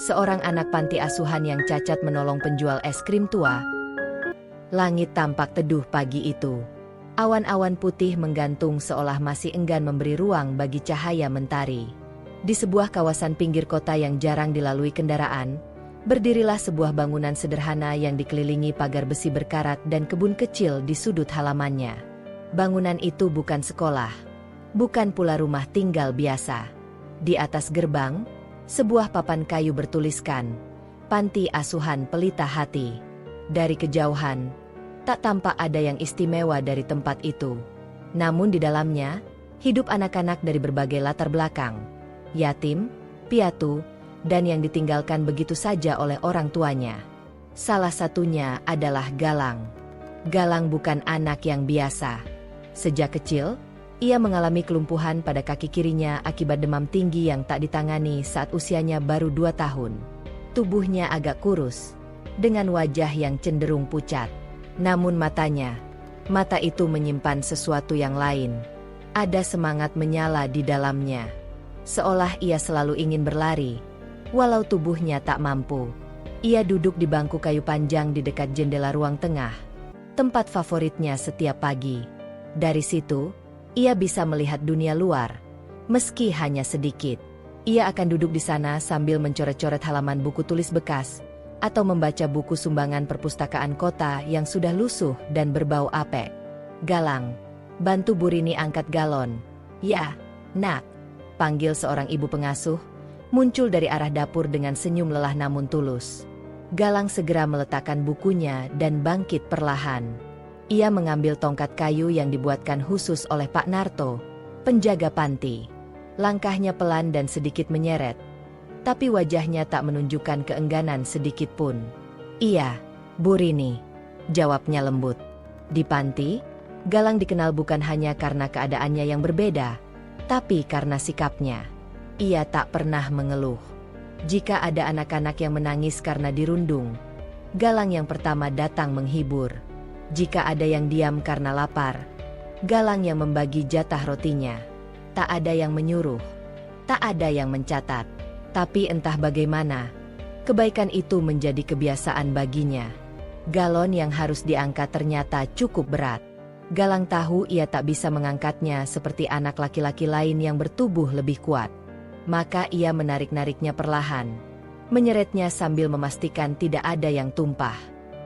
Seorang anak panti asuhan yang cacat menolong penjual es krim tua. Langit tampak teduh pagi itu. Awan-awan putih menggantung seolah masih enggan memberi ruang bagi cahaya mentari. Di sebuah kawasan pinggir kota yang jarang dilalui kendaraan, berdirilah sebuah bangunan sederhana yang dikelilingi pagar besi berkarat dan kebun kecil di sudut halamannya. Bangunan itu bukan sekolah, bukan pula rumah tinggal biasa. Di atas gerbang, sebuah papan kayu bertuliskan, Panti Asuhan Pelita Hati. Dari kejauhan, tak tampak ada yang istimewa dari tempat itu. Namun di dalamnya, hidup anak-anak dari berbagai latar belakang. Yatim, piatu, dan yang ditinggalkan begitu saja oleh orang tuanya. Salah satunya adalah Galang. Galang bukan anak yang biasa. Sejak kecil, ia mengalami kelumpuhan pada kaki kirinya akibat demam tinggi yang tak ditangani saat usianya baru 2 tahun. Tubuhnya agak kurus, dengan wajah yang cenderung pucat. Namun mata itu menyimpan sesuatu yang lain. Ada semangat menyala di dalamnya. Seolah ia selalu ingin berlari, walau tubuhnya tak mampu. Ia duduk di bangku kayu panjang di dekat jendela ruang tengah, tempat favoritnya setiap pagi. Dari situ, ia bisa melihat dunia luar, meski hanya sedikit. Ia akan duduk di sana sambil mencoret-coret halaman buku tulis bekas, atau membaca buku sumbangan perpustakaan kota yang sudah lusuh dan berbau apek. Galang, bantu Bu Rini angkat galon. Ya, nak, panggil seorang ibu pengasuh, muncul dari arah dapur dengan senyum lelah namun tulus. Galang segera meletakkan bukunya dan bangkit perlahan. Ia mengambil tongkat kayu yang dibuatkan khusus oleh Pak Narto, penjaga panti. Langkahnya pelan dan sedikit menyeret, tapi wajahnya tak menunjukkan keengganan sedikit pun. Iya, Bu Rini, jawabnya lembut. Di panti, Galang dikenal bukan hanya karena keadaannya yang berbeda, tapi karena sikapnya. Ia tak pernah mengeluh. Jika ada anak-anak yang menangis karena dirundung, Galang yang pertama datang menghibur. Jika ada yang diam karena lapar, Galang yang membagi jatah rotinya. Tak ada yang menyuruh, tak ada yang mencatat. Tapi entah bagaimana, kebaikan itu menjadi kebiasaan baginya. Galon yang harus diangkat ternyata cukup berat. Galang tahu ia tak bisa mengangkatnya seperti anak laki-laki lain yang bertubuh lebih kuat. Maka ia menarik-nariknya perlahan, menyeretnya sambil memastikan tidak ada yang tumpah.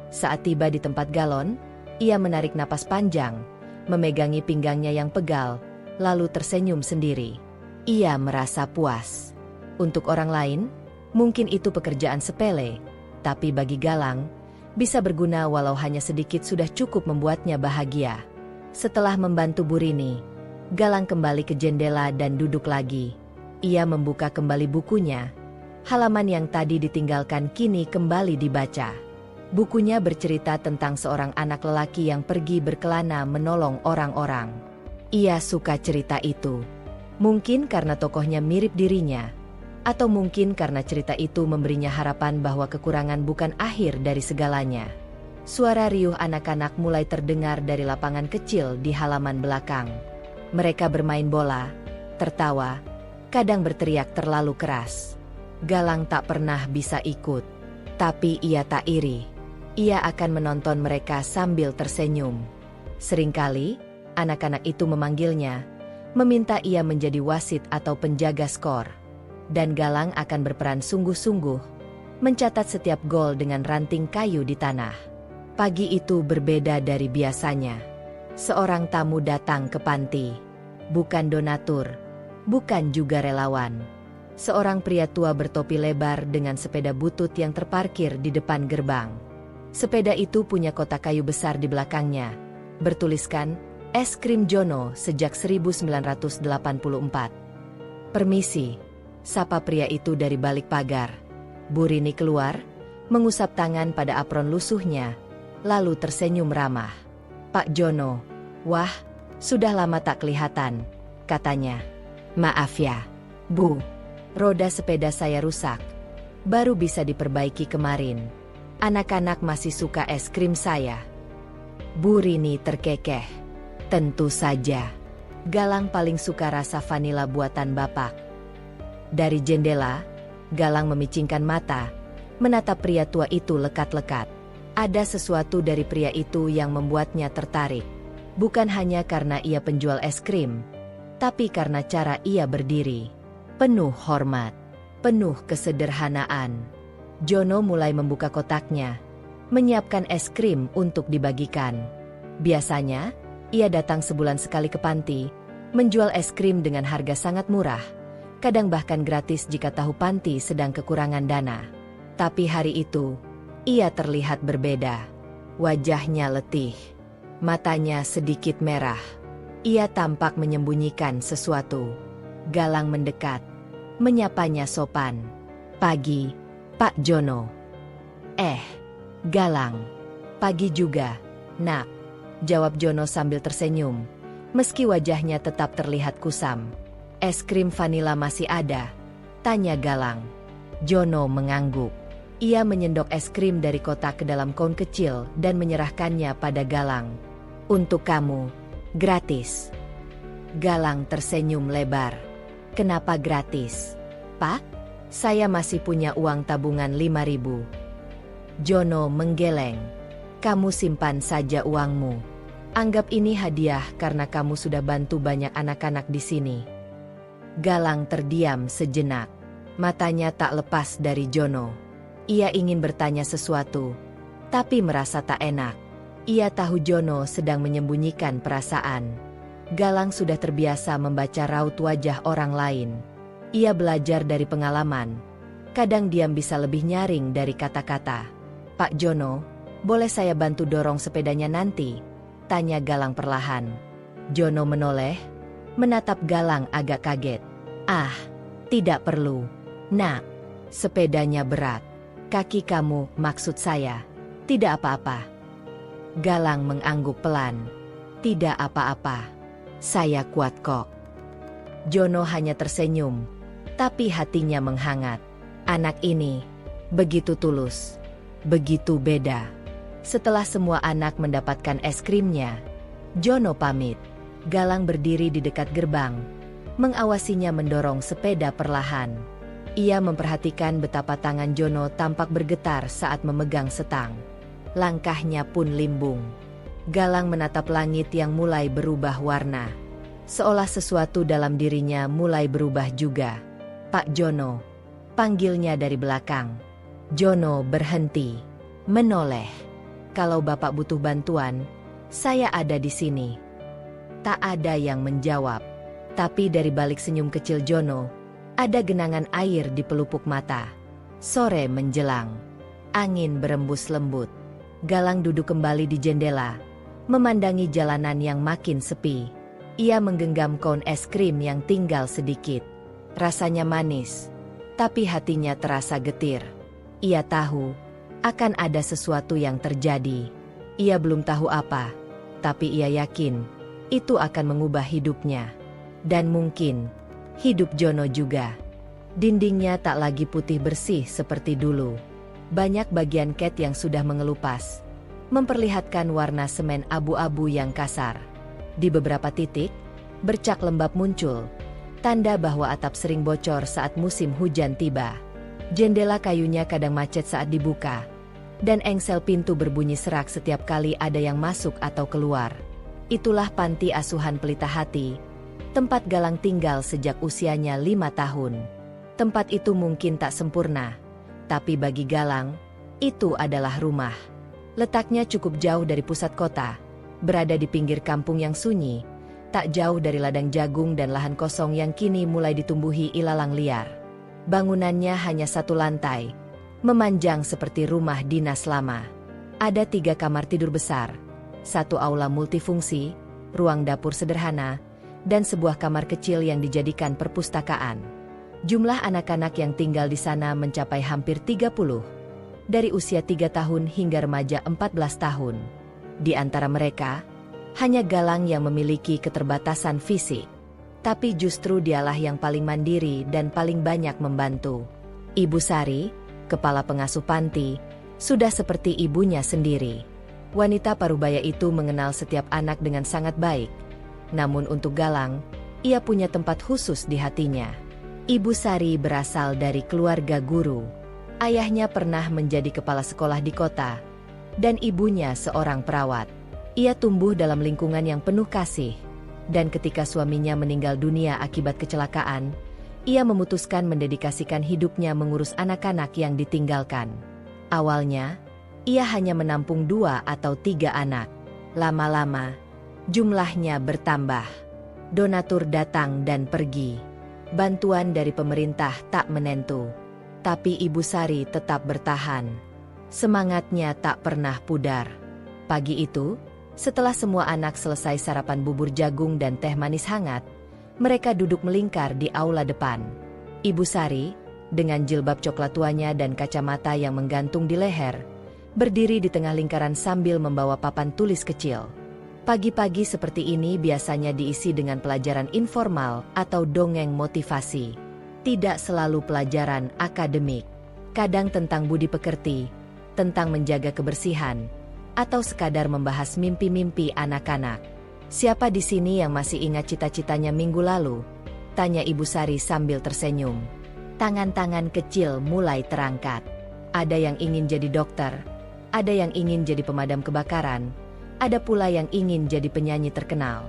Saat tiba di tempat galon, ia menarik napas panjang, memegangi pinggangnya yang pegal, lalu tersenyum sendiri. Ia merasa puas. Untuk orang lain, mungkin itu pekerjaan sepele, tapi bagi Galang, bisa berguna walau hanya sedikit sudah cukup membuatnya bahagia. Setelah membantu Bu Rini, Galang kembali ke jendela dan duduk lagi. Ia membuka kembali bukunya. Halaman yang tadi ditinggalkan kini kembali dibaca. Bukunya bercerita tentang seorang anak lelaki yang pergi berkelana menolong orang-orang. Ia suka cerita itu. Mungkin karena tokohnya mirip dirinya, atau mungkin karena cerita itu memberinya harapan bahwa kekurangan bukan akhir dari segalanya. Suara riuh anak-anak mulai terdengar dari lapangan kecil di halaman belakang. Mereka bermain bola, tertawa, kadang berteriak terlalu keras. Galang tak pernah bisa ikut, tapi ia tak iri. Ia akan menonton mereka sambil tersenyum. Seringkali, anak-anak itu memanggilnya, meminta ia menjadi wasit atau penjaga skor. Dan Galang akan berperan sungguh-sungguh, mencatat setiap gol dengan ranting kayu di tanah. Pagi itu berbeda dari biasanya. Seorang tamu datang ke panti. Bukan donatur, bukan juga relawan. Seorang pria tua bertopi lebar dengan sepeda butut yang terparkir di depan gerbang. Sepeda itu punya kotak kayu besar di belakangnya, bertuliskan, Es Krim Jono sejak 1984. Permisi, sapa pria itu dari balik pagar. Bu Rini keluar, mengusap tangan pada apron lusuhnya, lalu tersenyum ramah. Pak Jono, wah, sudah lama tak kelihatan, katanya. Maaf ya, Bu, roda sepeda saya rusak. Baru bisa diperbaiki kemarin. Anak-anak masih suka es krim saya. Bu Rini terkekeh. Tentu saja. Galang paling suka rasa vanila buatan Bapak. Dari jendela, Galang memicingkan mata, menatap pria tua itu lekat-lekat. Ada sesuatu dari pria itu yang membuatnya tertarik. Bukan hanya karena ia penjual es krim, tapi karena cara ia berdiri. Penuh hormat, penuh kesederhanaan. Jono mulai membuka kotaknya, menyiapkan es krim untuk dibagikan. Biasanya, ia datang sebulan sekali ke panti, menjual es krim dengan harga sangat murah, kadang bahkan gratis jika tahu panti sedang kekurangan dana. Tapi hari itu, ia terlihat berbeda. Wajahnya letih, matanya sedikit merah. Ia tampak menyembunyikan sesuatu. Galang mendekat, menyapanya sopan. "Pagi, Pak Jono." Galang." "Pagi juga, Nak," jawab Jono sambil tersenyum, meski wajahnya tetap terlihat kusam. "Es krim vanila masih ada?" tanya Galang. Jono mengangguk. Ia menyendok es krim dari kotak ke dalam koin kecil dan menyerahkannya pada Galang. "Untuk kamu, gratis." Galang tersenyum lebar. "Kenapa gratis, Pak? Saya masih punya uang tabungan 5.000. Jono menggeleng. "Kamu simpan saja uangmu. Anggap ini hadiah karena kamu sudah bantu banyak anak-anak di sini." Galang terdiam sejenak. Matanya tak lepas dari Jono. Ia ingin bertanya sesuatu, tapi merasa tak enak. Ia tahu Jono sedang menyembunyikan perasaan. Galang sudah terbiasa membaca raut wajah orang lain. Ia belajar dari pengalaman. Kadang diam bisa lebih nyaring dari kata-kata. "Pak Jono, boleh saya bantu dorong sepedanya nanti?" tanya Galang perlahan. Jono menoleh, menatap Galang agak kaget. Tidak perlu, Nak. Sepedanya berat." "Kaki kamu, maksud saya." "Tidak apa-apa." Galang mengangguk pelan. "Tidak apa-apa. Saya kuat kok." Jono hanya tersenyum, tapi hatinya menghangat. Anak ini begitu tulus, begitu beda. Setelah semua anak mendapatkan es krimnya, Jono pamit. Galang berdiri di dekat gerbang, mengawasinya mendorong sepeda perlahan. Ia memperhatikan betapa tangan Jono tampak bergetar saat memegang setang. Langkahnya pun limbung. Galang menatap langit yang mulai berubah warna. Seolah sesuatu dalam dirinya mulai berubah juga. "Pak Jono," panggilnya dari belakang. Jono berhenti, menoleh. "Kalau Bapak butuh bantuan, saya ada di sini." Tak ada yang menjawab. Tapi dari balik senyum kecil Jono, ada genangan air di pelupuk mata. Sore menjelang. Angin berembus lembut. Galang duduk kembali di jendela, memandangi jalanan yang makin sepi. Ia menggenggam koin es krim yang tinggal sedikit. Rasanya manis, tapi hatinya terasa getir. Ia tahu akan ada sesuatu yang terjadi. Ia belum tahu apa, tapi ia yakin itu akan mengubah hidupnya. Dan mungkin hidup Jono juga. Dindingnya tak lagi putih bersih seperti dulu. Banyak bagian cat yang sudah mengelupas, memperlihatkan warna semen abu-abu yang kasar. Di beberapa titik, bercak lembab muncul, tanda bahwa atap sering bocor saat musim hujan tiba. Jendela kayunya kadang macet saat dibuka, dan engsel pintu berbunyi serak setiap kali ada yang masuk atau keluar. Itulah panti asuhan Pelita Hati, tempat Galang tinggal sejak usianya 5 tahun. Tempat itu mungkin tak sempurna, tapi bagi Galang, itu adalah rumah. Letaknya cukup jauh dari pusat kota, berada di pinggir kampung yang sunyi, tak jauh dari ladang jagung dan lahan kosong yang kini mulai ditumbuhi ilalang liar. Bangunannya hanya 1 lantai, memanjang seperti rumah dinas lama. Ada 3 kamar tidur besar, 1 aula multifungsi, ruang dapur sederhana, dan sebuah kamar kecil yang dijadikan perpustakaan. Jumlah anak-anak yang tinggal di sana mencapai hampir 30, dari usia 3 tahun hingga remaja 14 tahun. Di antara mereka, hanya Galang yang memiliki keterbatasan fisik. Tapi justru dialah yang paling mandiri dan paling banyak membantu. Ibu Sari, kepala pengasuh panti, sudah seperti ibunya sendiri. Wanita parubaya itu mengenal setiap anak dengan sangat baik. Namun untuk Galang, ia punya tempat khusus di hatinya. Ibu Sari berasal dari keluarga guru. Ayahnya pernah menjadi kepala sekolah di kota, dan ibunya seorang perawat. Ia tumbuh dalam lingkungan yang penuh kasih, dan ketika suaminya meninggal dunia akibat kecelakaan, ia memutuskan mendedikasikan hidupnya mengurus anak-anak yang ditinggalkan. Awalnya, ia hanya menampung 2 atau 3 anak. Lama-lama, jumlahnya bertambah. Donatur datang dan pergi. Bantuan dari pemerintah tak menentu. Tapi Ibu Sari tetap bertahan. Semangatnya tak pernah pudar. Pagi itu, setelah semua anak selesai sarapan bubur jagung dan teh manis hangat, mereka duduk melingkar di aula depan. Ibu Sari, dengan jilbab coklat tuanya dan kacamata yang menggantung di leher, berdiri di tengah lingkaran sambil membawa papan tulis kecil. Pagi-pagi seperti ini biasanya diisi dengan pelajaran informal atau dongeng motivasi. Tidak selalu pelajaran akademik. Kadang tentang budi pekerti, tentang menjaga kebersihan, atau sekadar membahas mimpi-mimpi anak-anak. "Siapa di sini yang masih ingat cita-citanya minggu lalu?" tanya Ibu Sari sambil tersenyum. Tangan-tangan kecil mulai terangkat. Ada yang ingin jadi dokter, ada yang ingin jadi pemadam kebakaran, ada pula yang ingin jadi penyanyi terkenal.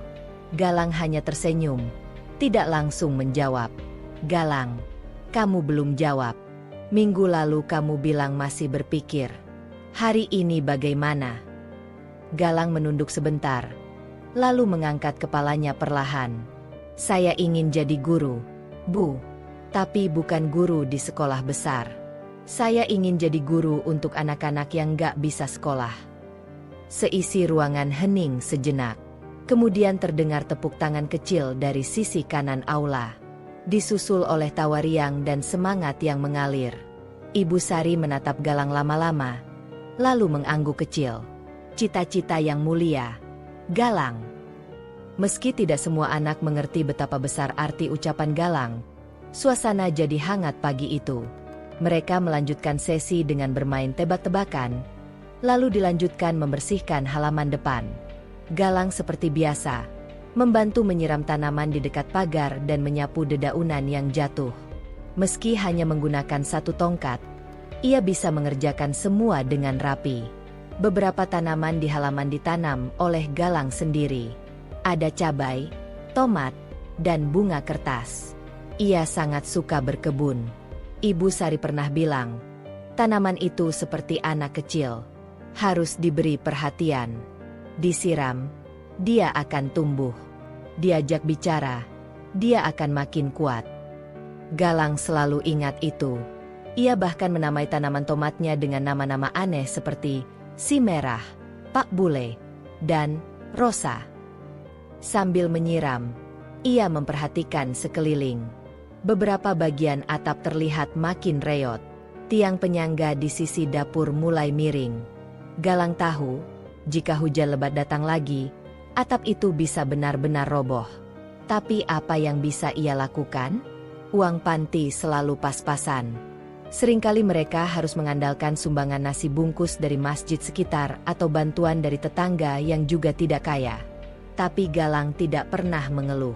Galang hanya tersenyum, tidak langsung menjawab. "Galang, kamu belum jawab. Minggu lalu kamu bilang masih berpikir. Hari ini bagaimana?" Galang menunduk sebentar, lalu mengangkat kepalanya perlahan. "Saya ingin jadi guru, Bu. Tapi bukan guru di sekolah besar. Saya ingin jadi guru untuk anak-anak yang gak bisa sekolah." Seisi ruangan hening sejenak. Kemudian terdengar tepuk tangan kecil dari sisi kanan aula, disusul oleh tawa riang dan semangat yang mengalir. Ibu Sari menatap Galang lama-lama, lalu mengangguk kecil. "Cita-cita yang mulia, Galang." Meski tidak semua anak mengerti betapa besar arti ucapan Galang, suasana jadi hangat pagi itu. Mereka melanjutkan sesi dengan bermain tebak-tebakan, lalu dilanjutkan membersihkan halaman depan. Galang seperti biasa, membantu menyiram tanaman di dekat pagar dan menyapu dedaunan yang jatuh. Meski hanya menggunakan 1 tongkat, ia bisa mengerjakan semua dengan rapi. Beberapa tanaman di halaman ditanam oleh Galang sendiri. Ada cabai, tomat, dan bunga kertas. Ia sangat suka berkebun. Ibu Sari pernah bilang, tanaman itu seperti anak kecil, harus diberi perhatian. Disiram, dia akan tumbuh. Diajak bicara, dia akan makin kuat. Galang selalu ingat itu. Ia bahkan menamai tanaman tomatnya dengan nama-nama aneh seperti si merah, Pak Bule, dan Rosa. Sambil menyiram, ia memperhatikan sekeliling. Beberapa bagian atap terlihat makin reot. Tiang penyangga di sisi dapur mulai miring. Galang tahu, jika hujan lebat datang lagi, atap itu bisa benar-benar roboh. Tapi apa yang bisa ia lakukan? Uang panti selalu pas-pasan. Seringkali mereka harus mengandalkan sumbangan nasi bungkus dari masjid sekitar atau bantuan dari tetangga yang juga tidak kaya. Tapi Galang tidak pernah mengeluh.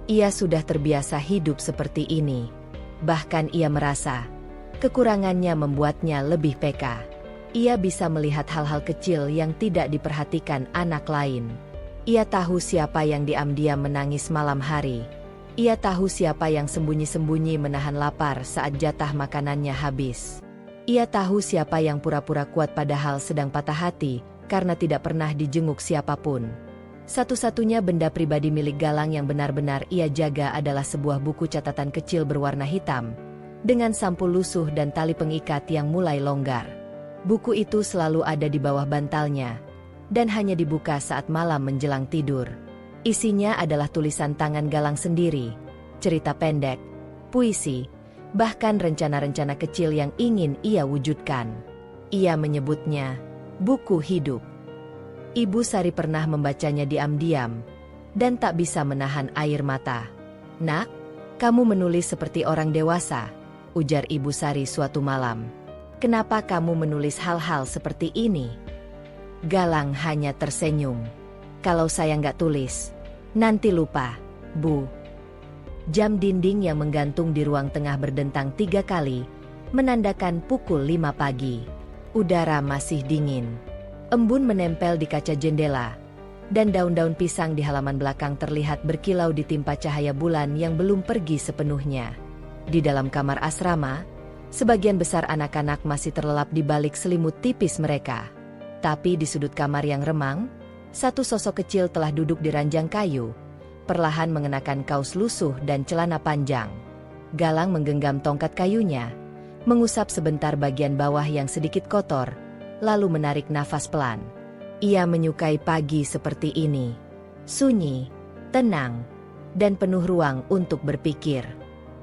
Ia sudah terbiasa hidup seperti ini. Bahkan ia merasa, kekurangannya membuatnya lebih peka. Ia bisa melihat hal-hal kecil yang tidak diperhatikan anak lain. Ia tahu siapa yang diam-diam menangis malam hari. Ia tahu siapa yang sembunyi-sembunyi menahan lapar saat jatah makanannya habis. Ia tahu siapa yang pura-pura kuat padahal sedang patah hati karena tidak pernah dijenguk siapapun. Satu-satunya benda pribadi milik Galang yang benar-benar ia jaga adalah sebuah buku catatan kecil berwarna hitam, dengan sampul lusuh dan tali pengikat yang mulai longgar. Buku itu selalu ada di bawah bantalnya, dan hanya dibuka saat malam menjelang tidur. Isinya adalah tulisan tangan Galang sendiri, cerita pendek, puisi, bahkan rencana-rencana kecil yang ingin ia wujudkan. Ia menyebutnya buku hidup. Ibu Sari pernah membacanya diam-diam, dan tak bisa menahan air mata. "Nak, kamu menulis seperti orang dewasa," ujar Ibu Sari suatu malam. "Kenapa kamu menulis hal-hal seperti ini?" Galang hanya tersenyum. "Kalau saya nggak tulis, nanti lupa, Bu." Jam dinding yang menggantung di ruang tengah berdentang 3 kali, menandakan pukul 5 pagi. Udara masih dingin. Embun menempel di kaca jendela, dan daun-daun pisang di halaman belakang terlihat berkilau ditimpa cahaya bulan yang belum pergi sepenuhnya. Di dalam kamar asrama, sebagian besar anak-anak masih terlelap di balik selimut tipis mereka. Tapi di sudut kamar yang remang, satu sosok kecil telah duduk di ranjang kayu, perlahan mengenakan kaos lusuh dan celana panjang. Galang menggenggam tongkat kayunya, mengusap sebentar bagian bawah yang sedikit kotor, lalu menarik nafas pelan. Ia menyukai pagi seperti ini. Sunyi, tenang, dan penuh ruang untuk berpikir.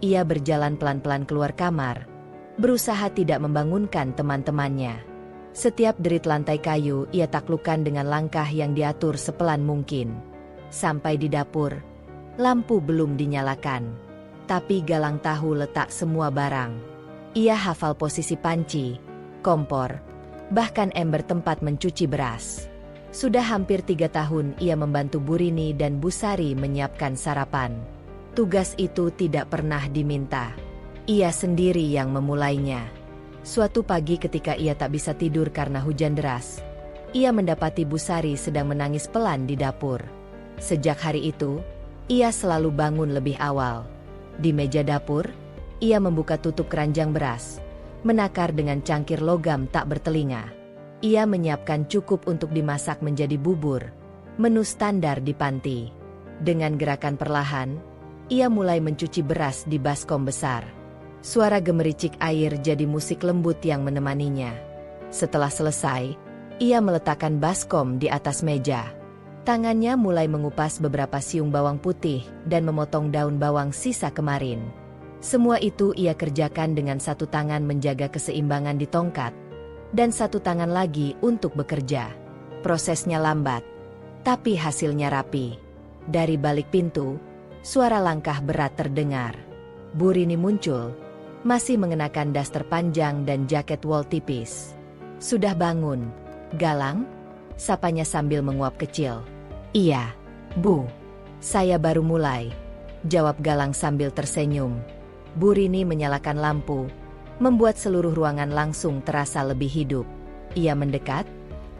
Ia berjalan pelan-pelan keluar kamar, berusaha tidak membangunkan teman-temannya. Setiap derit lantai kayu ia taklukkan dengan langkah yang diatur sepelan mungkin. Sampai di dapur, lampu belum dinyalakan. Tapi Galang tahu letak semua barang. Ia hafal posisi panci, kompor, bahkan ember tempat mencuci beras. Sudah hampir 3 tahun ia membantu Bu Rini dan Bu Sari menyiapkan sarapan. Tugas itu tidak pernah diminta. Ia sendiri yang memulainya. Suatu pagi ketika ia tak bisa tidur karena hujan deras, ia mendapati Bu Sari sedang menangis pelan di dapur. Sejak hari itu, ia selalu bangun lebih awal. Di meja dapur, ia membuka tutup keranjang beras, menakar dengan cangkir logam tak bertelinga. Ia menyiapkan cukup untuk dimasak menjadi bubur, menu standar di panti. Dengan gerakan perlahan, ia mulai mencuci beras di baskom besar. Suara gemericik air jadi musik lembut yang menemaninya. Setelah selesai, ia meletakkan baskom di atas meja. Tangannya mulai mengupas beberapa siung bawang putih dan memotong daun bawang sisa kemarin. Semua itu ia kerjakan dengan satu tangan menjaga keseimbangan di tongkat, dan satu tangan lagi untuk bekerja. Prosesnya lambat, tapi hasilnya rapi. Dari balik pintu, suara langkah berat terdengar. Bu Rini muncul, masih mengenakan daster panjang dan jaket wol tipis. "Sudah bangun, Galang?" sapanya sambil menguap kecil. "Iya, Bu. Saya baru mulai," jawab Galang sambil tersenyum. Bu Rini menyalakan lampu, membuat seluruh ruangan langsung terasa lebih hidup. Ia mendekat,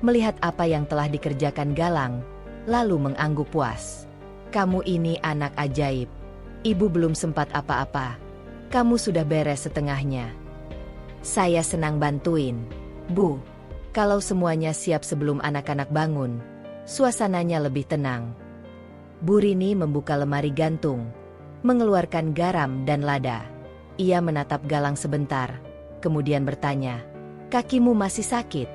melihat apa yang telah dikerjakan Galang, lalu mengangguk puas. "Kamu ini anak ajaib. Ibu belum sempat apa-apa. Kamu sudah beres setengahnya." "Saya senang bantuin, Bu. Kalau semuanya siap sebelum anak-anak bangun, suasananya lebih tenang." Bu Rini membuka lemari gantung, mengeluarkan garam dan lada. Ia menatap Galang sebentar, kemudian bertanya, "Kakimu masih sakit?"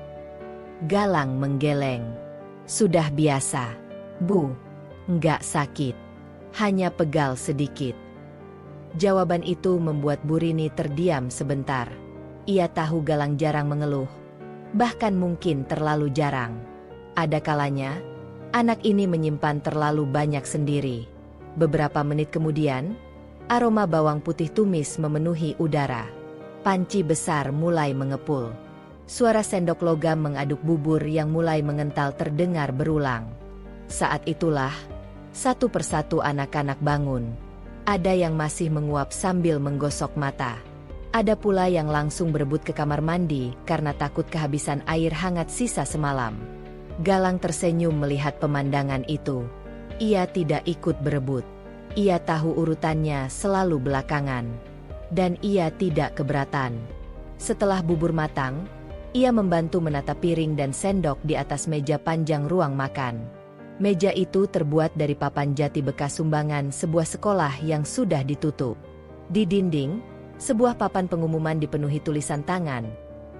Galang menggeleng. "Sudah biasa, Bu. Enggak sakit. Hanya pegal sedikit." Jawaban itu membuat Bu Rini terdiam sebentar. Ia tahu Galang jarang mengeluh, bahkan mungkin terlalu jarang. Ada kalanya, anak ini menyimpan terlalu banyak sendiri. Beberapa menit kemudian, aroma bawang putih tumis memenuhi udara. Panci besar mulai mengepul. Suara sendok logam mengaduk bubur yang mulai mengental terdengar berulang. Saat itulah, satu persatu anak-anak bangun. Ada yang masih menguap sambil menggosok mata. Ada pula yang langsung berebut ke kamar mandi karena takut kehabisan air hangat sisa semalam. Galang tersenyum melihat pemandangan itu. Ia tidak ikut berebut. Ia tahu urutannya selalu belakangan. Dan ia tidak keberatan. Setelah bubur matang, ia membantu menata piring dan sendok di atas meja panjang ruang makan. Meja itu terbuat dari papan jati bekas sumbangan sebuah sekolah yang sudah ditutup. Di dinding, sebuah papan pengumuman dipenuhi tulisan tangan,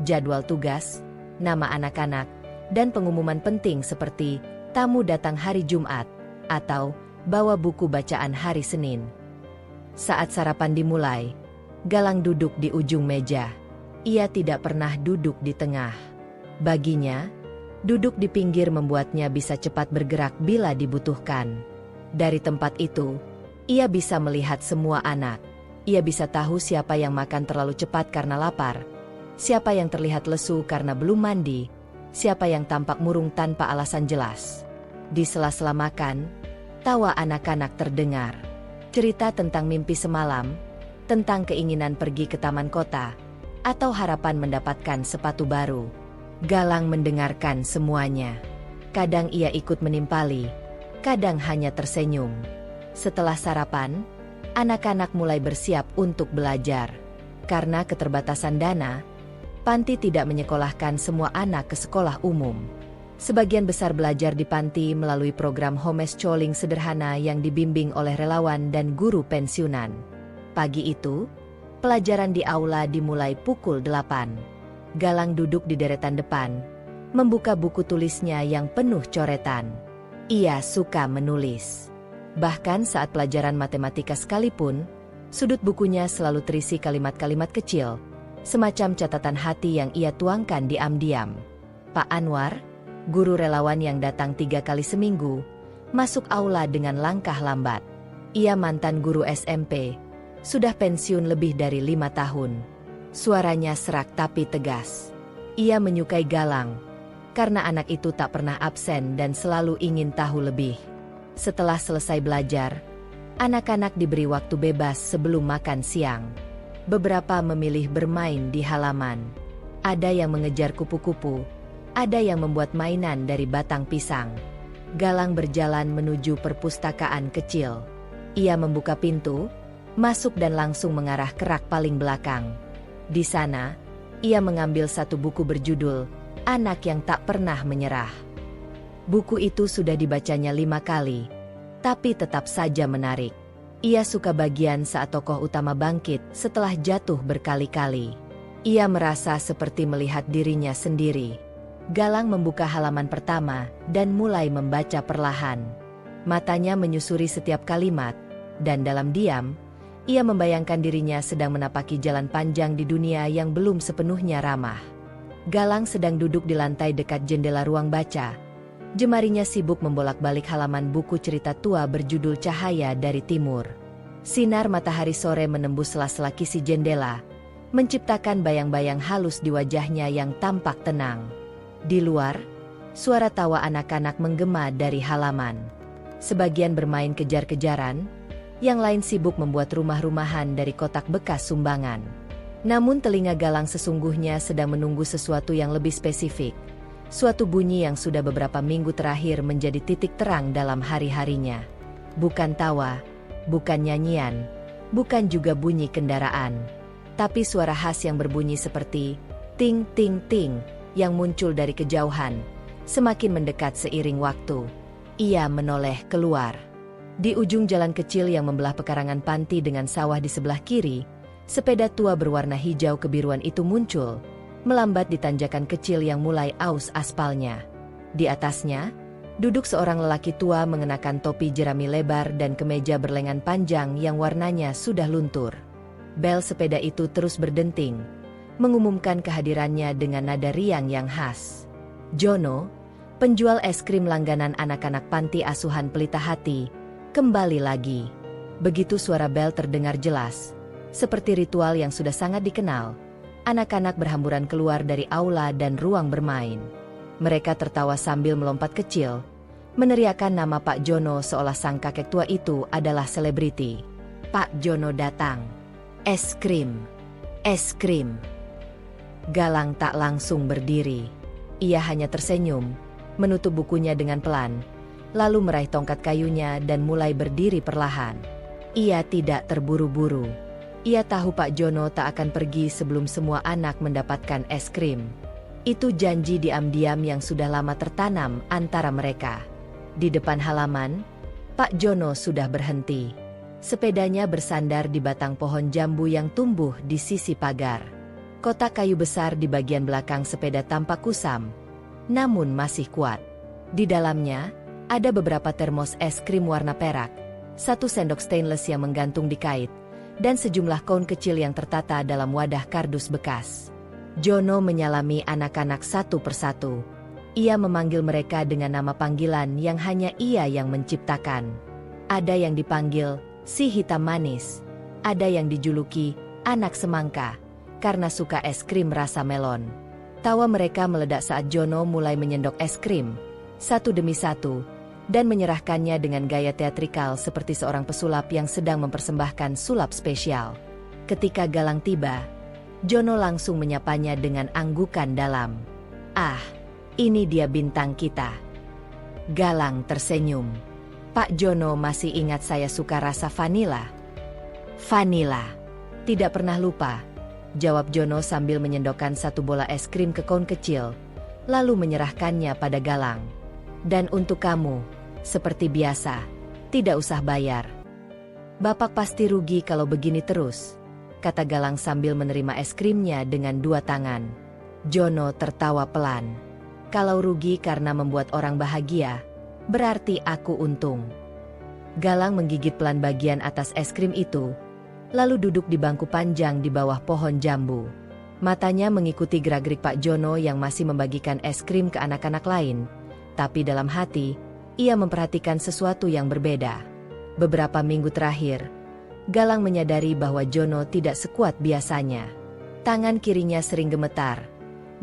jadwal tugas, nama anak-anak, dan pengumuman penting seperti tamu datang hari Jumat atau bawa buku bacaan hari Senin. Saat sarapan dimulai, Galang duduk di ujung meja. Ia tidak pernah duduk di tengah. Baginya, duduk di pinggir membuatnya bisa cepat bergerak bila dibutuhkan. Dari tempat itu, ia bisa melihat semua anak. Ia bisa tahu siapa yang makan terlalu cepat karena lapar, siapa yang terlihat lesu karena belum mandi, siapa yang tampak murung tanpa alasan jelas. Di sela-sela makan, tawa anak-anak terdengar. Cerita tentang mimpi semalam, tentang keinginan pergi ke taman kota, atau harapan mendapatkan sepatu baru. Galang mendengarkan semuanya. Kadang ia ikut menimpali, kadang hanya tersenyum. Setelah sarapan, anak-anak mulai bersiap untuk belajar. Karena keterbatasan dana, panti tidak menyekolahkan semua anak ke sekolah umum. Sebagian besar belajar di panti melalui program homeschooling sederhana yang dibimbing oleh relawan dan guru pensiunan. Pagi itu, pelajaran di aula dimulai pukul 8. Galang duduk di deretan depan, membuka buku tulisnya yang penuh coretan. Ia suka menulis. Bahkan saat pelajaran matematika sekalipun, sudut bukunya selalu terisi kalimat-kalimat kecil, semacam catatan hati yang ia tuangkan diam-diam. Pak Anwar, guru relawan yang datang 3 kali seminggu, masuk aula dengan langkah lambat. Ia mantan guru SMP, sudah pensiun lebih dari 5 tahun. Suaranya serak tapi tegas. Ia menyukai Galang, karena anak itu tak pernah absen dan selalu ingin tahu lebih. Setelah selesai belajar, anak-anak diberi waktu bebas sebelum makan siang. Beberapa memilih bermain di halaman. Ada yang mengejar kupu-kupu, ada yang membuat mainan dari batang pisang. Galang berjalan menuju perpustakaan kecil. Ia membuka pintu, masuk dan langsung mengarah ke rak paling belakang. Di sana, ia mengambil satu buku berjudul Anak yang Tak Pernah Menyerah. Buku itu sudah dibacanya 5 kali, tapi tetap saja menarik. Ia suka bagian saat tokoh utama bangkit setelah jatuh berkali-kali. Ia merasa seperti melihat dirinya sendiri. Galang membuka halaman pertama dan mulai membaca perlahan. Matanya menyusuri setiap kalimat, dan dalam diam, ia membayangkan dirinya sedang menapaki jalan panjang di dunia yang belum sepenuhnya ramah. Galang sedang duduk di lantai dekat jendela ruang baca. Jemarinya sibuk membolak-balik halaman buku cerita tua berjudul Cahaya dari Timur. Sinar matahari sore menembus sela-sela kisi jendela, menciptakan bayang-bayang halus di wajahnya yang tampak tenang. Di luar, suara tawa anak-anak menggema dari halaman. Sebagian bermain kejar-kejaran, yang lain sibuk membuat rumah-rumahan dari kotak bekas sumbangan. Namun telinga Galang sesungguhnya sedang menunggu sesuatu yang lebih spesifik. Suatu bunyi yang sudah beberapa minggu terakhir menjadi titik terang dalam hari-harinya. Bukan tawa, bukan nyanyian, bukan juga bunyi kendaraan. Tapi suara khas yang berbunyi seperti ting ting ting, yang muncul dari kejauhan, semakin mendekat seiring waktu. Ia menoleh keluar. Di ujung jalan kecil yang membelah pekarangan panti dengan sawah di sebelah kiri, sepeda tua berwarna hijau kebiruan itu muncul, melambat di tanjakan kecil yang mulai aus aspalnya. Di atasnya, duduk seorang lelaki tua mengenakan topi jerami lebar dan kemeja berlengan panjang yang warnanya sudah luntur. Bel sepeda itu terus berdenting, mengumumkan kehadirannya dengan nada riang yang khas. Jono, penjual es krim langganan anak-anak panti asuhan Pelita Hati, kembali lagi. Begitu suara bel terdengar jelas, seperti ritual yang sudah sangat dikenal, anak-anak berhamburan keluar dari aula dan ruang bermain. Mereka tertawa sambil melompat kecil, meneriakkan nama Pak Jono seolah sang kakek tua itu adalah selebriti. Pak Jono datang. Es krim. Es krim. Galang tak langsung berdiri. Ia hanya tersenyum, menutup bukunya dengan pelan, lalu meraih tongkat kayunya dan mulai berdiri perlahan. Ia tidak terburu-buru. Ia tahu Pak Jono tak akan pergi sebelum semua anak mendapatkan es krim. Itu janji diam-diam yang sudah lama tertanam antara mereka. Di depan halaman, Pak Jono sudah berhenti. Sepedanya bersandar di batang pohon jambu yang tumbuh di sisi pagar. Kotak kayu besar di bagian belakang sepeda tampak kusam, namun masih kuat. Di dalamnya, ada beberapa termos es krim warna perak, satu sendok stainless yang menggantung di kait, dan sejumlah koin kecil yang tertata dalam wadah kardus bekas. Jono menyalami anak-anak satu persatu. Ia memanggil mereka dengan nama panggilan yang hanya ia yang menciptakan. Ada yang dipanggil si hitam manis, ada yang dijuluki anak semangka, karena suka es krim rasa melon. Tawa mereka meledak saat Jono mulai menyendok es krim, satu demi satu, dan menyerahkannya dengan gaya teatrikal seperti seorang pesulap yang sedang mempersembahkan sulap spesial. Ketika Galang tiba, Jono langsung menyapanya dengan anggukan dalam. "Ah, ini dia bintang kita." Galang tersenyum. "Pak Jono masih ingat saya suka rasa vanila?" "Vanila. Tidak pernah lupa," jawab Jono sambil menyendokkan satu bola es krim ke kon kecil, lalu menyerahkannya pada Galang. "Dan untuk kamu, seperti biasa, tidak usah bayar." "Bapak pasti rugi kalau begini terus," kata Galang sambil menerima es krimnya dengan dua tangan. Jono tertawa pelan. "Kalau rugi karena membuat orang bahagia, berarti aku untung." Galang menggigit pelan bagian atas es krim itu, lalu duduk di bangku panjang di bawah pohon jambu. Matanya mengikuti gerak-gerik Pak Jono yang masih membagikan es krim ke anak-anak lain, tapi dalam hati, ia memperhatikan sesuatu yang berbeda. Beberapa minggu terakhir, Galang menyadari bahwa Jono tidak sekuat biasanya. Tangan kirinya sering gemetar,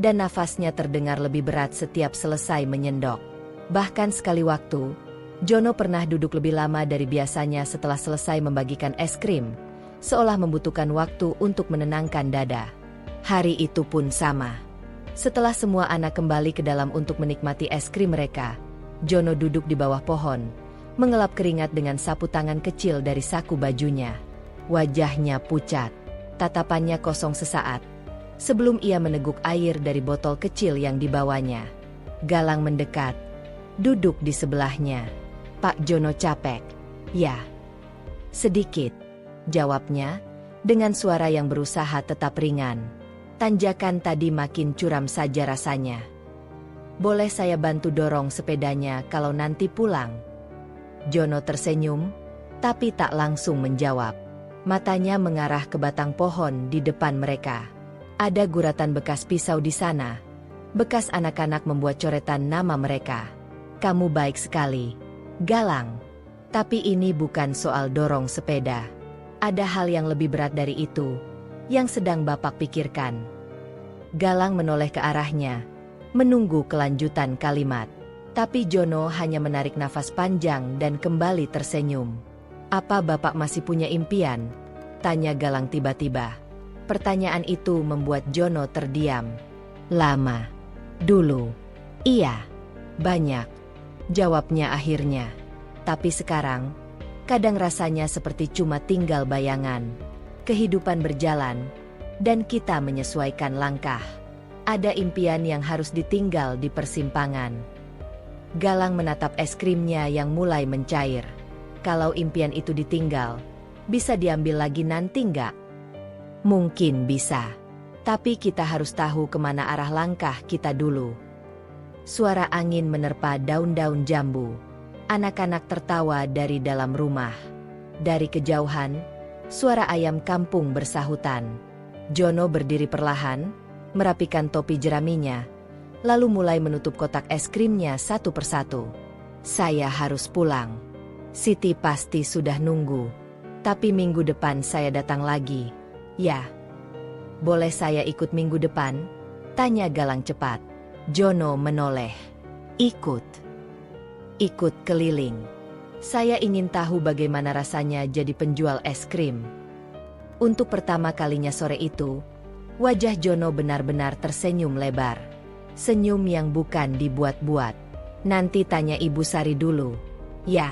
dan nafasnya terdengar lebih berat setiap selesai menyendok. Bahkan sekali waktu, Jono pernah duduk lebih lama dari biasanya setelah selesai membagikan es krim, seolah membutuhkan waktu untuk menenangkan dada. Hari itu pun sama. Setelah semua anak kembali ke dalam untuk menikmati es krim mereka, Jono duduk di bawah pohon, mengelap keringat dengan sapu tangan kecil dari saku bajunya. Wajahnya pucat, tatapannya kosong sesaat, sebelum ia meneguk air dari botol kecil yang dibawanya. Galang mendekat, duduk di sebelahnya. "Pak Jono capek?" "Ya, sedikit," jawabnya, dengan suara yang berusaha tetap ringan. "Tanjakan tadi makin curam saja rasanya. Boleh saya bantu dorong sepedanya kalau nanti pulang?" Jono tersenyum, tapi tak langsung menjawab. Matanya mengarah ke batang pohon di depan mereka. Ada guratan bekas pisau di sana. Bekas anak-anak membuat coretan nama mereka. "Kamu baik sekali, Galang. Tapi ini bukan soal dorong sepeda. Ada hal yang lebih berat dari itu, yang sedang Bapak pikirkan." Galang menoleh ke arahnya, menunggu kelanjutan kalimat. Tapi Jono hanya menarik nafas panjang dan kembali tersenyum. "Apa Bapak masih punya impian?" tanya Galang tiba-tiba. Pertanyaan itu membuat Jono terdiam. "Lama dulu, iya, banyak," jawabnya akhirnya. "Tapi sekarang, kadang rasanya seperti cuma tinggal bayangan. Kehidupan berjalan, dan kita menyesuaikan langkah. Ada impian yang harus ditinggal di persimpangan." Galang menatap es krimnya yang mulai mencair. "Kalau impian itu ditinggal, bisa diambil lagi nanti nggak?" "Mungkin bisa. Tapi kita harus tahu kemana arah langkah kita dulu." Suara angin menerpa daun-daun jambu. Anak-anak tertawa dari dalam rumah. Dari kejauhan, suara ayam kampung bersahutan. Jono berdiri perlahan, merapikan topi jeraminya, lalu mulai menutup kotak es krimnya satu persatu. "Saya harus pulang. Siti pasti sudah nunggu. Tapi minggu depan saya datang lagi." "Ya." "Boleh saya ikut minggu depan?" tanya Galang cepat. Jono menoleh. "Ikut. Ikut keliling. Saya ingin tahu bagaimana rasanya jadi penjual es krim." Untuk pertama kalinya sore itu, wajah Jono benar-benar tersenyum lebar. Senyum yang bukan dibuat-buat. "Nanti tanya Ibu Sari dulu." "Ya,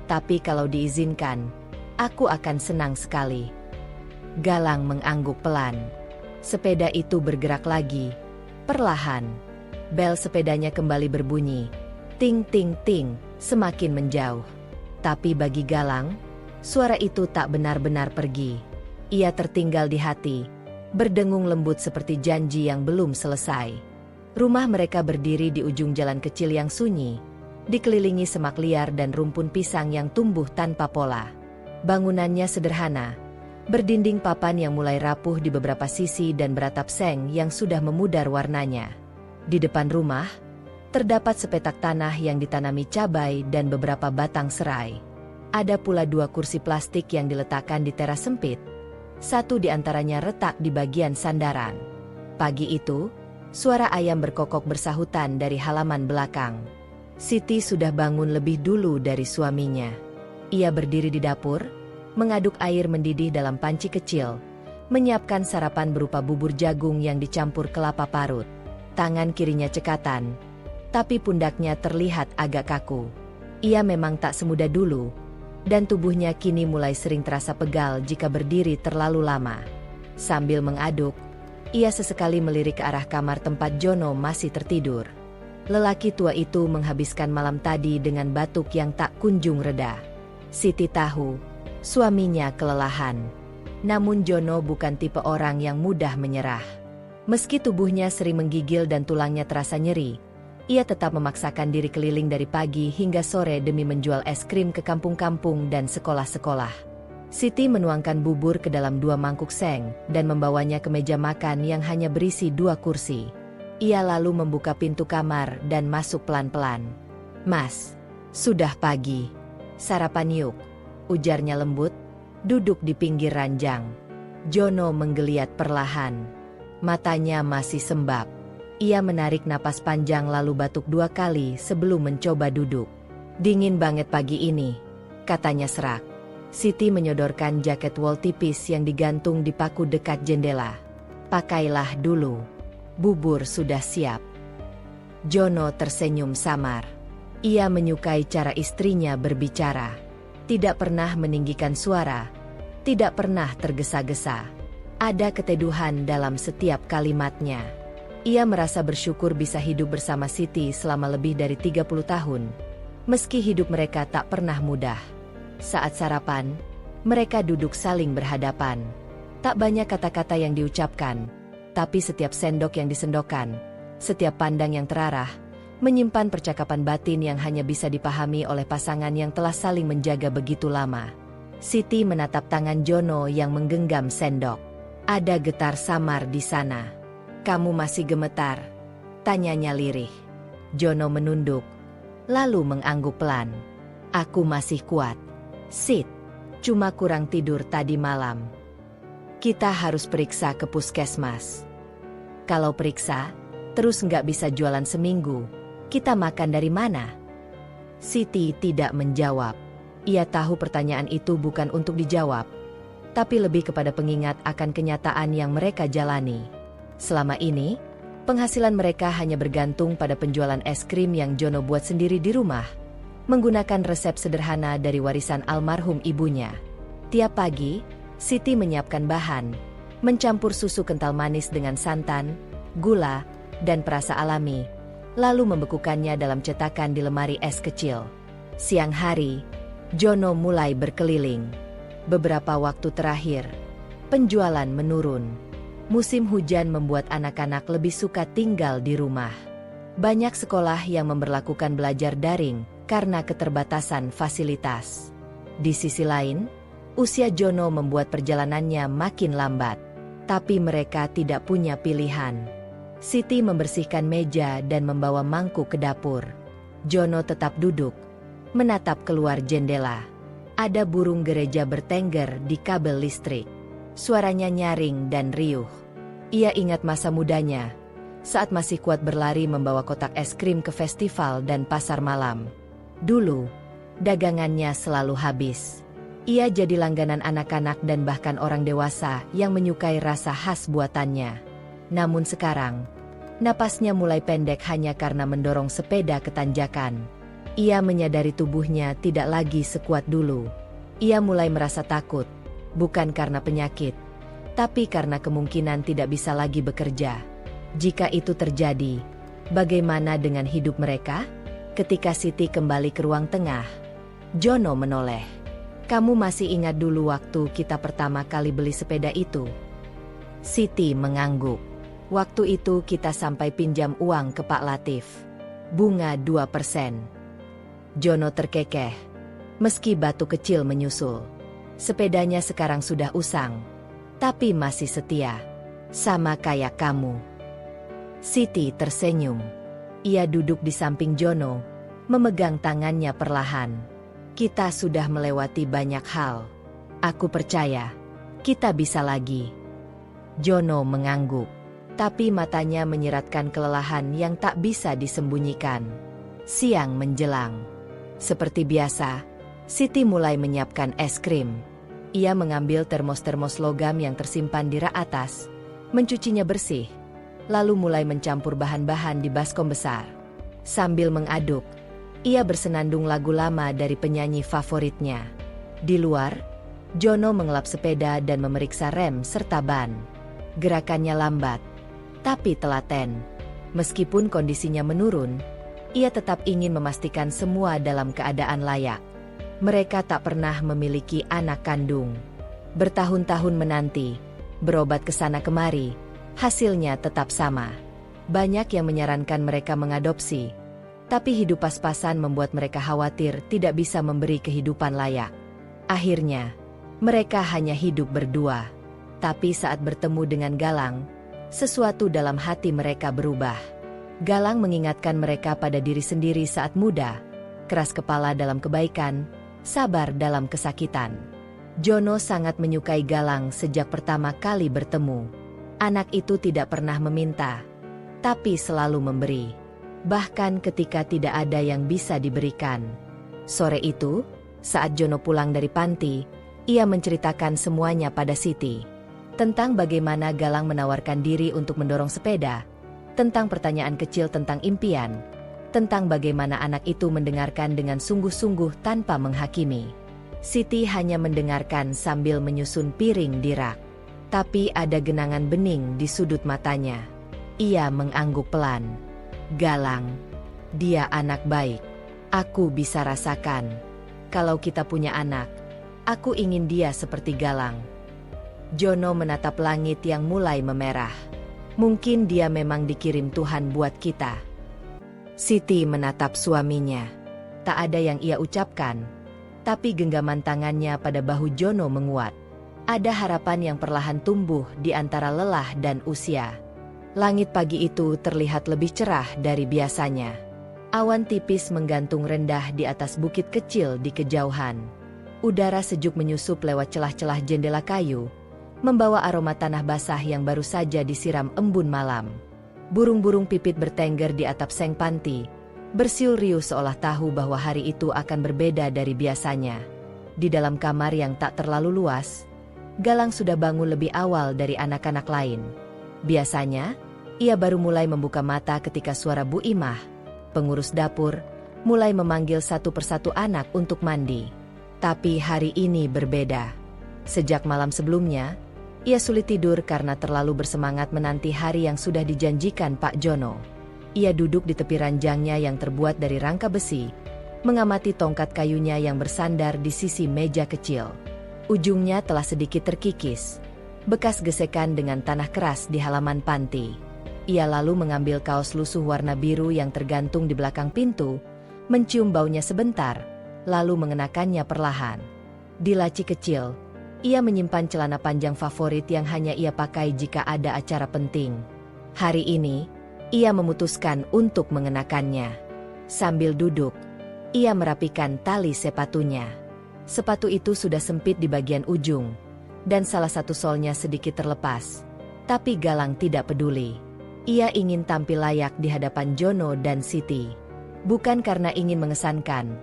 tapi kalau diizinkan, aku akan senang sekali." Galang mengangguk pelan. Sepeda itu bergerak lagi, perlahan. Bel sepedanya kembali berbunyi. Ting ting ting, semakin menjauh. Tapi bagi Galang, suara itu tak benar-benar pergi. Ia tertinggal di hati, berdengung lembut seperti janji yang belum selesai. Rumah mereka berdiri di ujung jalan kecil yang sunyi, dikelilingi semak liar dan rumpun pisang yang tumbuh tanpa pola. Bangunannya sederhana, berdinding papan yang mulai rapuh di beberapa sisi dan beratap seng yang sudah memudar warnanya. Di depan rumah, terdapat sepetak tanah yang ditanami cabai dan beberapa batang serai. Ada pula 2 kursi plastik yang diletakkan di teras sempit. Satu di antaranya retak di bagian sandaran. Pagi itu, suara ayam berkokok bersahutan dari halaman belakang. Siti sudah bangun lebih dulu dari suaminya. Ia berdiri di dapur, mengaduk air mendidih dalam panci kecil, menyiapkan sarapan berupa bubur jagung yang dicampur kelapa parut. Tangan kirinya cekatan, tapi pundaknya terlihat agak kaku. Ia memang tak semuda dulu, dan tubuhnya kini mulai sering terasa pegal jika berdiri terlalu lama. Sambil mengaduk, ia sesekali melirik ke arah kamar tempat Jono masih tertidur. Lelaki tua itu menghabiskan malam tadi dengan batuk yang tak kunjung reda. Siti tahu, suaminya kelelahan. Namun Jono bukan tipe orang yang mudah menyerah. Meski tubuhnya sering menggigil dan tulangnya terasa nyeri, ia tetap memaksakan diri keliling dari pagi hingga sore demi menjual es krim ke kampung-kampung dan sekolah-sekolah. Siti menuangkan bubur ke dalam 2 mangkuk seng dan membawanya ke meja makan yang hanya berisi 2 kursi. Ia lalu membuka pintu kamar dan masuk pelan-pelan. "Mas, sudah pagi. Sarapan yuk," ujarnya lembut, duduk di pinggir ranjang. Jono menggeliat perlahan. Matanya masih sembab. Ia menarik napas panjang lalu batuk 2 kali sebelum mencoba duduk. "Dingin banget pagi ini," katanya serak. Siti menyodorkan jaket wol tipis yang digantung di paku dekat jendela. "Pakailah dulu. Bubur sudah siap." Jono tersenyum samar. Ia menyukai cara istrinya berbicara. Tidak pernah meninggikan suara, tidak pernah tergesa-gesa. Ada keteduhan dalam setiap kalimatnya. Ia merasa bersyukur bisa hidup bersama Siti selama lebih dari 30 tahun. Meski hidup mereka tak pernah mudah. Saat sarapan, mereka duduk saling berhadapan. Tak banyak kata-kata yang diucapkan, tapi setiap sendok yang disendokkan, setiap pandang yang terarah, menyimpan percakapan batin yang hanya bisa dipahami oleh pasangan yang telah saling menjaga begitu lama. Siti menatap tangan Jono yang menggenggam sendok. Ada getar samar di sana. "Kamu masih gemetar?" tanyanya lirih. Jono menunduk, lalu mengangguk pelan. "Aku masih kuat, Sit. Cuma kurang tidur tadi malam. Kita harus periksa ke puskesmas." "Kalau periksa, terus nggak bisa jualan seminggu, kita makan dari mana?" Siti tidak menjawab. Ia tahu pertanyaan itu bukan untuk dijawab, tapi lebih kepada pengingat akan kenyataan yang mereka jalani. Selama ini, penghasilan mereka hanya bergantung pada penjualan es krim yang Jono buat sendiri di rumah, menggunakan resep sederhana dari warisan almarhum ibunya. Tiap pagi, Siti menyiapkan bahan, mencampur susu kental manis dengan santan, gula, dan perasa alami, lalu membekukannya dalam cetakan di lemari es kecil. Siang hari, Jono mulai berkeliling. Beberapa waktu terakhir, penjualan menurun. Musim hujan membuat anak-anak lebih suka tinggal di rumah. Banyak sekolah yang memberlakukan belajar daring karena keterbatasan fasilitas. Di sisi lain, usia Jono membuat perjalanannya makin lambat. Tapi mereka tidak punya pilihan. Siti membersihkan meja dan membawa mangkuk ke dapur. Jono tetap duduk, menatap keluar jendela. Ada burung gereja bertengger di kabel listrik. Suaranya nyaring dan riuh. Ia ingat masa mudanya, saat masih kuat berlari membawa kotak es krim ke festival dan pasar malam. Dulu, dagangannya selalu habis. Ia jadi langganan anak-anak dan bahkan orang dewasa yang menyukai rasa khas buatannya. Namun sekarang, napasnya mulai pendek hanya karena mendorong sepeda ke tanjakan. Ia menyadari tubuhnya tidak lagi sekuat dulu. Ia mulai merasa takut, bukan karena penyakit, tapi karena kemungkinan tidak bisa lagi bekerja. Jika itu terjadi, bagaimana dengan hidup mereka? Ketika Siti kembali ke ruang tengah, Jono menoleh. "Kamu masih ingat dulu waktu kita pertama kali beli sepeda itu?" Siti mengangguk. "Waktu itu kita sampai pinjam uang ke Pak Latif. Bunga 2%. Jono terkekeh. Meski batu kecil menyusul. Sepedanya sekarang sudah usang, tapi masih setia. Sama kayak kamu." Siti tersenyum. Ia duduk di samping Jono, memegang tangannya perlahan. "Kita sudah melewati banyak hal. Aku percaya, kita bisa lagi." Jono mengangguk, tapi matanya menyiratkan kelelahan yang tak bisa disembunyikan. Siang menjelang. Seperti biasa, Siti mulai menyiapkan es krim. Ia mengambil termos-termos logam yang tersimpan di rak atas, mencucinya bersih, lalu mulai mencampur bahan-bahan di baskom besar. Sambil mengaduk, ia bersenandung lagu lama dari penyanyi favoritnya. Di luar, Jono mengelap sepeda dan memeriksa rem serta ban. Gerakannya lambat, tapi telaten. Meskipun kondisinya menurun, ia tetap ingin memastikan semua dalam keadaan layak. Mereka tak pernah memiliki anak kandung. Bertahun-tahun menanti, berobat ke sana kemari, hasilnya tetap sama. Banyak yang menyarankan mereka mengadopsi, tapi hidup pas-pasan membuat mereka khawatir tidak bisa memberi kehidupan layak. Akhirnya, mereka hanya hidup berdua. Tapi saat bertemu dengan Galang, sesuatu dalam hati mereka berubah. Galang mengingatkan mereka pada diri sendiri saat muda, keras kepala dalam kebaikan, sabar dalam kesakitan. Jono sangat menyukai Galang sejak pertama kali bertemu. Anak itu tidak pernah meminta, tapi selalu memberi. Bahkan ketika tidak ada yang bisa diberikan. Sore itu, saat Jono pulang dari panti, ia menceritakan semuanya pada Siti. Tentang bagaimana Galang menawarkan diri untuk mendorong sepeda, tentang pertanyaan kecil tentang impian, tentang bagaimana anak itu mendengarkan dengan sungguh-sungguh tanpa menghakimi. Siti hanya mendengarkan sambil menyusun piring di rak. Tapi ada genangan bening di sudut matanya. Ia mengangguk pelan. Galang, dia anak baik. Aku bisa rasakan. Kalau kita punya anak, aku ingin dia seperti Galang. Jono menatap langit yang mulai memerah. Mungkin dia memang dikirim Tuhan buat kita. Siti menatap suaminya. Tak ada yang ia ucapkan, tapi genggaman tangannya pada bahu Jono menguat. Ada harapan yang perlahan tumbuh di antara lelah dan usia. Langit pagi itu terlihat lebih cerah dari biasanya. Awan tipis menggantung rendah di atas bukit kecil di kejauhan. Udara sejuk menyusup lewat celah-celah jendela kayu, membawa aroma tanah basah yang baru saja disiram embun malam. Burung-burung pipit bertengger di atap seng panti, bersiul riuh seolah tahu bahwa hari itu akan berbeda dari biasanya. Di dalam kamar yang tak terlalu luas, Galang sudah bangun lebih awal dari anak-anak lain. Biasanya, ia baru mulai membuka mata ketika suara Bu Imah, pengurus dapur, mulai memanggil satu persatu anak untuk mandi. Tapi hari ini berbeda. Sejak malam sebelumnya, ia sulit tidur karena terlalu bersemangat menanti hari yang sudah dijanjikan Pak Jono. Ia duduk di tepi ranjangnya yang terbuat dari rangka besi, mengamati tongkat kayunya yang bersandar di sisi meja kecil. Ujungnya telah sedikit terkikis, bekas gesekan dengan tanah keras di halaman panti. Ia lalu mengambil kaos lusuh warna biru yang tergantung di belakang pintu, mencium baunya sebentar, lalu mengenakannya perlahan. Di laci kecil, ia menyimpan celana panjang favorit yang hanya ia pakai jika ada acara penting. Hari ini, ia memutuskan untuk mengenakannya. Sambil duduk, ia merapikan tali sepatunya. Sepatu itu sudah sempit di bagian ujung, dan salah satu solnya sedikit terlepas. Tapi Galang tidak peduli. Ia ingin tampil layak di hadapan Jono dan Siti. Bukan karena ingin mengesankan,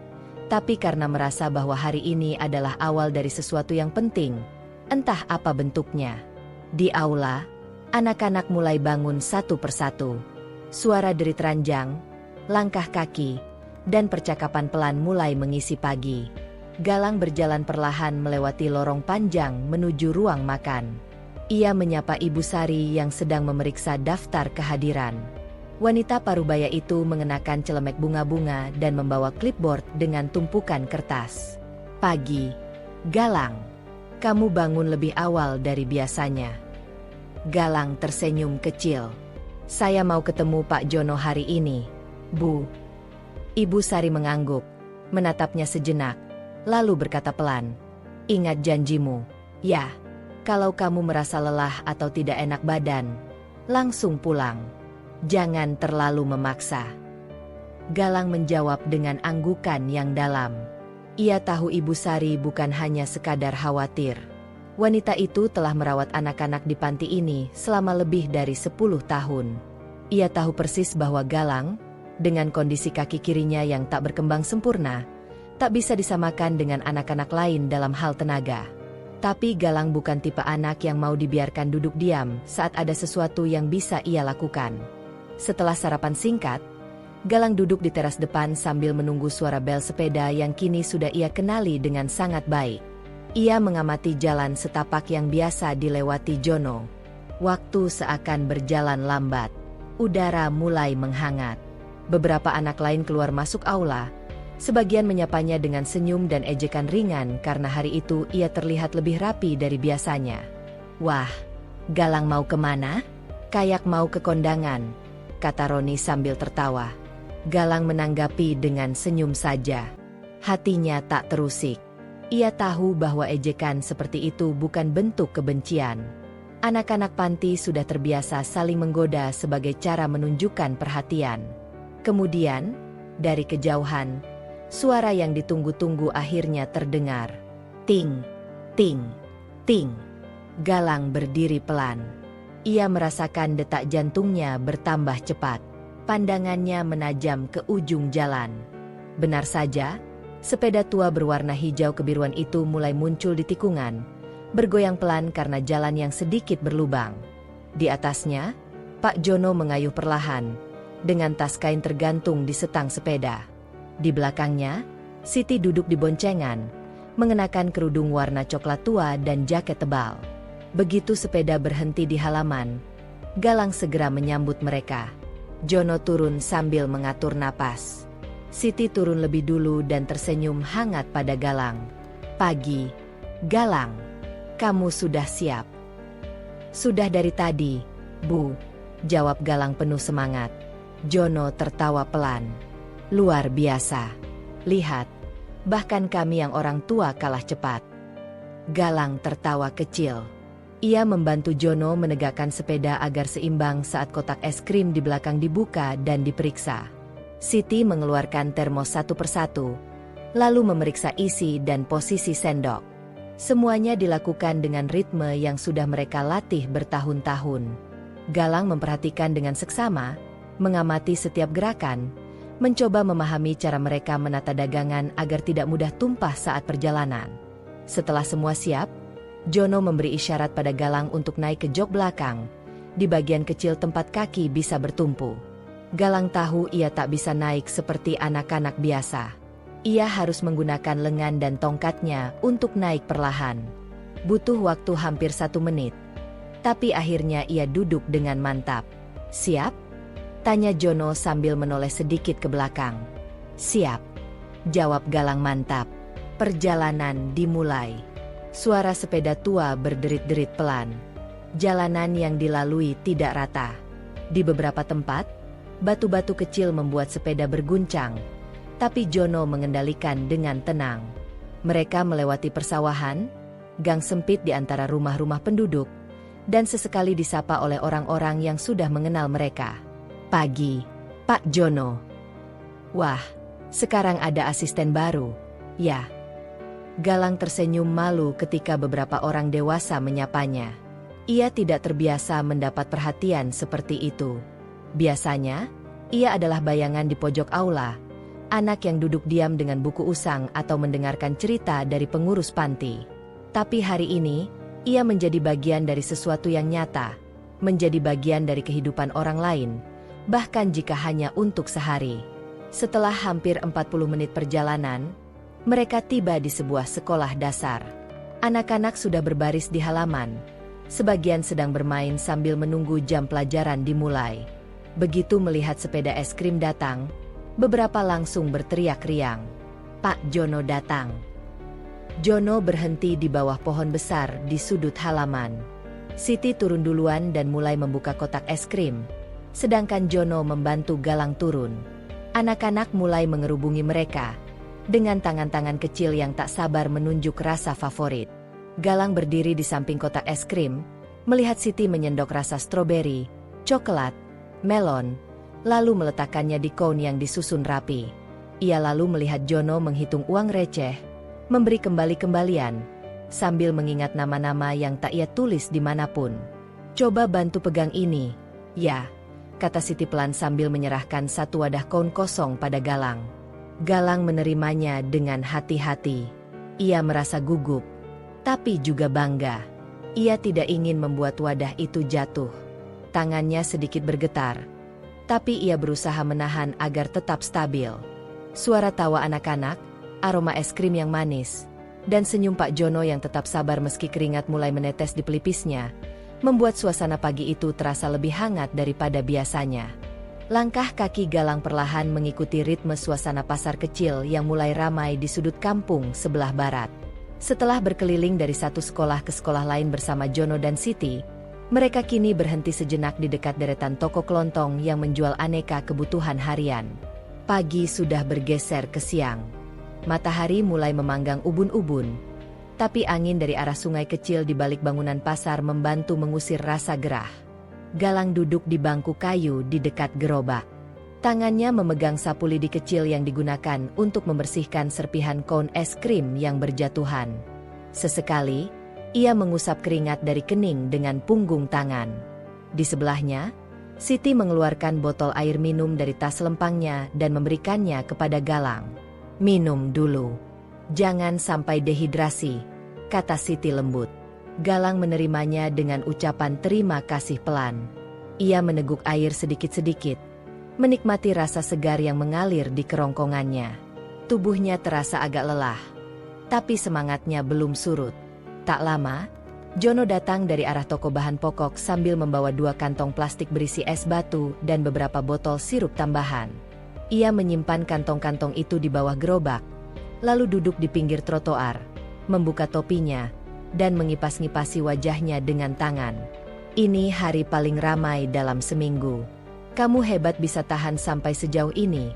tapi karena merasa bahwa hari ini adalah awal dari sesuatu yang penting, entah apa bentuknya. Di aula, anak-anak mulai bangun satu persatu. Suara derit ranjang, langkah kaki, dan percakapan pelan mulai mengisi pagi. Galang berjalan perlahan melewati lorong panjang menuju ruang makan. Ia menyapa Ibu Sari yang sedang memeriksa daftar kehadiran. Wanita parubaya itu mengenakan celemek bunga-bunga dan membawa clipboard dengan tumpukan kertas. Pagi, Galang. Kamu bangun lebih awal dari biasanya. Galang tersenyum kecil. Saya mau ketemu Pak Jono hari ini, Bu. Ibu Sari mengangguk, menatapnya sejenak, lalu berkata pelan, ingat janjimu, ya. Kalau kamu merasa lelah atau tidak enak badan, langsung pulang. Jangan terlalu memaksa. Galang menjawab dengan anggukan yang dalam. Ia tahu Ibu Sari bukan hanya sekadar khawatir. Wanita itu telah merawat anak-anak di panti ini selama lebih dari 10 tahun. Ia tahu persis bahwa Galang, Dengan kondisi kaki kirinya yang tak berkembang sempurna, tak bisa disamakan dengan anak-anak lain dalam hal tenaga. Tapi Galang bukan tipe anak yang mau dibiarkan duduk diam saat ada sesuatu yang bisa ia lakukan. Setelah sarapan singkat, Galang duduk di teras depan sambil menunggu suara bel sepeda yang kini sudah ia kenali dengan sangat baik. Ia mengamati jalan setapak yang biasa dilewati Jono. Waktu seakan berjalan lambat. Udara mulai menghangat. Beberapa anak lain keluar masuk aula. Sebagian menyapanya dengan senyum dan ejekan ringan karena hari itu ia terlihat lebih rapi dari biasanya. "Wah, Galang mau kemana?" "Kayak mau ke kondangan," kata Roni sambil tertawa. Galang menanggapi dengan senyum saja. Hatinya tak terusik. Ia tahu bahwa ejekan seperti itu bukan bentuk kebencian. Anak-anak panti sudah terbiasa saling menggoda sebagai cara menunjukkan perhatian. Kemudian, dari kejauhan, suara yang ditunggu-tunggu akhirnya terdengar. Ting, ting, ting. Galang berdiri pelan. Ia merasakan detak jantungnya bertambah cepat. Pandangannya menajam ke ujung jalan. Benar saja, sepeda tua berwarna hijau kebiruan itu mulai muncul di tikungan, bergoyang pelan karena jalan yang sedikit berlubang. Di atasnya, Pak Jono mengayuh perlahan, dengan tas kain tergantung di setang sepeda. Di belakangnya, Siti duduk di boncengan, mengenakan kerudung warna coklat tua dan jaket tebal. Begitu sepeda berhenti di halaman, Galang segera menyambut mereka. Jono turun sambil mengatur napas. Siti turun lebih dulu dan tersenyum hangat pada Galang. "Pagi, Galang. Kamu sudah siap?" "Sudah dari tadi, Bu," jawab Galang penuh semangat. Jono tertawa pelan. "Luar biasa. Lihat, bahkan kami yang orang tua kalah cepat." Galang tertawa kecil. Ia membantu Jono menegakkan sepeda agar seimbang saat kotak es krim di belakang dibuka dan diperiksa. Siti mengeluarkan termos satu persatu, lalu memeriksa isi dan posisi sendok. Semuanya dilakukan dengan ritme yang sudah mereka latih bertahun-tahun. Galang memperhatikan dengan seksama, mengamati setiap gerakan, mencoba memahami cara mereka menata dagangan agar tidak mudah tumpah saat perjalanan. Setelah semua siap, Jono memberi isyarat pada Galang untuk naik ke jok belakang, di bagian kecil tempat kaki bisa bertumpu. Galang tahu ia tak bisa naik seperti anak-anak biasa. Ia harus menggunakan lengan dan tongkatnya untuk naik perlahan. Butuh waktu hampir 1 menit. Tapi akhirnya ia duduk dengan mantap. "Siap?" tanya Jono sambil menoleh sedikit ke belakang. "Siap," jawab Galang mantap. Perjalanan dimulai. Suara sepeda tua berderit-derit pelan. Jalanan yang dilalui tidak rata. Di beberapa tempat, batu-batu kecil membuat sepeda berguncang, tapi Jono mengendalikan dengan tenang. Mereka melewati persawahan, gang sempit di antara rumah-rumah penduduk, dan sesekali disapa oleh orang-orang yang sudah mengenal mereka. "Pagi, Pak Jono." "Wah, sekarang ada asisten baru." "Ya." Galang tersenyum malu ketika beberapa orang dewasa menyapanya. Ia tidak terbiasa mendapat perhatian seperti itu. Biasanya, ia adalah bayangan di pojok aula, anak yang duduk diam dengan buku usang atau mendengarkan cerita dari pengurus panti. Tapi hari ini, ia menjadi bagian dari sesuatu yang nyata, menjadi bagian dari kehidupan orang lain, bahkan jika hanya untuk sehari. Setelah hampir 40 menit perjalanan, mereka tiba di sebuah sekolah dasar. Anak-anak sudah berbaris di halaman. Sebagian sedang bermain sambil menunggu jam pelajaran dimulai. Begitu melihat sepeda es krim datang, beberapa langsung berteriak riang. "Pak Jono datang." Jono berhenti di bawah pohon besar di sudut halaman. Siti turun duluan dan mulai membuka kotak es krim, sedangkan Jono membantu Galang turun. Anak-anak mulai mengerubungi mereka, dengan tangan-tangan kecil yang tak sabar menunjuk rasa favorit. Galang berdiri di samping kotak es krim, melihat Siti menyendok rasa stroberi, coklat, melon, lalu meletakkannya di cone yang disusun rapi. Ia lalu melihat Jono menghitung uang receh, memberi kembali-kembalian, sambil mengingat nama-nama yang tak ia tulis dimanapun. "Coba bantu pegang ini." "Ya," kata Siti pelan sambil menyerahkan satu wadah koin kosong pada Galang. Galang menerimanya dengan hati-hati. Ia merasa gugup, tapi juga bangga. Ia tidak ingin membuat wadah itu jatuh. Tangannya sedikit bergetar, tapi ia berusaha menahan agar tetap stabil. Suara tawa anak-anak, aroma es krim yang manis, dan senyum Pak Jono yang tetap sabar meski keringat mulai menetes di pelipisnya, membuat suasana pagi itu terasa lebih hangat daripada biasanya. Langkah kaki Galang perlahan mengikuti ritme suasana pasar kecil yang mulai ramai di sudut kampung sebelah barat. Setelah berkeliling dari satu sekolah ke sekolah lain bersama Jono dan Siti, mereka kini berhenti sejenak di dekat deretan toko kelontong yang menjual aneka kebutuhan harian. Pagi sudah bergeser ke siang. Matahari mulai memanggang ubun-ubun, tapi angin dari arah sungai kecil di balik bangunan pasar membantu mengusir rasa gerah. Galang duduk di bangku kayu di dekat gerobak. Tangannya memegang sapu lidi kecil yang digunakan untuk membersihkan serpihan koin es krim yang berjatuhan. Sesekali, ia mengusap keringat dari kening dengan punggung tangan. Di sebelahnya, Siti mengeluarkan botol air minum dari tas lempangnya dan memberikannya kepada Galang. "Minum dulu. Jangan sampai dehidrasi," kata Siti lembut. Galang menerimanya dengan ucapan terima kasih pelan. Ia meneguk air sedikit-sedikit, menikmati rasa segar yang mengalir di kerongkongannya. Tubuhnya terasa agak lelah, tapi semangatnya belum surut. Tak lama, Jono datang dari arah toko bahan pokok sambil membawa 2 kantong plastik berisi es batu dan beberapa botol sirup tambahan. Ia menyimpan kantong-kantong itu di bawah gerobak, lalu duduk di pinggir trotoar, membuka topinya, dan mengipas-ngipasi wajahnya dengan tangan. "Ini hari paling ramai dalam seminggu. Kamu hebat bisa tahan sampai sejauh ini,"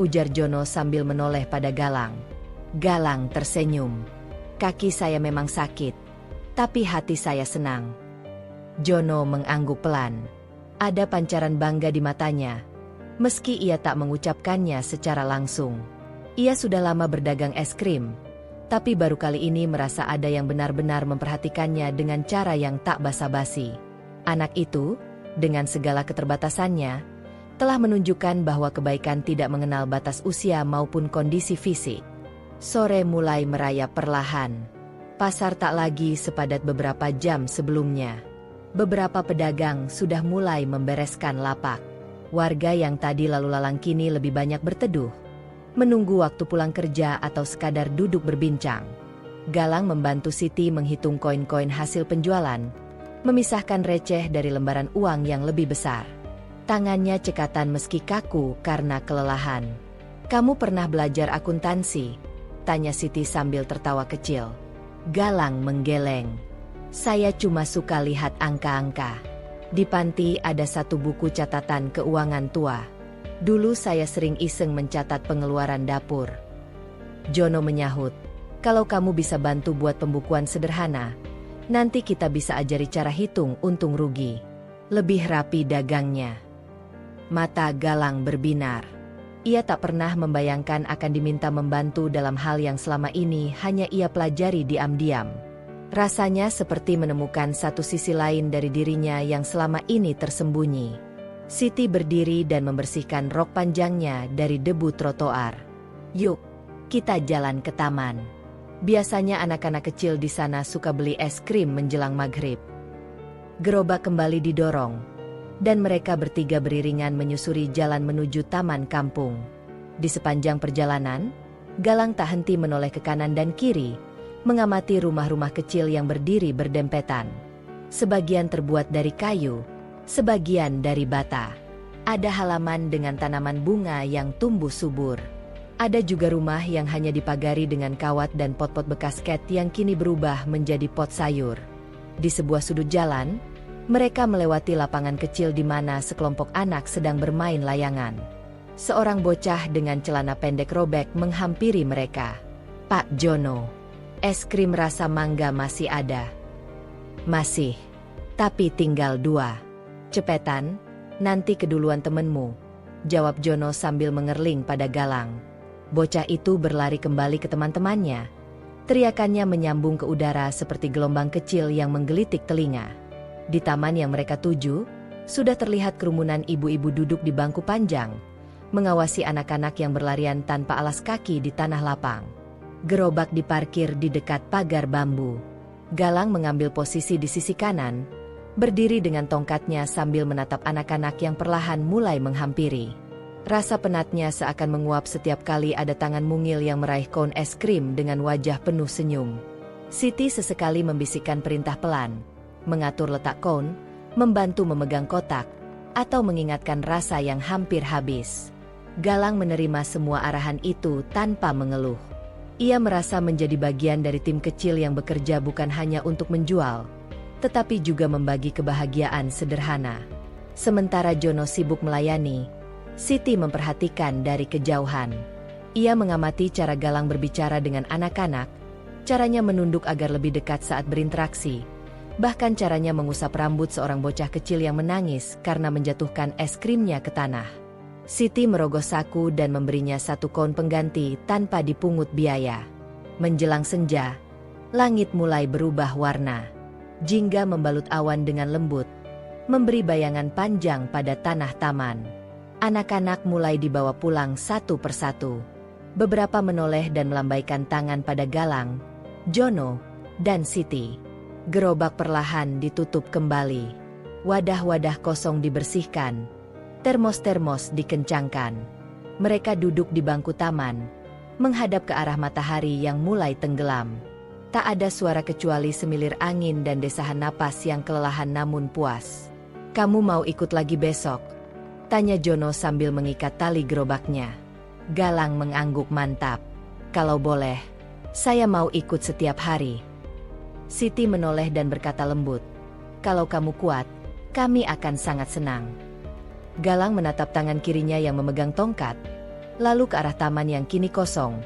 ujar Jono sambil menoleh pada Galang. Galang tersenyum. "Kaki saya memang sakit, tapi hati saya senang." Jono mengangguk pelan. Ada pancaran bangga di matanya, meski ia tak mengucapkannya secara langsung. Ia sudah lama berdagang es krim, tapi baru kali ini merasa ada yang benar-benar memperhatikannya dengan cara yang tak basa-basi. Anak itu, dengan segala keterbatasannya, telah menunjukkan bahwa kebaikan tidak mengenal batas usia maupun kondisi fisik. Sore mulai merayap perlahan. Pasar tak lagi sepadat beberapa jam sebelumnya. Beberapa pedagang sudah mulai membereskan lapak. Warga yang tadi lalu lalang kini lebih banyak berteduh, menunggu waktu pulang kerja atau sekadar duduk berbincang. Galang membantu Siti menghitung koin-koin hasil penjualan, memisahkan receh dari lembaran uang yang lebih besar. Tangannya cekatan meski kaku karena kelelahan. "Kamu pernah belajar akuntansi?" tanya Siti sambil tertawa kecil. Galang menggeleng. "Saya cuma suka lihat angka-angka. Di panti ada satu buku catatan keuangan tua. Dulu saya sering iseng mencatat pengeluaran dapur." Jono menyahut, "Kalau kamu bisa bantu buat pembukuan sederhana, nanti kita bisa ajari cara hitung untung rugi. Lebih rapi dagangnya." Mata Galang berbinar. Ia tak pernah membayangkan akan diminta membantu dalam hal yang selama ini hanya ia pelajari diam-diam. Rasanya seperti menemukan satu sisi lain dari dirinya yang selama ini tersembunyi. Siti berdiri dan membersihkan rok panjangnya dari debu trotoar. "Yuk, kita jalan ke taman. Biasanya anak-anak kecil di sana suka beli es krim menjelang maghrib." Gerobak kembali didorong, dan mereka bertiga beriringan menyusuri jalan menuju taman kampung. Di sepanjang perjalanan, Galang tak henti menoleh ke kanan dan kiri, mengamati rumah-rumah kecil yang berdiri berdempetan. Sebagian terbuat dari kayu, sebagian dari bata. Ada halaman dengan tanaman bunga yang tumbuh subur. Ada juga rumah yang hanya dipagari dengan kawat dan pot-pot bekas cat yang kini berubah menjadi pot sayur. Di sebuah sudut jalan, mereka melewati lapangan kecil di mana sekelompok anak sedang bermain layangan. Seorang bocah dengan celana pendek robek menghampiri mereka. "Pak Jono, es krim rasa mangga masih ada?" "Masih, tapi tinggal 2. Cepetan, nanti keduluan temenmu," jawab Jono sambil mengerling pada Galang. Bocah itu berlari kembali ke teman-temannya. Teriakannya menyambung ke udara seperti gelombang kecil yang menggelitik telinga. Di taman yang mereka tuju, Sudah terlihat kerumunan ibu-ibu duduk di bangku panjang, mengawasi anak-anak yang berlarian tanpa alas kaki di tanah lapang. Gerobak diparkir di dekat pagar bambu. Galang mengambil posisi di sisi kanan, berdiri dengan tongkatnya sambil menatap anak-anak yang perlahan mulai menghampiri. Rasa penatnya seakan menguap setiap kali ada tangan mungil yang meraih koin es krim dengan wajah penuh senyum. Siti sesekali membisikkan perintah pelan, mengatur letak koin, membantu memegang kotak, atau mengingatkan rasa yang hampir habis. Galang menerima semua arahan itu tanpa mengeluh. Ia merasa menjadi bagian dari tim kecil yang bekerja bukan hanya untuk menjual, tetapi juga membagi kebahagiaan sederhana. Sementara Jono sibuk melayani, Siti memperhatikan dari kejauhan. Ia mengamati cara Galang berbicara dengan anak-anak, caranya menunduk agar lebih dekat saat berinteraksi, bahkan caranya mengusap rambut seorang bocah kecil yang menangis karena menjatuhkan es krimnya ke tanah. Siti merogoh saku dan memberinya 1 koin pengganti tanpa dipungut biaya. Menjelang senja, langit mulai berubah warna. Jingga membalut awan dengan lembut, memberi bayangan panjang pada tanah taman. Anak-anak mulai dibawa pulang satu persatu. Beberapa menoleh dan melambaikan tangan pada Galang, Jono, dan Siti. Gerobak perlahan ditutup kembali. Wadah-wadah kosong dibersihkan. Termos-termos dikencangkan. Mereka duduk di bangku taman, menghadap ke arah matahari yang mulai tenggelam. Tak ada suara kecuali semilir angin dan desahan napas yang kelelahan namun puas. "Kamu mau ikut lagi besok?" tanya Jono sambil mengikat tali gerobaknya. Galang mengangguk mantap. "Kalau boleh, saya mau ikut setiap hari." Siti menoleh dan berkata lembut, "Kalau kamu kuat, kami akan sangat senang." Galang menatap tangan kirinya yang memegang tongkat, lalu ke arah taman yang kini kosong,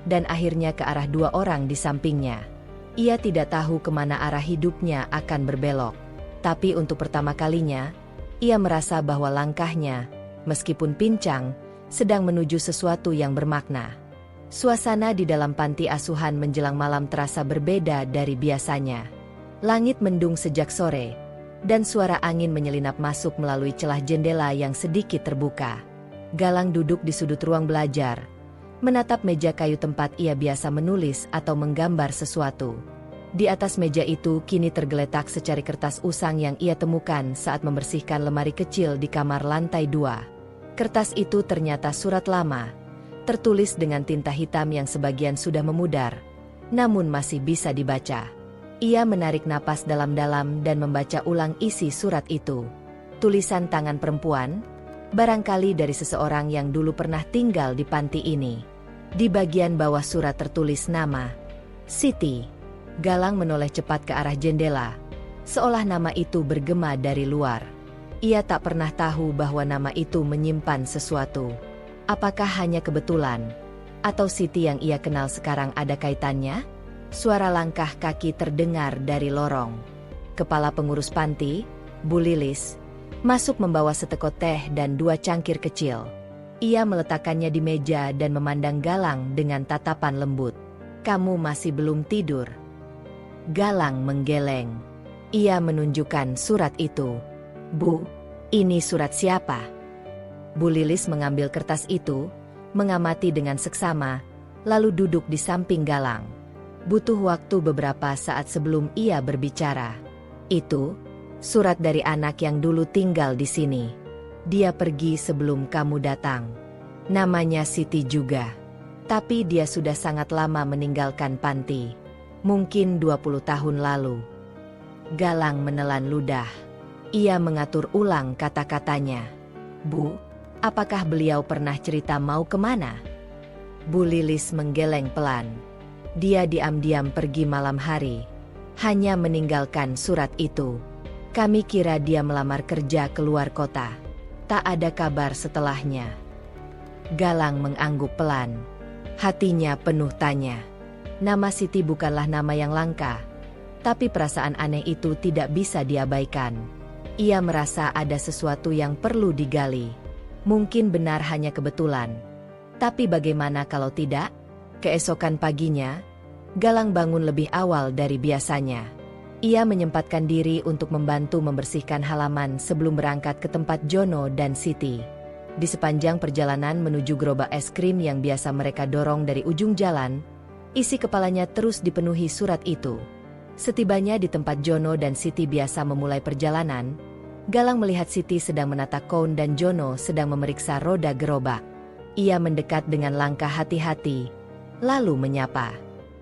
dan akhirnya ke arah 2 orang di sampingnya. Ia tidak tahu kemana arah hidupnya akan berbelok. Tapi untuk pertama kalinya, ia merasa bahwa langkahnya, meskipun pincang, sedang menuju sesuatu yang bermakna. Suasana di dalam panti asuhan menjelang malam terasa berbeda dari biasanya. Langit mendung sejak sore, dan suara angin menyelinap masuk melalui celah jendela yang sedikit terbuka. Galang duduk di sudut ruang belajar, menatap meja kayu tempat ia biasa menulis atau menggambar sesuatu. Di atas meja itu kini tergeletak secari kertas usang yang ia temukan saat membersihkan lemari kecil di kamar lantai 2. Kertas itu ternyata surat lama, tertulis dengan tinta hitam yang sebagian sudah memudar, namun masih bisa dibaca. Ia menarik napas dalam-dalam dan membaca ulang isi surat itu. Tulisan tangan perempuan, barangkali dari seseorang yang dulu pernah tinggal di panti ini. Di bagian bawah surat tertulis nama Siti. Galang menoleh cepat ke arah jendela, seolah nama itu bergema dari luar. Ia tak pernah tahu bahwa nama itu menyimpan sesuatu. Apakah hanya kebetulan? Atau Siti yang ia kenal sekarang ada kaitannya? Suara langkah kaki terdengar dari lorong. Kepala pengurus panti, Bu Lilis, masuk membawa setekot teh dan 2 cangkir kecil. Ia meletakkannya di meja dan memandang Galang dengan tatapan lembut. "Kamu masih belum tidur?" Galang menggeleng. Ia menunjukkan surat itu. "Bu, ini surat siapa?" Bu Lilis mengambil kertas itu, mengamati dengan seksama, lalu duduk di samping Galang. Butuh waktu beberapa saat sebelum ia berbicara. "Itu surat dari anak yang dulu tinggal di sini. Dia pergi sebelum kamu datang. Namanya Siti juga. Tapi dia sudah sangat lama meninggalkan panti. Mungkin 20 tahun lalu." Galang menelan ludah. Ia mengatur ulang kata-katanya. "Bu, apakah beliau pernah cerita mau kemana?" Bu Lilis menggeleng pelan. "Dia diam-diam pergi malam hari. Hanya meninggalkan surat itu. Kami kira dia melamar kerja keluar kota. Tak ada kabar setelahnya." Galang mengangguk pelan. Hatinya penuh tanya. Nama Siti bukanlah nama yang langka, tapi perasaan aneh itu tidak bisa diabaikan. Ia merasa ada sesuatu yang perlu digali. Mungkin benar hanya kebetulan. Tapi bagaimana kalau tidak? Keesokan paginya, Galang bangun lebih awal dari biasanya. Ia menyempatkan diri untuk membantu membersihkan halaman sebelum berangkat ke tempat Jono dan Siti. Di sepanjang perjalanan menuju gerobak es krim yang biasa mereka dorong dari ujung jalan, isi kepalanya terus dipenuhi surat itu. Setibanya di tempat Jono dan Siti biasa memulai perjalanan, Galang melihat Siti sedang menata koun dan Jono sedang memeriksa roda gerobak. Ia mendekat dengan langkah hati-hati, lalu menyapa.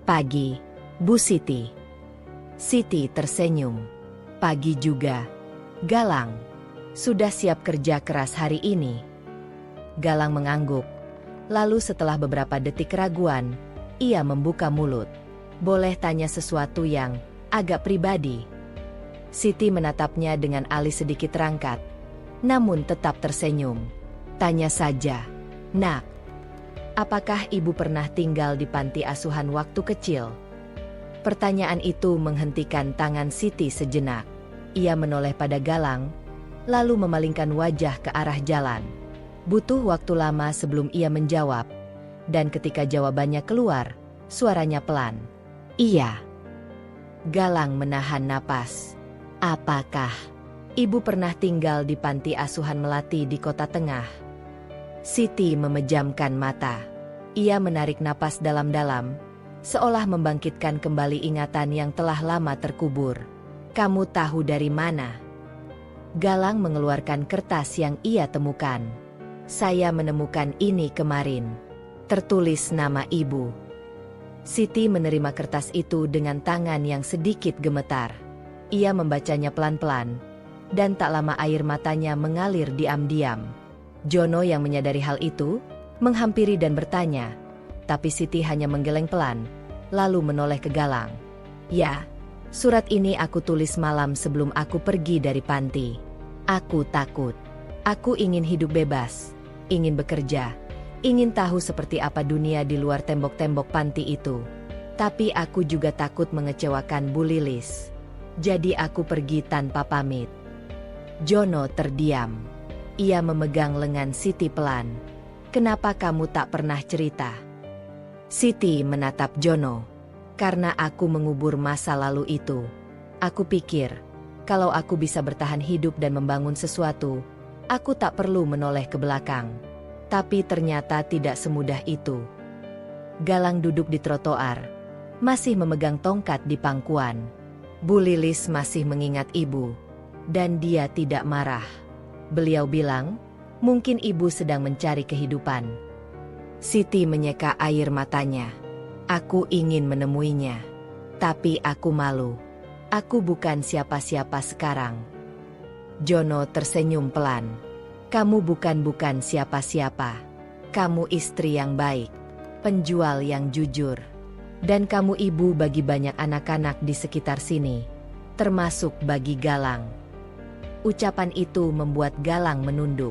"Pagi, Bu Siti." Siti tersenyum. "Pagi juga, Galang. Sudah siap kerja keras hari ini?" Galang mengangguk. Lalu setelah beberapa detik keraguan, ia membuka mulut. "Boleh tanya sesuatu yang agak pribadi?" Siti menatapnya dengan alis sedikit terangkat, namun tetap tersenyum. "Tanya saja, Nak. Apakah ibu pernah tinggal di panti asuhan waktu kecil?" Pertanyaan itu menghentikan tangan Siti sejenak. Ia menoleh pada Galang, lalu memalingkan wajah ke arah jalan. Butuh waktu lama sebelum ia menjawab, dan ketika jawabannya keluar, suaranya pelan. "Iya." Galang menahan napas. "Apakah ibu pernah tinggal di panti asuhan Melati di Kota Tengah?" Siti memejamkan mata. Ia menarik napas dalam-dalam, seolah membangkitkan kembali ingatan yang telah lama terkubur. "Kamu tahu dari mana?" Galang mengeluarkan kertas yang ia temukan. "Saya menemukan ini kemarin. Tertulis nama ibu." Siti menerima kertas itu dengan tangan yang sedikit gemetar. Ia membacanya pelan-pelan, dan tak lama air matanya mengalir diam-diam. Jono yang menyadari hal itu, menghampiri dan bertanya, tapi Siti hanya menggeleng pelan, lalu menoleh ke Galang. "Ya, surat ini aku tulis malam sebelum aku pergi dari panti. Aku takut. Aku ingin hidup bebas, ingin bekerja, ingin tahu seperti apa dunia di luar tembok-tembok panti itu. Tapi aku juga takut mengecewakan Bu Lilis. Jadi aku pergi tanpa pamit." Jono terdiam. Ia memegang lengan Siti pelan. "Kenapa kamu tak pernah cerita?" Siti menatap Jono. "Karena aku mengubur masa lalu itu. Aku pikir, kalau aku bisa bertahan hidup dan membangun sesuatu, aku tak perlu menoleh ke belakang. Tapi ternyata tidak semudah itu." Galang duduk di trotoar, masih memegang tongkat di pangkuan. Bu Lilis masih mengingat ibu, dan dia tidak marah. Beliau bilang, "Mungkin ibu sedang mencari kehidupan." Siti menyeka air matanya. "Aku ingin menemuinya. Tapi aku malu. Aku bukan siapa-siapa sekarang." Jono tersenyum pelan. "Kamu bukan siapa-siapa. Kamu istri yang baik, penjual yang jujur. Dan kamu ibu bagi banyak anak-anak di sekitar sini, termasuk bagi Galang." Ucapan itu membuat Galang menunduk.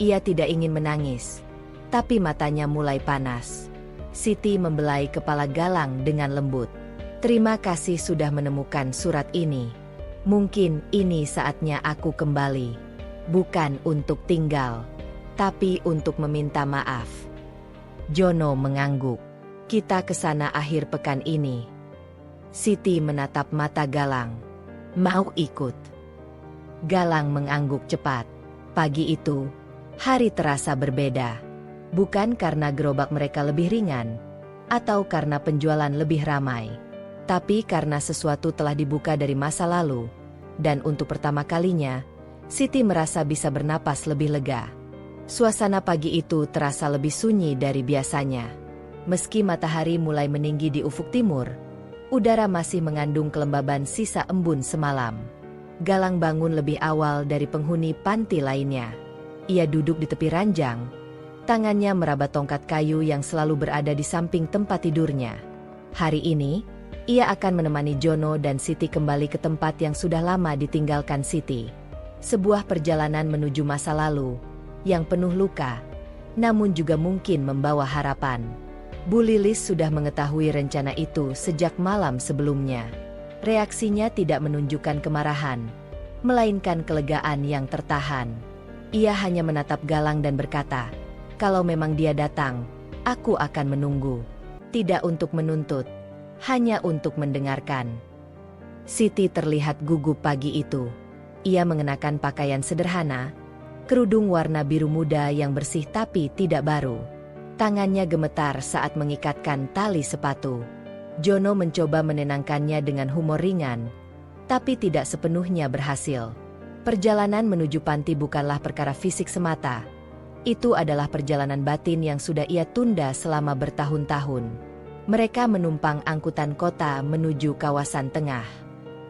Ia tidak ingin menangis, tapi matanya mulai panas. Siti membelai kepala Galang dengan lembut. "Terima kasih sudah menemukan surat ini. Mungkin ini saatnya aku kembali. Bukan untuk tinggal, tapi untuk meminta maaf." Jono mengangguk. "Kita ke sana akhir pekan ini." Siti menatap mata Galang. "Mau ikut?" Galang mengangguk cepat. Pagi itu, hari terasa berbeda. Bukan karena gerobak mereka lebih ringan, atau karena penjualan lebih ramai, tapi karena sesuatu telah dibuka dari masa lalu, dan untuk pertama kalinya, Siti merasa bisa bernapas lebih lega. Suasana pagi itu terasa lebih sunyi dari biasanya. Meski matahari mulai meninggi di ufuk timur, udara masih mengandung kelembaban sisa embun semalam. Galang bangun lebih awal dari penghuni panti lainnya. Ia duduk di tepi ranjang, tangannya meraba tongkat kayu yang selalu berada di samping tempat tidurnya. Hari ini, ia akan menemani Jono dan Siti kembali ke tempat yang sudah lama ditinggalkan Siti. Sebuah perjalanan menuju masa lalu, yang penuh luka, namun juga mungkin membawa harapan. Bu Lilis sudah mengetahui rencana itu sejak malam sebelumnya. Reaksinya tidak menunjukkan kemarahan, melainkan kelegaan yang tertahan. Ia hanya menatap Galang dan berkata, "Kalau memang dia datang, aku akan menunggu. Tidak untuk menuntut, hanya untuk mendengarkan." Siti terlihat gugup pagi itu. Ia mengenakan pakaian sederhana, kerudung warna biru muda yang bersih tapi tidak baru. Tangannya gemetar saat mengikatkan tali sepatu. Jono mencoba menenangkannya dengan humor ringan, tapi tidak sepenuhnya berhasil. Perjalanan menuju panti bukanlah perkara fisik semata. Itu adalah perjalanan batin yang sudah ia tunda selama bertahun-tahun. Mereka menumpang angkutan kota menuju kawasan tengah.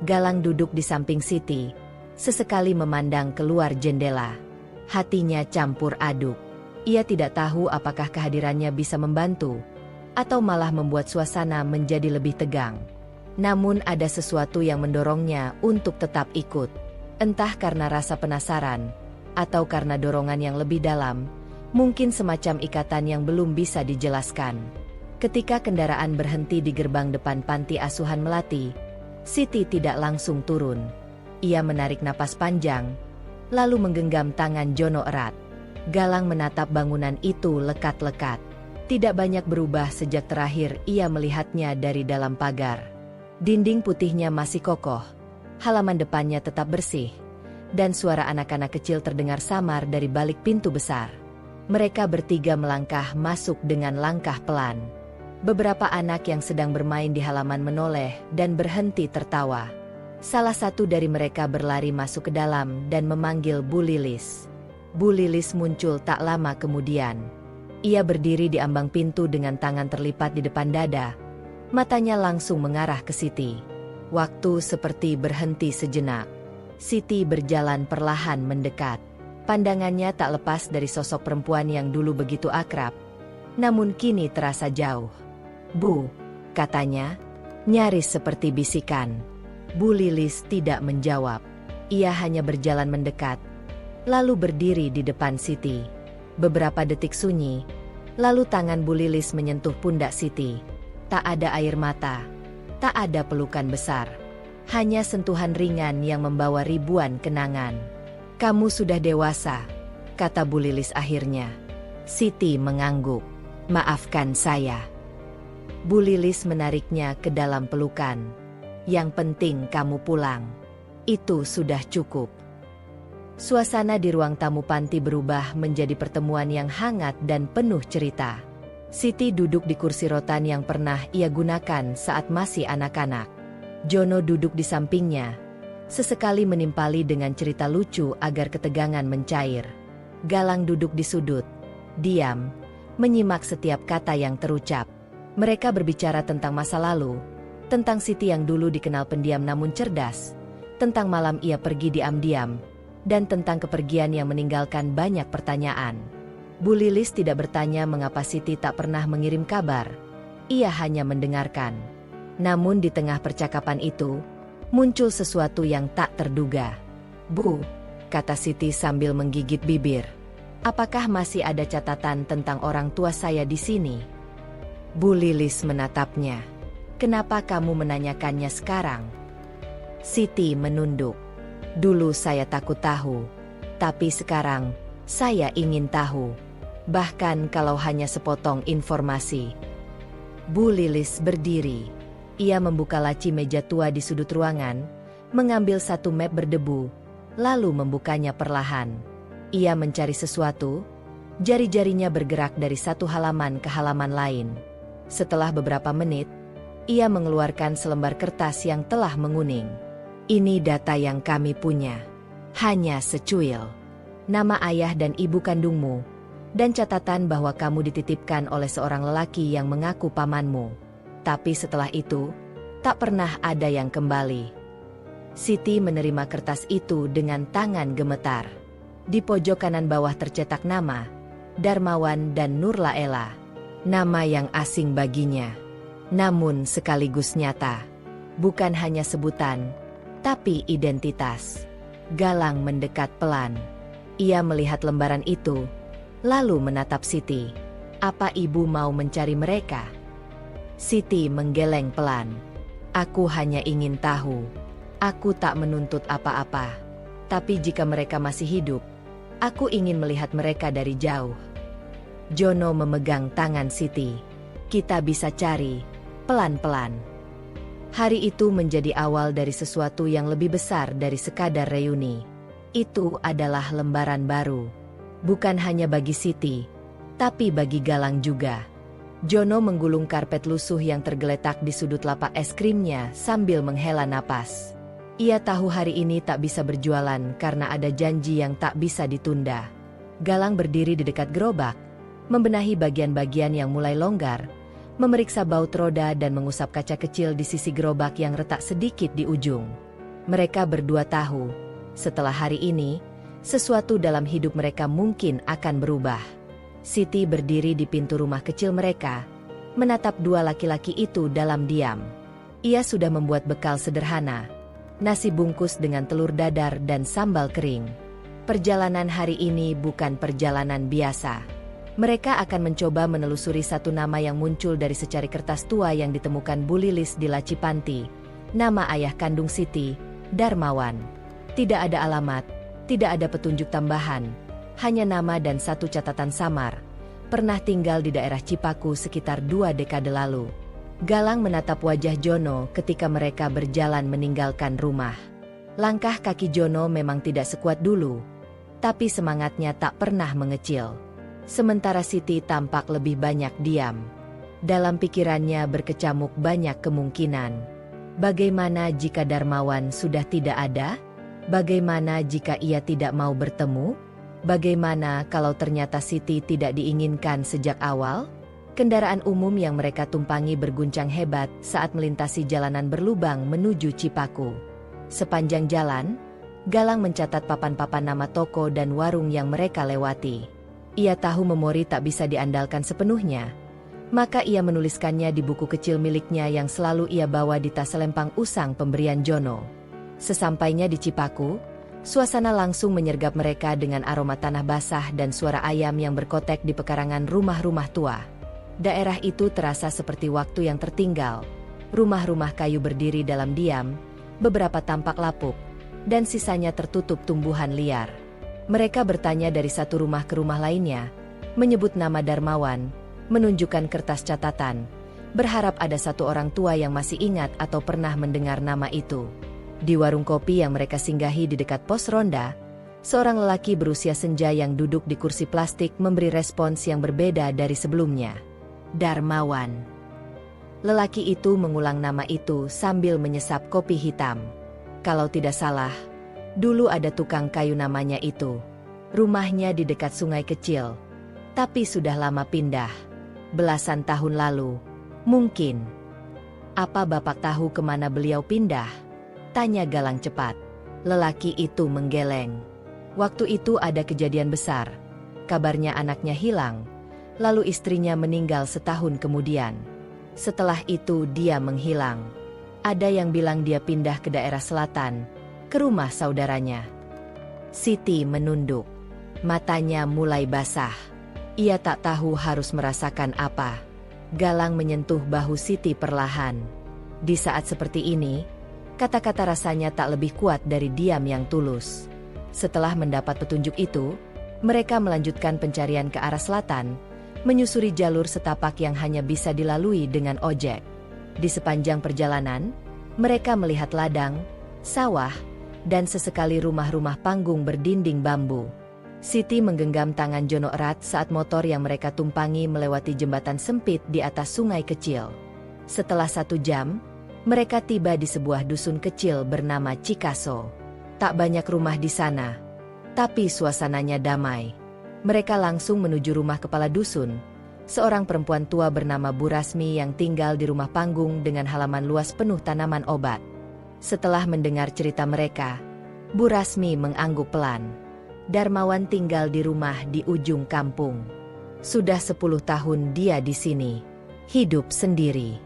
Galang duduk di samping Siti, sesekali memandang keluar jendela. Hatinya campur aduk. Ia tidak tahu apakah kehadirannya bisa membantu, atau malah membuat suasana menjadi lebih tegang. Namun ada sesuatu yang mendorongnya untuk tetap ikut. Entah karena rasa penasaran, atau karena dorongan yang lebih dalam, mungkin semacam ikatan yang belum bisa dijelaskan. Ketika kendaraan berhenti di gerbang depan panti asuhan Melati, Siti tidak langsung turun. Ia menarik napas panjang, lalu menggenggam tangan Jono erat. Galang menatap bangunan itu lekat-lekat. Tidak banyak berubah sejak terakhir ia melihatnya dari dalam pagar. Dinding putihnya masih kokoh, halaman depannya tetap bersih, dan suara anak-anak kecil terdengar samar dari balik pintu besar. Mereka bertiga melangkah masuk dengan langkah pelan. Beberapa anak yang sedang bermain di halaman menoleh dan berhenti tertawa. Salah satu dari mereka berlari masuk ke dalam dan memanggil Bu Lilis. Bu Lilis muncul tak lama kemudian. Ia berdiri di ambang pintu dengan tangan terlipat di depan dada. Matanya langsung mengarah ke Siti. Waktu seperti berhenti sejenak. Siti berjalan perlahan mendekat. Pandangannya tak lepas dari sosok perempuan yang dulu begitu akrab, namun kini terasa jauh. "Bu," katanya, nyaris seperti bisikan. Bu Lilis tidak menjawab. Ia hanya berjalan mendekat, lalu berdiri di depan Siti. Beberapa detik sunyi, lalu tangan Bu Lilis menyentuh pundak Siti. Tak ada air mata, tak ada pelukan besar. Hanya sentuhan ringan yang membawa ribuan kenangan. "Kamu sudah dewasa," kata Bu Lilis akhirnya. Siti mengangguk. "Maafkan saya." Bu Lilis menariknya ke dalam pelukan. "Yang penting kamu pulang. Itu sudah cukup." Suasana di ruang tamu panti berubah menjadi pertemuan yang hangat dan penuh cerita. Siti duduk di kursi rotan yang pernah ia gunakan saat masih anak-anak. Jono duduk di sampingnya, sesekali menimpali dengan cerita lucu agar ketegangan mencair. Galang duduk di sudut, diam, menyimak setiap kata yang terucap. Mereka berbicara tentang masa lalu, tentang Siti yang dulu dikenal pendiam namun cerdas, tentang malam ia pergi diam-diam, dan tentang kepergian yang meninggalkan banyak pertanyaan. Bu Lilis tidak bertanya mengapa Siti tak pernah mengirim kabar. Ia hanya mendengarkan. Namun di tengah percakapan itu, muncul sesuatu yang tak terduga. "Bu," kata Siti sambil menggigit bibir, "apakah masih ada catatan tentang orang tua saya di sini?" Bu Lilis menatapnya. "Kenapa kamu menanyakannya sekarang?" Siti menunduk. "Dulu saya takut tahu, tapi sekarang saya ingin tahu. Bahkan kalau hanya sepotong informasi." Bu Lilis berdiri. Ia membuka laci meja tua di sudut ruangan, mengambil satu map berdebu, lalu membukanya perlahan. Ia mencari sesuatu, jari-jarinya bergerak dari satu halaman ke halaman lain. Setelah beberapa menit, ia mengeluarkan selembar kertas yang telah menguning. "Ini data yang kami punya. Hanya secuil. Nama ayah dan ibu kandungmu, dan catatan bahwa kamu dititipkan oleh seorang lelaki yang mengaku pamanmu. Tapi setelah itu, tak pernah ada yang kembali." Siti menerima kertas itu dengan tangan gemetar. Di pojok kanan bawah tercetak nama, Darmawan dan Nurlaela. Nama yang asing baginya, namun sekaligus nyata. Bukan hanya sebutan, tapi identitas. Galang mendekat pelan. Ia melihat lembaran itu, lalu menatap Siti. "Apa ibu mau mencari mereka?" Siti menggeleng pelan. "Aku hanya ingin tahu. Aku tak menuntut apa-apa. Tapi jika mereka masih hidup, aku ingin melihat mereka dari jauh." Jono memegang tangan Siti. "Kita bisa cari, pelan-pelan. Hari itu menjadi awal dari sesuatu yang lebih besar dari sekadar reuni. Itu adalah lembaran baru. Bukan hanya bagi Siti, tapi bagi Galang juga. Jono menggulung karpet lusuh yang tergeletak di sudut lapak es krimnya sambil menghela napas. Ia tahu hari ini tak bisa berjualan karena ada janji yang tak bisa ditunda. Galang berdiri di dekat gerobak, membenahi bagian-bagian yang mulai longgar, memeriksa baut roda dan mengusap kaca kecil di sisi gerobak yang retak sedikit di ujung. Mereka berdua tahu, setelah hari ini, sesuatu dalam hidup mereka mungkin akan berubah. Siti berdiri di pintu rumah kecil mereka, menatap dua laki-laki itu dalam diam. Ia sudah membuat bekal sederhana, nasi bungkus dengan telur dadar dan sambal kering. Perjalanan hari ini bukan perjalanan biasa. Mereka akan mencoba menelusuri satu nama yang muncul dari secari kertas tua yang ditemukan Bu Lilis di laci panti. Nama ayah kandung Siti, Darmawan. Tidak ada alamat, tidak ada petunjuk tambahan, hanya nama dan satu catatan samar. Pernah tinggal di daerah Cipaku sekitar 2 dekade lalu. Galang menatap wajah Jono ketika mereka berjalan meninggalkan rumah. Langkah kaki Jono memang tidak sekuat dulu, tapi semangatnya tak pernah mengecil. Sementara Siti tampak lebih banyak diam. Dalam pikirannya berkecamuk banyak kemungkinan. Bagaimana jika Darmawan sudah tidak ada? Bagaimana jika ia tidak mau bertemu? Bagaimana kalau ternyata Siti tidak diinginkan sejak awal? Kendaraan umum yang mereka tumpangi berguncang hebat saat melintasi jalanan berlubang menuju Cipaku. Sepanjang jalan, Galang mencatat papan-papan nama toko dan warung yang mereka lewati. Ia tahu memori tak bisa diandalkan sepenuhnya, maka ia menuliskannya di buku kecil miliknya yang selalu ia bawa di tas selempang usang pemberian Jono. Sesampainya di Cipaku, suasana langsung menyergap mereka dengan aroma tanah basah dan suara ayam yang berkotek di pekarangan rumah-rumah tua. Daerah itu terasa seperti waktu yang tertinggal. Rumah-rumah kayu berdiri dalam diam, beberapa tampak lapuk, dan sisanya tertutup tumbuhan liar. Mereka bertanya dari satu rumah ke rumah lainnya, menyebut nama Darmawan, menunjukkan kertas catatan, berharap ada satu orang tua yang masih ingat atau pernah mendengar nama itu. Di warung kopi yang mereka singgahi di dekat pos ronda, seorang lelaki berusia senja yang duduk di kursi plastik memberi respons yang berbeda dari sebelumnya. Darmawan. Lelaki itu mengulang nama itu sambil menyesap kopi hitam. Kalau tidak salah, dulu ada tukang kayu namanya itu. Rumahnya di dekat sungai kecil, tapi sudah lama pindah. Belasan tahun lalu, mungkin. Apa Bapak tahu kemana beliau pindah? Tanya Galang cepat. Lelaki itu menggeleng. Waktu itu ada kejadian besar. Kabarnya anaknya hilang, lalu istrinya meninggal setahun kemudian. Setelah itu dia menghilang. Ada yang bilang dia pindah ke daerah selatan, ke rumah saudaranya. Siti menunduk. Matanya mulai basah. Ia tak tahu harus merasakan apa. Galang menyentuh bahu Siti perlahan. Di saat seperti ini, kata-kata rasanya tak lebih kuat dari diam yang tulus. Setelah mendapat petunjuk itu, mereka melanjutkan pencarian ke arah selatan, menyusuri jalur setapak yang hanya bisa dilalui dengan ojek. Di sepanjang perjalanan, mereka melihat ladang, sawah, dan sesekali rumah-rumah panggung berdinding bambu. Siti menggenggam tangan Jono erat saat motor yang mereka tumpangi melewati jembatan sempit di atas sungai kecil. Setelah 1 jam, mereka tiba di sebuah dusun kecil bernama Cikaso. Tak banyak rumah di sana, tapi suasananya damai. Mereka langsung menuju rumah kepala dusun, seorang perempuan tua bernama Bu Rasmi yang tinggal di rumah panggung dengan halaman luas penuh tanaman obat. Setelah mendengar cerita mereka, Bu Rasmi mengangguk pelan. Darmawan tinggal di rumah di ujung kampung. Sudah 10 tahun dia di sini. Hidup sendiri.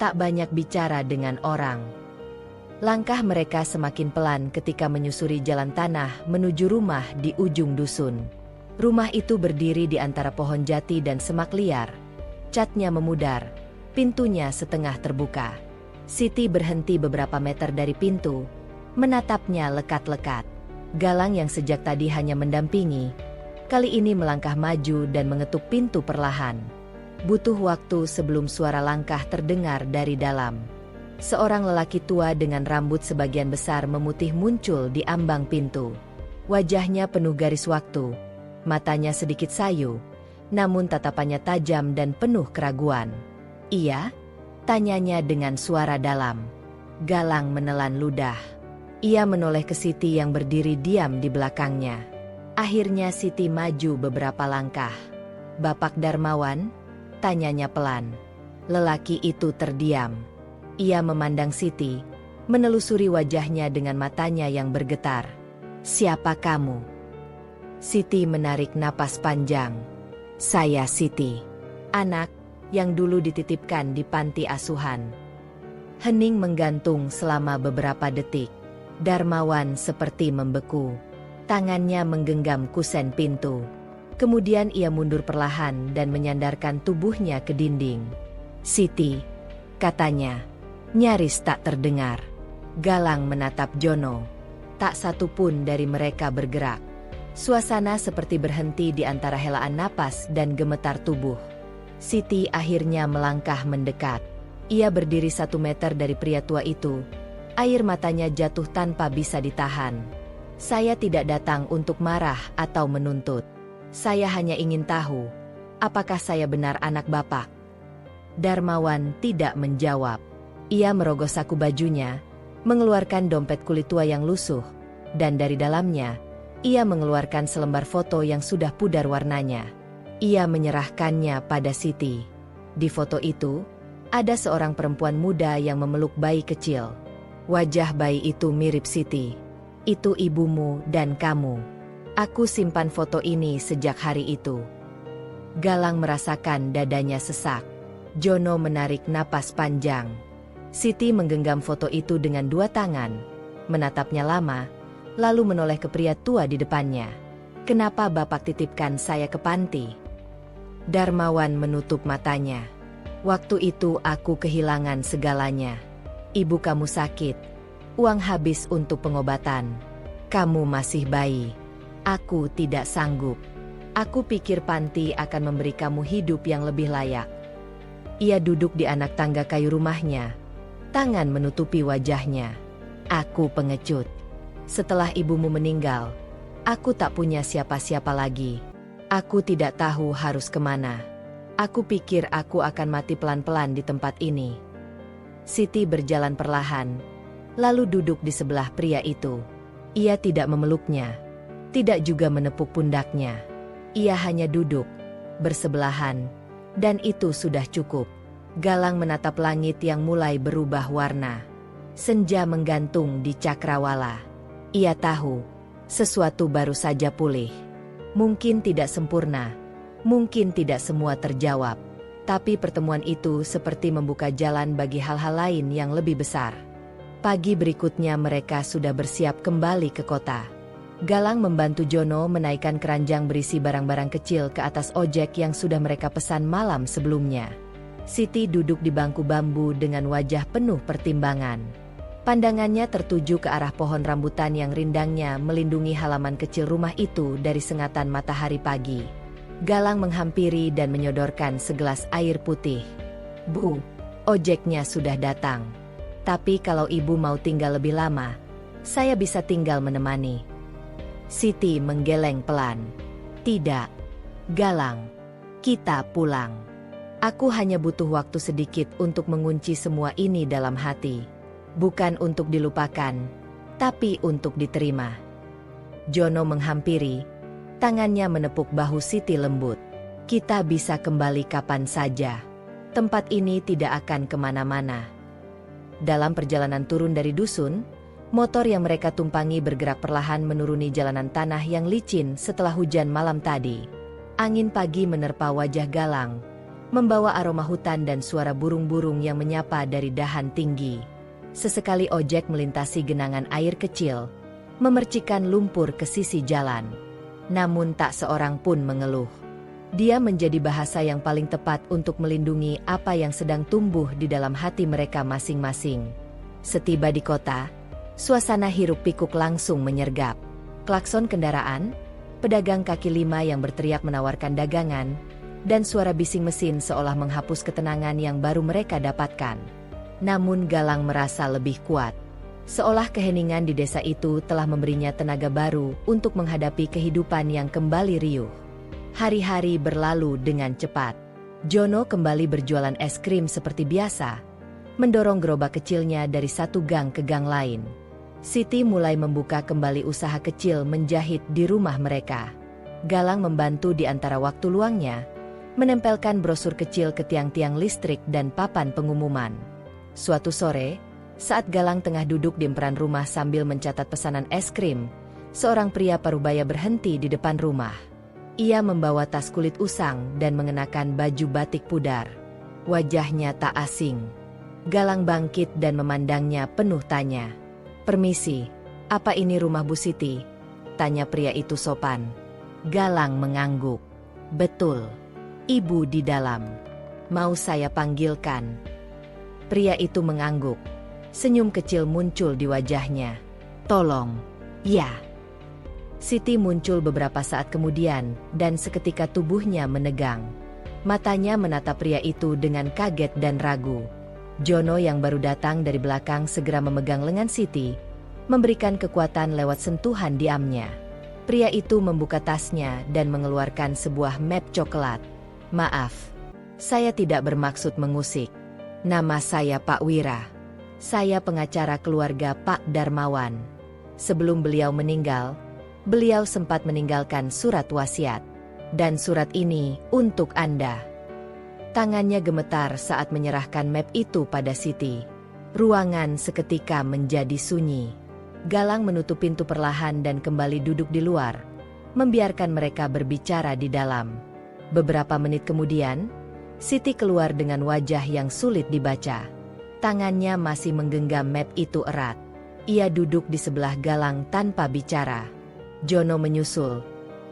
Tak banyak bicara dengan orang. Langkah mereka semakin pelan ketika menyusuri jalan tanah menuju rumah di ujung dusun. Rumah itu berdiri di antara pohon jati dan semak liar. Catnya memudar, pintunya setengah terbuka. Siti berhenti beberapa meter dari pintu, menatapnya lekat-lekat. Galang yang sejak tadi hanya mendampingi, kali ini melangkah maju dan mengetuk pintu perlahan. Butuh waktu sebelum suara langkah terdengar dari dalam. Seorang lelaki tua dengan rambut sebagian besar memutih muncul di ambang pintu. Wajahnya penuh garis waktu, matanya sedikit sayu, namun tatapannya tajam dan penuh keraguan. "Iya?" tanyanya dengan suara dalam. Galang menelan ludah. Ia menoleh ke Siti yang berdiri diam di belakangnya. Akhirnya Siti maju beberapa langkah. "Bapak Darmawan?" tanyanya pelan. Lelaki itu terdiam. Ia memandang Siti, menelusuri wajahnya dengan matanya yang bergetar. "Siapa kamu?" Siti menarik napas panjang. "Saya Siti, anak yang dulu dititipkan di panti asuhan." Hening menggantung selama beberapa detik. Darmawan seperti membeku. Tangannya menggenggam kusen pintu. Kemudian ia mundur perlahan dan menyandarkan tubuhnya ke dinding. "Siti," katanya, nyaris tak terdengar. Galang menatap Jono. Tak satu pun dari mereka bergerak. Suasana seperti berhenti di antara helaan napas dan gemetar tubuh. Siti akhirnya melangkah mendekat. Ia berdiri 1 meter dari pria tua itu. Air matanya jatuh tanpa bisa ditahan. "Saya tidak datang untuk marah atau menuntut. Saya hanya ingin tahu, apakah saya benar anak Bapak?" Darmawan tidak menjawab. Ia merogoh saku bajunya, mengeluarkan dompet kulit tua yang lusuh, dan dari dalamnya, ia mengeluarkan selembar foto yang sudah pudar warnanya. Ia menyerahkannya pada Siti. Di foto itu, ada seorang perempuan muda yang memeluk bayi kecil. Wajah bayi itu mirip Siti. "Itu ibumu dan kamu. Aku simpan foto ini sejak hari itu." Galang merasakan dadanya sesak. Jono menarik napas panjang. Siti menggenggam foto itu dengan 2 tangan, menatapnya lama, lalu menoleh ke pria tua di depannya. "Kenapa Bapak titipkan saya ke panti?" Darmawan menutup matanya. "Waktu itu aku kehilangan segalanya. Ibu kamu sakit. Uang habis untuk pengobatan. Kamu masih bayi. Aku tidak sanggup. Aku pikir panti akan memberi kamu hidup yang lebih layak." Ia duduk di anak tangga kayu rumahnya. Tangan menutupi wajahnya. "Aku pengecut. Setelah ibumu meninggal, aku tak punya siapa-siapa lagi. Aku tidak tahu harus kemana. Aku pikir aku akan mati pelan-pelan di tempat ini." Siti berjalan perlahan, lalu duduk di sebelah pria itu. Ia tidak memeluknya, tidak juga menepuk pundaknya. Ia hanya duduk, bersebelahan, dan itu sudah cukup. Galang menatap langit yang mulai berubah warna. Senja menggantung di cakrawala. Ia tahu, sesuatu baru saja pulih. Mungkin tidak sempurna, mungkin tidak semua terjawab. Tapi pertemuan itu seperti membuka jalan bagi hal-hal lain yang lebih besar. Pagi berikutnya mereka sudah bersiap kembali ke kota. Galang membantu Jono menaikkan keranjang berisi barang-barang kecil ke atas ojek yang sudah mereka pesan malam sebelumnya. Siti duduk di bangku bambu dengan wajah penuh pertimbangan. Pandangannya tertuju ke arah pohon rambutan yang rindangnya melindungi halaman kecil rumah itu dari sengatan matahari pagi. Galang menghampiri dan menyodorkan segelas air putih. "Bu, ojeknya sudah datang. Tapi kalau ibu mau tinggal lebih lama, saya bisa tinggal menemani." Siti menggeleng pelan. "Tidak, Galang. Kita pulang. Aku hanya butuh waktu sedikit untuk mengunci semua ini dalam hati. Bukan untuk dilupakan, tapi untuk diterima." Jono menghampiri. Tangannya menepuk bahu Siti lembut. "Kita bisa kembali kapan saja. Tempat ini tidak akan kemana-mana." Dalam perjalanan turun dari dusun, motor yang mereka tumpangi bergerak perlahan menuruni jalanan tanah yang licin setelah hujan malam tadi. Angin pagi menerpa wajah Galang, membawa aroma hutan dan suara burung-burung yang menyapa dari dahan tinggi. Sesekali ojek melintasi genangan air kecil, memercikan lumpur ke sisi jalan. Namun tak seorang pun mengeluh. Dia menjadi bahasa yang paling tepat untuk melindungi apa yang sedang tumbuh di dalam hati mereka masing-masing. Setiba di kota, suasana hiruk-pikuk langsung menyergap. Klakson kendaraan, pedagang kaki lima yang berteriak menawarkan dagangan, dan suara bising mesin seolah menghapus ketenangan yang baru mereka dapatkan. Namun Galang merasa lebih kuat. Seolah keheningan di desa itu telah memberinya tenaga baru untuk menghadapi kehidupan yang kembali riuh. Hari-hari berlalu dengan cepat. Jono kembali berjualan es krim seperti biasa, mendorong gerobak kecilnya dari satu gang ke gang lain. Siti mulai membuka kembali usaha kecil menjahit di rumah mereka. Galang membantu di antara waktu luangnya, menempelkan brosur kecil ke tiang-tiang listrik dan papan pengumuman. Suatu sore, saat Galang tengah duduk di emperan rumah sambil mencatat pesanan es krim, seorang pria parubaya berhenti di depan rumah. Ia membawa tas kulit usang dan mengenakan baju batik pudar. Wajahnya tak asing. Galang bangkit dan memandangnya penuh tanya. "Permisi, apa ini rumah Bu Siti?" tanya pria itu sopan. Galang mengangguk. "Betul. Ibu di dalam. Mau saya panggilkan?" Pria itu mengangguk. Senyum kecil muncul di wajahnya. "Tolong." "Ya." Siti muncul beberapa saat kemudian, dan seketika tubuhnya menegang. Matanya menatap pria itu dengan kaget dan ragu. Jono yang baru datang dari belakang segera memegang lengan Siti, memberikan kekuatan lewat sentuhan diamnya. Pria itu membuka tasnya dan mengeluarkan sebuah map coklat. "Maaf, saya tidak bermaksud mengusik. Nama saya Pak Wira. Saya pengacara keluarga Pak Darmawan. Sebelum beliau meninggal, beliau sempat meninggalkan surat wasiat. Dan surat ini untuk Anda." Tangannya gemetar saat menyerahkan map itu pada Siti. Ruangan seketika menjadi sunyi. Galang menutup pintu perlahan dan kembali duduk di luar, membiarkan mereka berbicara di dalam. Beberapa menit kemudian, Siti keluar dengan wajah yang sulit dibaca. Tangannya masih menggenggam map itu erat. Ia duduk di sebelah Galang tanpa bicara. Jono menyusul.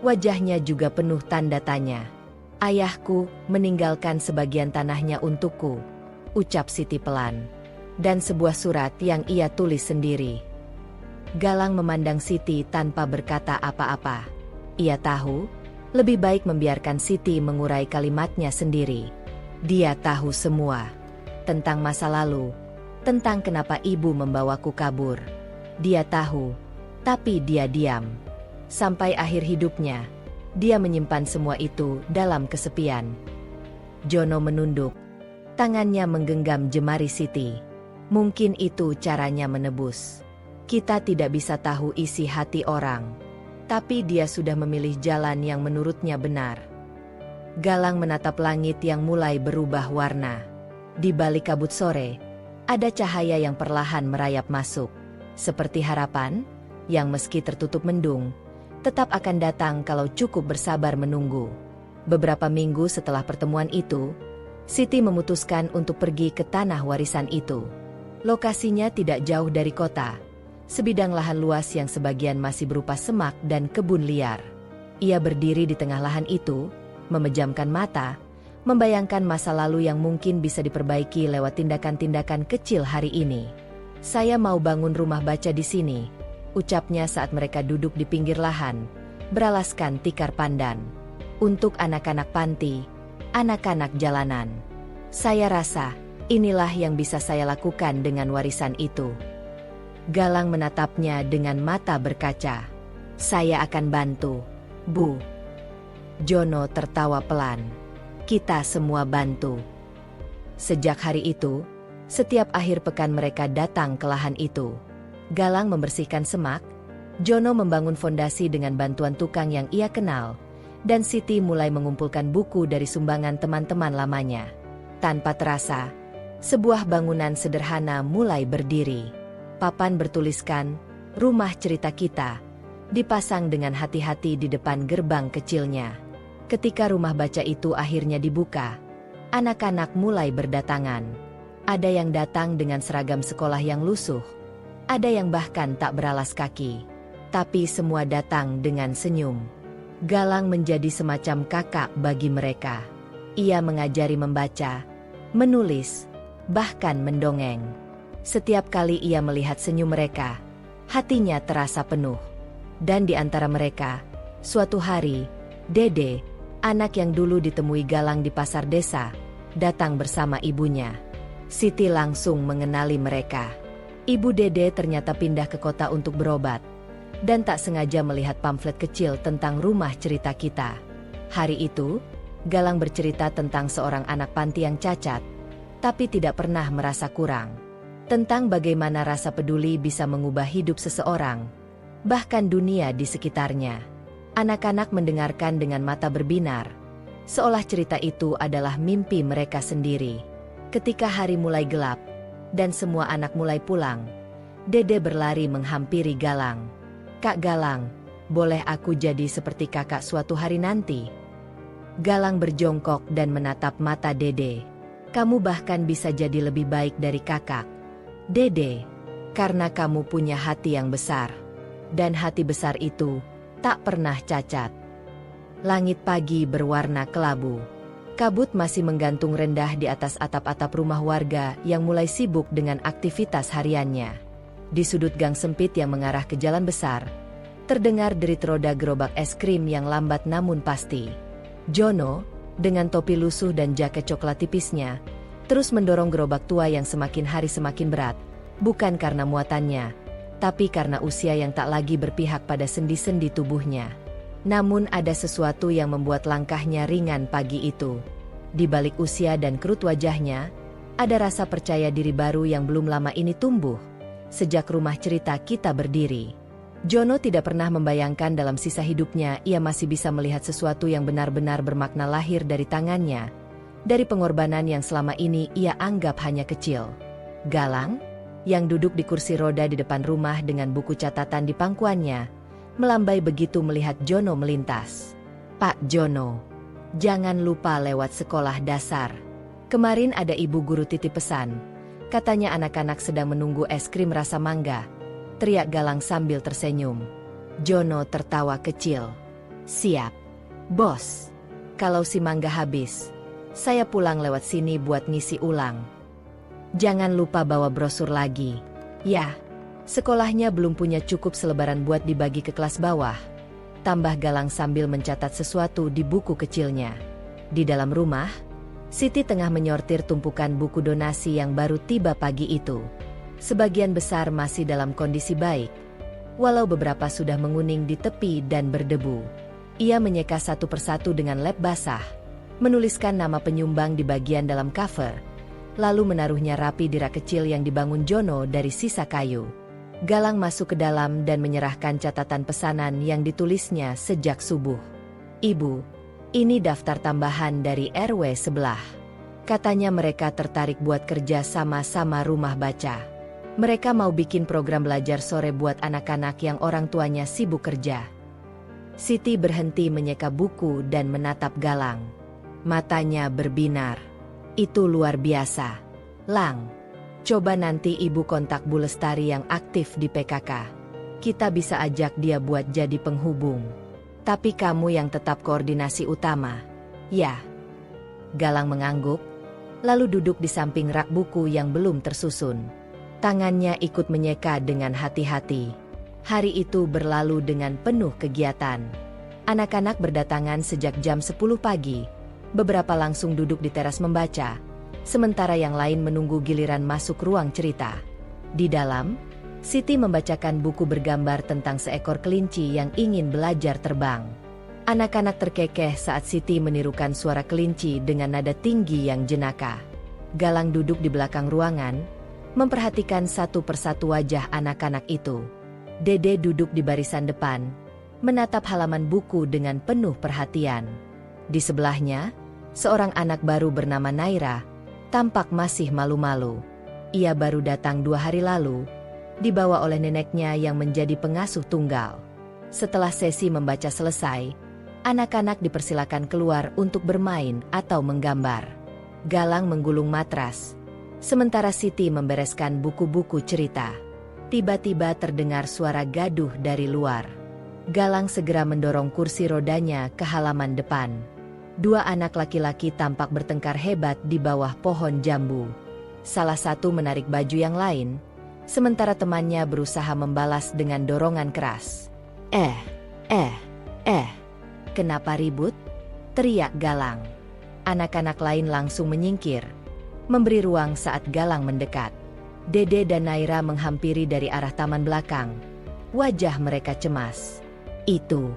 Wajahnya juga penuh tanda tanya. "Ayahku meninggalkan sebagian tanahnya untukku," ucap Siti pelan. "Dan sebuah surat yang ia tulis sendiri." Galang memandang Siti tanpa berkata apa-apa. Ia tahu, lebih baik membiarkan Siti mengurai kalimatnya sendiri. Dia tahu semua. Tentang masa lalu, tentang kenapa ibu membawaku kabur. Dia tahu, tapi dia diam. Sampai akhir hidupnya, dia menyimpan semua itu dalam kesepian. Jono menunduk. Tangannya menggenggam jemari Siti. Mungkin itu caranya menebus. Kita tidak bisa tahu isi hati orang, tapi dia sudah memilih jalan yang menurutnya benar. Galang menatap langit yang mulai berubah warna. Di balik kabut sore, ada cahaya yang perlahan merayap masuk. Seperti harapan, yang meski tertutup mendung, tetap akan datang kalau cukup bersabar menunggu. Beberapa minggu setelah pertemuan itu, Siti memutuskan untuk pergi ke tanah warisan itu. Lokasinya tidak jauh dari kota, sebidang lahan luas yang sebagian masih berupa semak dan kebun liar. Ia berdiri di tengah lahan itu, memejamkan mata, membayangkan masa lalu yang mungkin bisa diperbaiki lewat tindakan-tindakan kecil hari ini. "Saya mau bangun rumah baca di sini," ucapnya saat mereka duduk di pinggir lahan, beralaskan tikar pandan. "Untuk anak-anak panti, anak-anak jalanan. Saya rasa, inilah yang bisa saya lakukan dengan warisan itu." Galang menatapnya dengan mata berkaca. "Saya akan bantu, Bu." Jono tertawa pelan. "Kita semua bantu." Sejak hari itu, setiap akhir pekan mereka datang ke lahan itu. Galang membersihkan semak, Jono membangun fondasi dengan bantuan tukang yang ia kenal, dan Siti mulai mengumpulkan buku dari sumbangan teman-teman lamanya. Tanpa terasa, sebuah bangunan sederhana mulai berdiri. Papan bertuliskan, "Rumah Cerita Kita," dipasang dengan hati-hati di depan gerbang kecilnya. Ketika rumah baca itu akhirnya dibuka, anak-anak mulai berdatangan. Ada yang datang dengan seragam sekolah yang lusuh, ada yang bahkan tak beralas kaki. Tapi semua datang dengan senyum. Galang menjadi semacam kakak bagi mereka. Ia mengajari membaca, menulis, bahkan mendongeng. Setiap kali ia melihat senyum mereka, hatinya terasa penuh. Dan di antara mereka, suatu hari, Dede, anak yang dulu ditemui Galang di pasar desa, datang bersama ibunya. Siti langsung mengenali mereka. Ibu Dede ternyata pindah ke kota untuk berobat, dan tak sengaja melihat pamflet kecil tentang rumah cerita kita. Hari itu, Galang bercerita tentang seorang anak panti yang cacat, tapi tidak pernah merasa kurang. Tentang bagaimana rasa peduli bisa mengubah hidup seseorang, bahkan dunia di sekitarnya. Anak-anak mendengarkan dengan mata berbinar, seolah cerita itu adalah mimpi mereka sendiri. Ketika hari mulai gelap, dan semua anak mulai pulang, Dede berlari menghampiri Galang. "Kak Galang, boleh aku jadi seperti kakak suatu hari nanti?" Galang berjongkok dan menatap mata Dede. "Kamu bahkan bisa jadi lebih baik dari kakak, Dede, karena kamu punya hati yang besar. Dan hati besar itu tak pernah cacat." Langit pagi berwarna kelabu. Kabut masih menggantung rendah di atas atap-atap rumah warga yang mulai sibuk dengan aktivitas hariannya. Di sudut gang sempit yang mengarah ke jalan besar, terdengar derit roda gerobak es krim yang lambat namun pasti. Jono, dengan topi lusuh dan jaket coklat tipisnya, terus mendorong gerobak tua yang semakin hari semakin berat, bukan karena muatannya, tapi karena usia yang tak lagi berpihak pada sendi-sendi tubuhnya. Namun ada sesuatu yang membuat langkahnya ringan pagi itu. Di balik usia dan kerut wajahnya, ada rasa percaya diri baru yang belum lama ini tumbuh sejak rumah cerita kita berdiri. Jono tidak pernah membayangkan dalam sisa hidupnya ia masih bisa melihat sesuatu yang benar-benar bermakna lahir dari tangannya, dari pengorbanan yang selama ini ia anggap hanya kecil. Galang, yang duduk di kursi roda di depan rumah dengan buku catatan di pangkuannya, melambai begitu melihat Jono melintas. "Pak Jono, jangan lupa lewat sekolah dasar. Kemarin ada ibu guru titip pesan. Katanya anak-anak sedang menunggu es krim rasa mangga," teriak Galang sambil tersenyum. Jono tertawa kecil. "Siap, bos. Kalau si mangga habis, saya pulang lewat sini buat ngisi ulang. Jangan lupa bawa brosur lagi, ya." Sekolahnya belum punya cukup selebaran buat dibagi ke kelas bawah, tambah Galang sambil mencatat sesuatu di buku kecilnya. Di dalam rumah, Siti tengah menyortir tumpukan buku donasi yang baru tiba pagi itu. Sebagian besar masih dalam kondisi baik, walau beberapa sudah menguning di tepi dan berdebu. Ia menyeka satu persatu dengan lap basah, menuliskan nama penyumbang di bagian dalam cover, lalu menaruhnya rapi di rak kecil yang dibangun Jono dari sisa kayu. Galang masuk ke dalam dan menyerahkan catatan pesanan yang ditulisnya sejak subuh. "Ibu, ini daftar tambahan dari RW sebelah. Katanya mereka tertarik buat kerja sama-sama rumah baca. Mereka mau bikin program belajar sore buat anak-anak yang orang tuanya sibuk kerja." Siti berhenti menyeka buku dan menatap Galang. Matanya berbinar. "Itu luar biasa, Lang. Coba nanti ibu kontak Bu Lestari yang aktif di PKK. Kita bisa ajak dia buat jadi penghubung. Tapi kamu yang tetap koordinasi utama, ya?" Galang mengangguk, lalu duduk di samping rak buku yang belum tersusun. Tangannya ikut menyeka dengan hati-hati. Hari itu berlalu dengan penuh kegiatan. Anak-anak berdatangan sejak jam 10 pagi. Beberapa langsung duduk di teras membaca, sementara yang lain menunggu giliran masuk ruang cerita. Di dalam, Siti membacakan buku bergambar tentang seekor kelinci yang ingin belajar terbang. Anak-anak terkekeh saat Siti menirukan suara kelinci dengan nada tinggi yang jenaka. Galang duduk di belakang ruangan, memperhatikan satu persatu wajah anak-anak itu. Dede duduk di barisan depan, menatap halaman buku dengan penuh perhatian. Di sebelahnya, seorang anak baru bernama Naira, tampak masih malu-malu. Ia baru datang 2 hari lalu, dibawa oleh neneknya yang menjadi pengasuh tunggal. Setelah sesi membaca selesai, anak-anak dipersilakan keluar untuk bermain atau menggambar. Galang menggulung matras, sementara Siti membereskan buku-buku cerita. Tiba-tiba terdengar suara gaduh dari luar. Galang segera mendorong kursi rodanya ke halaman depan. 2 anak laki-laki tampak bertengkar hebat di bawah pohon jambu. Salah satu menarik baju yang lain, sementara temannya berusaha membalas dengan dorongan keras. Kenapa ribut?" teriak Galang. Anak-anak lain langsung menyingkir, memberi ruang saat Galang mendekat. Dede dan Naira menghampiri dari arah taman belakang. Wajah mereka cemas. Itu,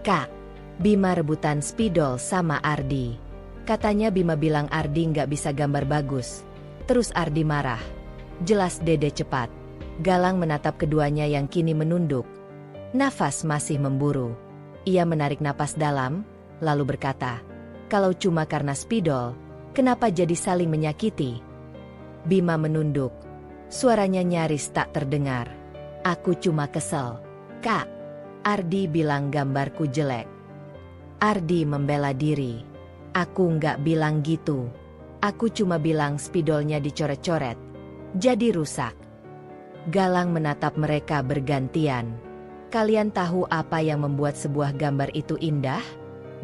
Kak. Bima rebutan spidol sama Ardi. Katanya Bima bilang Ardi nggak bisa gambar bagus. Terus Ardi marah. Jelas Dede cepat. Galang menatap keduanya yang kini menunduk. Nafas masih memburu. Ia menarik napas dalam, lalu berkata, "Kalau cuma karena spidol, kenapa jadi saling menyakiti?" Bima menunduk. Suaranya nyaris tak terdengar. "Aku cuma kesel, Kak. Ardi bilang gambarku jelek." Ardi membela diri. "Aku nggak bilang gitu. Aku cuma bilang spidolnya dicoret-coret. Jadi rusak." Galang menatap mereka bergantian. "Kalian tahu apa yang membuat sebuah gambar itu indah?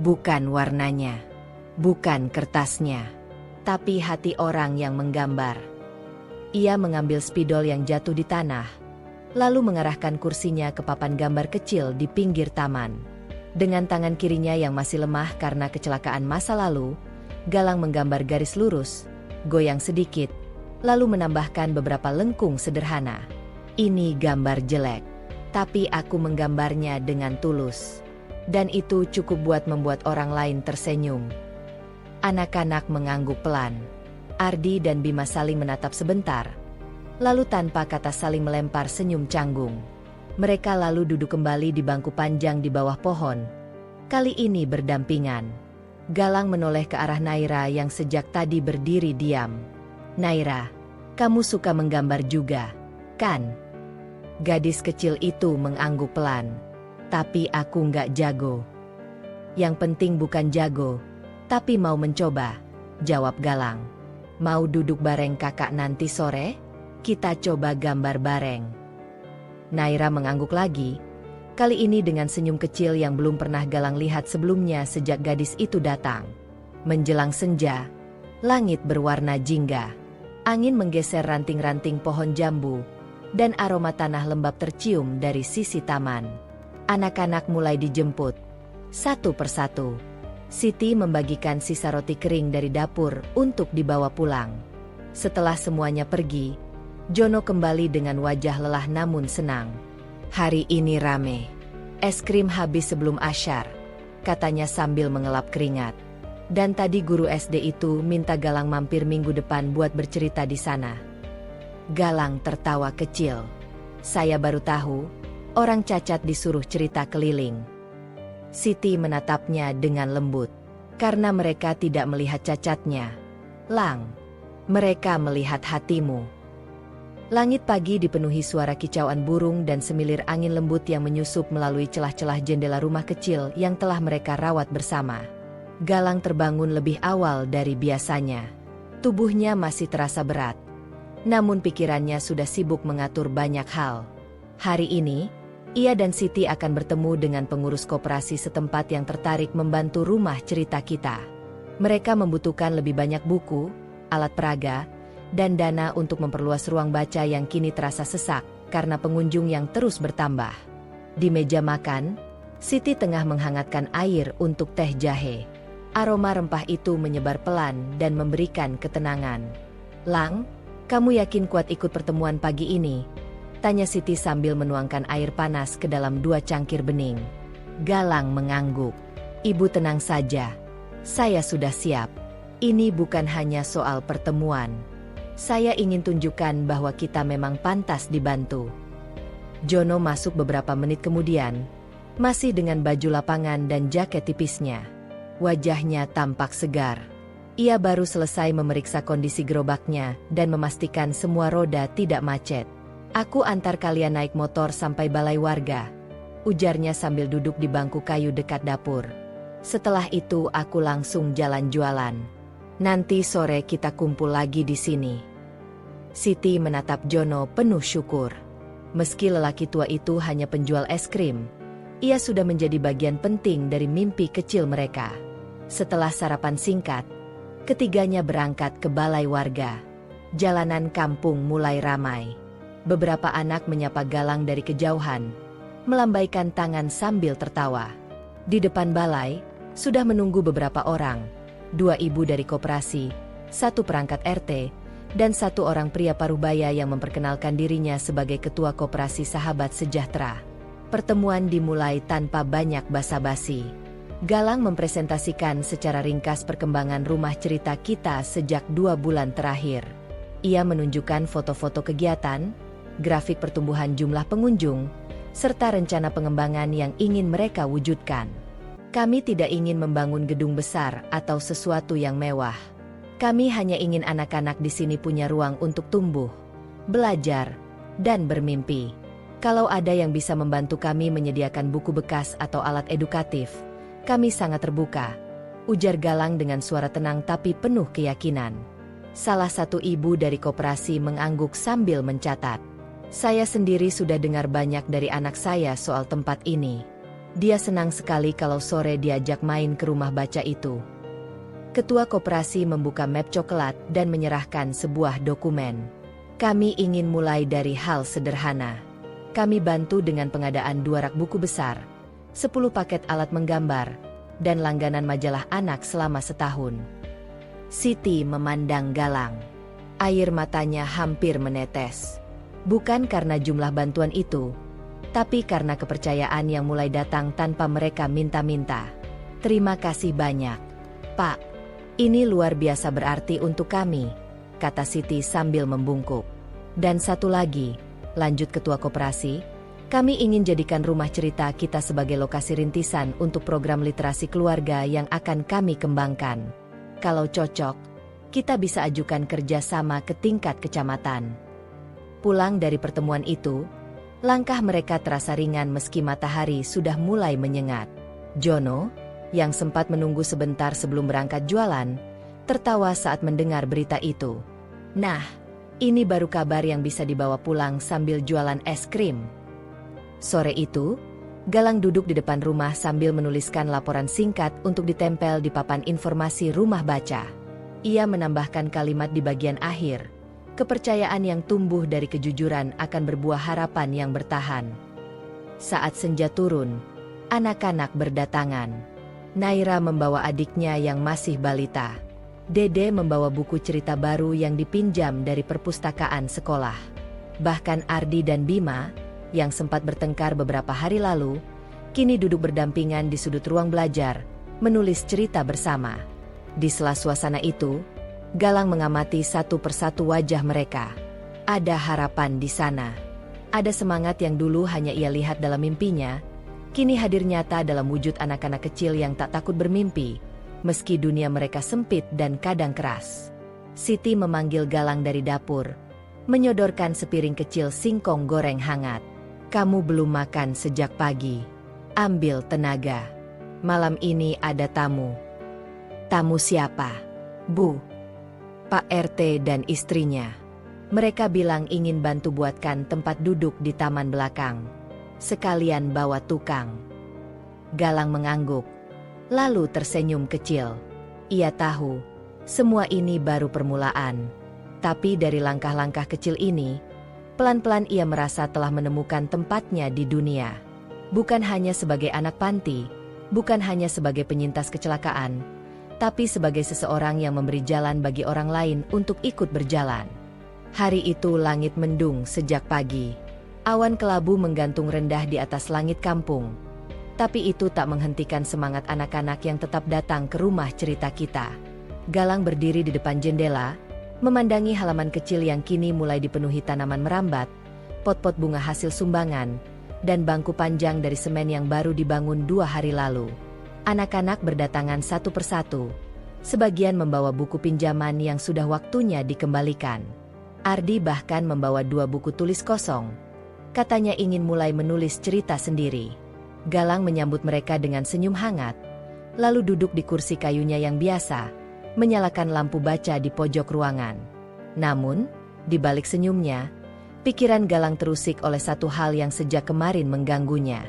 Bukan warnanya. Bukan kertasnya. Tapi hati orang yang menggambar." Ia mengambil spidol yang jatuh di tanah, lalu mengarahkan kursinya ke papan gambar kecil di pinggir taman. Dengan tangan kirinya yang masih lemah karena kecelakaan masa lalu, Galang menggambar garis lurus, goyang sedikit, lalu menambahkan beberapa lengkung sederhana. "Ini gambar jelek, tapi aku menggambarnya dengan tulus. Dan itu cukup buat membuat orang lain tersenyum." Anak-anak mengangguk pelan. Ardi dan Bima saling menatap sebentar, lalu tanpa kata saling melempar senyum canggung. Mereka lalu duduk kembali di bangku panjang di bawah pohon. Kali ini berdampingan. Galang menoleh ke arah Naira yang sejak tadi berdiri diam. "Naira, kamu suka menggambar juga, kan?" Gadis kecil itu mengangguk pelan. "Tapi aku nggak jago." "Yang penting bukan jago, tapi mau mencoba," jawab Galang. "Mau duduk bareng kakak nanti sore? Kita coba gambar bareng." Naira mengangguk lagi, kali ini dengan senyum kecil yang belum pernah Galang lihat sebelumnya sejak gadis itu datang. Menjelang senja, langit berwarna jingga. Angin menggeser ranting-ranting pohon jambu, dan aroma tanah lembab tercium dari sisi taman. Anak-anak mulai dijemput. Satu persatu. Siti membagikan sisa roti kering dari dapur untuk dibawa pulang. Setelah semuanya pergi, Jono kembali dengan wajah lelah namun senang. "Hari ini rame. Es krim habis sebelum asyar," katanya sambil mengelap keringat. "Dan tadi guru SD itu minta Galang mampir minggu depan buat bercerita di sana." Galang tertawa kecil. "Saya baru tahu, orang cacat disuruh cerita keliling." Siti menatapnya dengan lembut. "Karena mereka tidak melihat cacatnya, Lang. Mereka melihat hatimu." Langit pagi dipenuhi suara kicauan burung dan semilir angin lembut yang menyusup melalui celah-celah jendela rumah kecil yang telah mereka rawat bersama. Galang terbangun lebih awal dari biasanya. Tubuhnya masih terasa berat, namun pikirannya sudah sibuk mengatur banyak hal. Hari ini, ia dan Siti akan bertemu dengan pengurus koperasi setempat yang tertarik membantu rumah cerita kita. Mereka membutuhkan lebih banyak buku, alat peraga, dan dana untuk memperluas ruang baca yang kini terasa sesak karena pengunjung yang terus bertambah. Di meja makan, Siti tengah menghangatkan air untuk teh jahe. Aroma rempah itu menyebar pelan dan memberikan ketenangan. "Lang, kamu yakin kuat ikut pertemuan pagi ini?" tanya Siti sambil menuangkan air panas ke dalam 2 cangkir bening. Galang mengangguk. "Ibu tenang saja. Saya sudah siap. Ini bukan hanya soal pertemuan. Saya ingin tunjukkan bahwa kita memang pantas dibantu." Jono masuk beberapa menit kemudian, masih dengan baju lapangan dan jaket tipisnya. Wajahnya tampak segar. Ia baru selesai memeriksa kondisi gerobaknya dan memastikan semua roda tidak macet. "Aku antar kalian naik motor sampai balai warga," ujarnya sambil duduk di bangku kayu dekat dapur. "Setelah itu aku langsung jalan jualan. Nanti sore kita kumpul lagi di sini." Siti menatap Jono penuh syukur. Meski lelaki tua itu hanya penjual es krim, ia sudah menjadi bagian penting dari mimpi kecil mereka. Setelah sarapan singkat, ketiganya berangkat ke balai warga. Jalanan kampung mulai ramai. Beberapa anak menyapa Galang dari kejauhan, melambaikan tangan sambil tertawa. Di depan balai, sudah menunggu beberapa orang. 2 ibu dari koperasi, 1 perangkat RT, dan 1 orang pria parubaya yang memperkenalkan dirinya sebagai Ketua Koperasi Sahabat Sejahtera. Pertemuan dimulai tanpa banyak basa-basi. Galang mempresentasikan secara ringkas perkembangan rumah cerita kita sejak 2 bulan terakhir. Ia menunjukkan foto-foto kegiatan, grafik pertumbuhan jumlah pengunjung, serta rencana pengembangan yang ingin mereka wujudkan. Kami tidak ingin membangun gedung besar atau sesuatu yang mewah. Kami hanya ingin anak-anak di sini punya ruang untuk tumbuh, belajar, dan bermimpi. Kalau ada yang bisa membantu kami menyediakan buku bekas atau alat edukatif, kami sangat terbuka, ujar Galang dengan suara tenang tapi penuh keyakinan. Salah satu ibu dari koperasi mengangguk sambil mencatat. Saya sendiri sudah dengar banyak dari anak saya soal tempat ini. Dia senang sekali kalau sore diajak main ke rumah baca itu. Ketua koperasi membuka map coklat dan menyerahkan sebuah dokumen. Kami ingin mulai dari hal sederhana. Kami bantu dengan pengadaan 2 rak buku besar, 10 paket alat menggambar, dan langganan majalah anak selama setahun. Siti memandang Galang. Air matanya hampir menetes. Bukan karena jumlah bantuan itu, tapi karena kepercayaan yang mulai datang tanpa mereka minta-minta. Terima kasih banyak, Pak. Ini luar biasa berarti untuk kami, kata Siti sambil membungkuk. Dan satu lagi, lanjut Ketua Koperasi, kami ingin jadikan rumah cerita kita sebagai lokasi rintisan untuk program literasi keluarga yang akan kami kembangkan. Kalau cocok, kita bisa ajukan kerjasama ke tingkat kecamatan. Pulang dari pertemuan itu, langkah mereka terasa ringan meski matahari sudah mulai menyengat. Jono, yang sempat menunggu sebentar sebelum berangkat jualan, tertawa saat mendengar berita itu. Nah, ini baru kabar yang bisa dibawa pulang sambil jualan es krim. Sore itu, Galang duduk di depan rumah sambil menuliskan laporan singkat untuk ditempel di papan informasi rumah baca. Ia menambahkan kalimat di bagian akhir, kepercayaan yang tumbuh dari kejujuran akan berbuah harapan yang bertahan. Saat senja turun, anak-anak berdatangan. Naira membawa adiknya yang masih balita. Dede membawa buku cerita baru yang dipinjam dari perpustakaan sekolah. Bahkan Ardi dan Bima, yang sempat bertengkar beberapa hari lalu, kini duduk berdampingan di sudut ruang belajar, menulis cerita bersama. Di sela suasana itu, Galang mengamati satu persatu wajah mereka. Ada harapan di sana. Ada semangat yang dulu hanya ia lihat dalam mimpinya, kini hadir nyata dalam wujud anak-anak kecil yang tak takut bermimpi, meski dunia mereka sempit dan kadang keras. Siti memanggil Galang dari dapur, menyodorkan sepiring kecil singkong goreng hangat. Kamu belum makan sejak pagi. Ambil tenaga. Malam ini ada tamu. Tamu siapa? Bu. Pak RT dan istrinya. Mereka bilang ingin bantu buatkan tempat duduk di taman belakang. Sekalian bawa tukang. Galang mengangguk, lalu tersenyum kecil. Ia tahu, semua ini baru permulaan. Tapi dari langkah-langkah kecil ini, pelan-pelan ia merasa telah menemukan tempatnya di dunia. Bukan hanya sebagai anak panti, bukan hanya sebagai penyintas kecelakaan, tapi sebagai seseorang yang memberi jalan bagi orang lain untuk ikut berjalan. Hari itu langit mendung sejak pagi. Awan kelabu menggantung rendah di atas langit kampung. Tapi itu tak menghentikan semangat anak-anak yang tetap datang ke rumah cerita kita. Galang berdiri di depan jendela, memandangi halaman kecil yang kini mulai dipenuhi tanaman merambat, pot-pot bunga hasil sumbangan, dan bangku panjang dari semen yang baru dibangun 2 hari lalu. Anak-anak berdatangan satu persatu. Sebagian membawa buku pinjaman yang sudah waktunya dikembalikan. Ardi bahkan membawa 2 buku tulis kosong. Katanya ingin mulai menulis cerita sendiri. Galang menyambut mereka dengan senyum hangat, lalu duduk di kursi kayunya yang biasa, menyalakan lampu baca di pojok ruangan. Namun, di balik senyumnya, pikiran Galang terusik oleh satu hal yang sejak kemarin mengganggunya.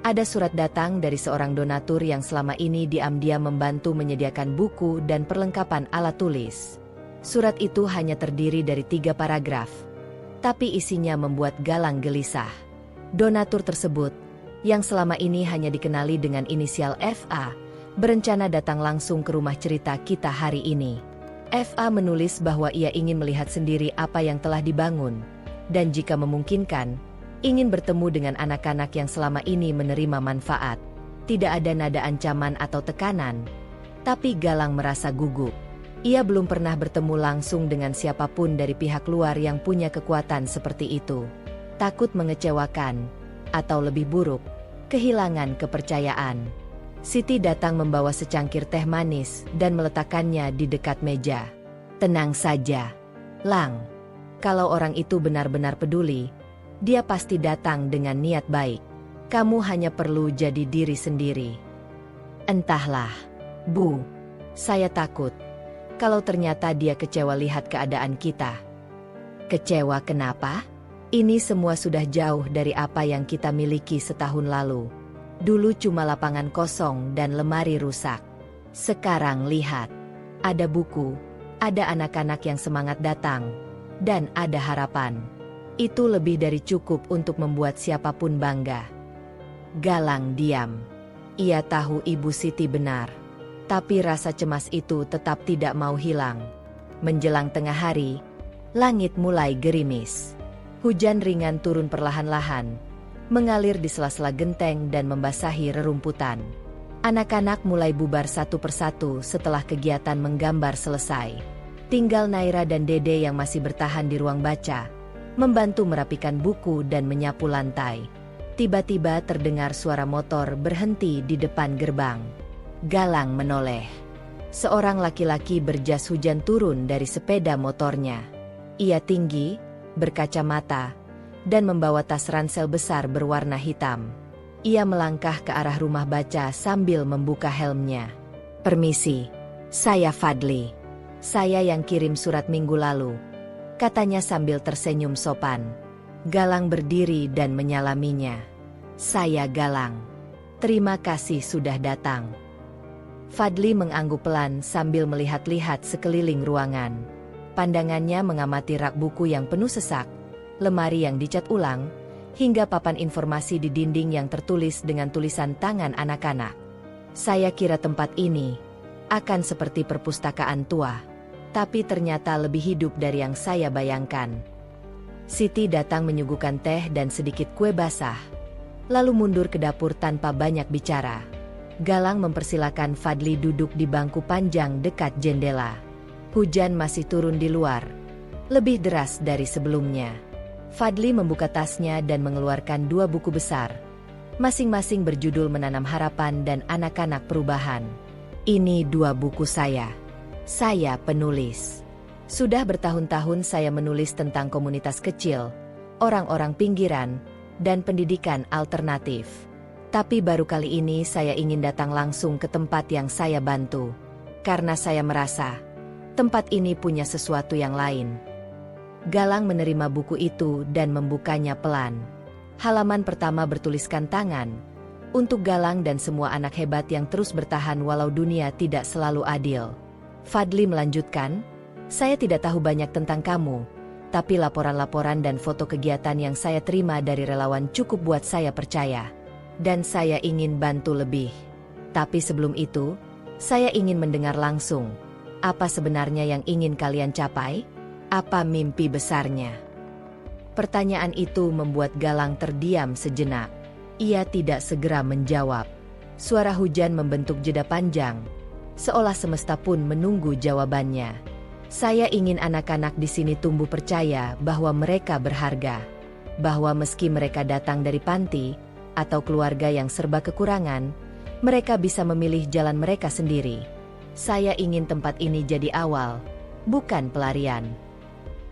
Ada surat datang dari seorang donatur yang selama ini diam-diam membantu menyediakan buku dan perlengkapan alat tulis. Surat itu hanya terdiri dari 3 paragraf, tapi isinya membuat Galang gelisah. Donatur tersebut, yang selama ini hanya dikenali dengan inisial FA, berencana datang langsung ke rumah cerita kita hari ini. FA menulis bahwa ia ingin melihat sendiri apa yang telah dibangun, dan jika memungkinkan, ingin bertemu dengan anak-anak yang selama ini menerima manfaat. Tidak ada nada ancaman atau tekanan, tapi Galang merasa gugup. Ia belum pernah bertemu langsung dengan siapapun dari pihak luar yang punya kekuatan seperti itu. Takut mengecewakan, atau lebih buruk, kehilangan kepercayaan. Siti datang membawa secangkir teh manis dan meletakkannya di dekat meja. Tenang saja, Lang. Kalau orang itu benar-benar peduli, dia pasti datang dengan niat baik. Kamu hanya perlu jadi diri sendiri. Entahlah, Bu. Saya takut kalau ternyata dia kecewa lihat keadaan kita. Kecewa kenapa? Ini semua sudah jauh dari apa yang kita miliki setahun lalu. Dulu cuma lapangan kosong dan lemari rusak. Sekarang lihat, ada buku, ada anak-anak yang semangat datang, dan ada harapan. Itu lebih dari cukup untuk membuat siapapun bangga. Galang diam. Ia tahu Ibu Siti benar. Tapi rasa cemas itu tetap tidak mau hilang. Menjelang tengah hari, langit mulai gerimis. Hujan ringan turun perlahan-lahan, mengalir di sela-sela genteng dan membasahi rerumputan. Anak-anak mulai bubar satu persatu setelah kegiatan menggambar selesai. Tinggal Naira dan Dede yang masih bertahan di ruang baca, membantu merapikan buku dan menyapu lantai. Tiba-tiba terdengar suara motor berhenti di depan gerbang. Galang menoleh. Seorang laki-laki berjas hujan turun dari sepeda motornya. Ia tinggi, berkacamata, dan membawa tas ransel besar berwarna hitam. Ia melangkah ke arah rumah baca sambil membuka helmnya. "Permisi, saya Fadli. Saya yang kirim surat minggu lalu," katanya sambil tersenyum sopan. Galang berdiri dan menyalaminya. "Saya Galang. Terima kasih sudah datang." Fadli mengangguk pelan sambil melihat-lihat sekeliling ruangan. Pandangannya mengamati rak buku yang penuh sesak, lemari yang dicat ulang, hingga papan informasi di dinding yang tertulis dengan tulisan tangan anak-anak. "Saya kira tempat ini akan seperti perpustakaan tua, tapi ternyata lebih hidup dari yang saya bayangkan." Siti datang menyuguhkan teh dan sedikit kue basah, lalu mundur ke dapur tanpa banyak bicara. Galang mempersilakan Fadli duduk di bangku panjang dekat jendela. Hujan masih turun di luar, lebih deras dari sebelumnya. Fadli membuka tasnya dan mengeluarkan dua buku besar, masing-masing berjudul Menanam Harapan dan Anak-anak Perubahan. "Ini dua buku saya. Saya penulis. Sudah bertahun-tahun saya menulis tentang komunitas kecil, orang-orang pinggiran, dan pendidikan alternatif. Tapi baru kali ini saya ingin datang langsung ke tempat yang saya bantu, karena saya merasa tempat ini punya sesuatu yang lain." Galang menerima buku itu dan membukanya pelan. Halaman pertama bertuliskan tangan, "Untuk Galang dan semua anak hebat yang terus bertahan walau dunia tidak selalu adil." Fadli melanjutkan, "Saya tidak tahu banyak tentang kamu, tapi laporan-laporan dan foto kegiatan yang saya terima dari relawan cukup buat saya percaya. Dan saya ingin bantu lebih. Tapi sebelum itu, saya ingin mendengar langsung, apa sebenarnya yang ingin kalian capai? Apa mimpi besarnya?" Pertanyaan itu membuat Galang terdiam sejenak. Ia tidak segera menjawab. Suara hujan membentuk jeda panjang, seolah semesta pun menunggu jawabannya. "Saya ingin anak-anak di sini tumbuh percaya bahwa mereka berharga. Bahwa meski mereka datang dari panti atau keluarga yang serba kekurangan, mereka bisa memilih jalan mereka sendiri. Saya ingin tempat ini jadi awal, bukan pelarian."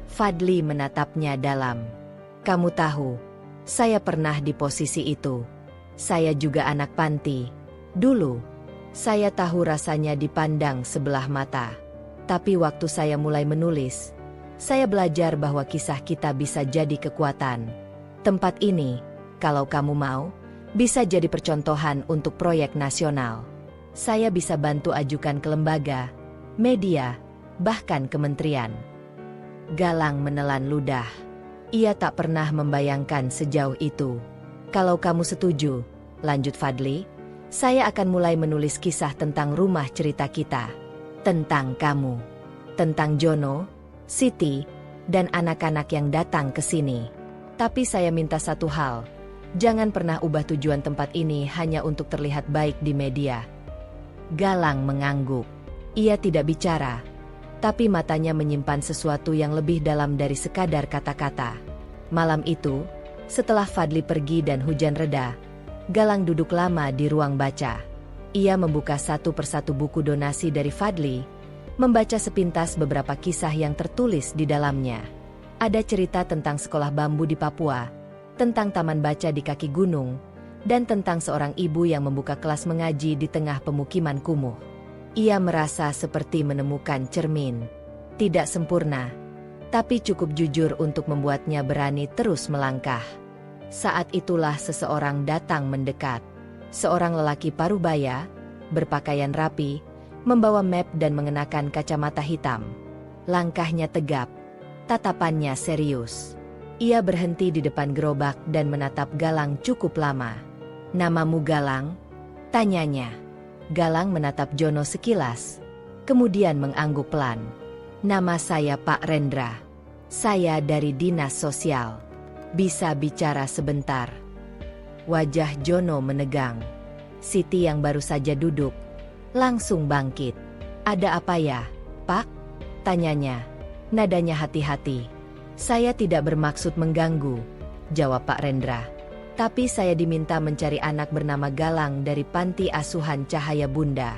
Fadli menatapnya dalam. "Kamu tahu, saya pernah di posisi itu. Saya juga anak panti. Dulu, saya tahu rasanya dipandang sebelah mata. Tapi waktu saya mulai menulis, saya belajar bahwa kisah kita bisa jadi kekuatan. Tempat ini, kalau kamu mau, bisa jadi percontohan untuk proyek nasional. Saya bisa bantu ajukan ke lembaga, media, bahkan kementerian." Galang menelan ludah. Ia tak pernah membayangkan sejauh itu. "Kalau kamu setuju," lanjut Fadli, "saya akan mulai menulis kisah tentang rumah cerita kita. Tentang kamu. tentang Jono, Siti, dan anak-anak yang datang ke sini. Tapi saya minta satu hal, jangan pernah ubah tujuan tempat ini hanya untuk terlihat baik di media. Galang mengangguk. Ia tidak bicara, tapi matanya menyimpan sesuatu yang lebih dalam dari sekadar kata-kata. Malam itu, setelah Fadli pergi dan hujan reda, Galang duduk lama di ruang baca. Ia membuka satu persatu buku donasi dari Fadli, membaca sepintas beberapa kisah yang tertulis di dalamnya. Ada cerita tentang sekolah bambu di Papua, tentang taman baca di kaki gunung, dan tentang seorang ibu yang membuka kelas mengaji di tengah pemukiman kumuh. Ia merasa seperti menemukan cermin. Tidak sempurna, tapi cukup jujur untuk membuatnya berani terus melangkah. Saat itulah seseorang datang mendekat. Seorang lelaki parubaya, berpakaian rapi, membawa map dan mengenakan kacamata hitam. Langkahnya tegap, tatapannya serius. Ia berhenti di depan gerobak dan menatap Galang cukup lama. "Namamu Galang?" tanyanya. Galang menatap Jono sekilas, kemudian mengangguk pelan. "Nama saya Pak Rendra. Saya dari Dinas Sosial. Bisa bicara sebentar?" Wajah Jono menegang. Siti yang baru saja duduk langsung bangkit. "Ada apa ya, Pak?" tanyanya. Nadanya hati-hati. "Saya tidak bermaksud mengganggu," jawab Pak Rendra. "Tapi saya diminta mencari anak bernama Galang dari Panti Asuhan Cahaya Bunda.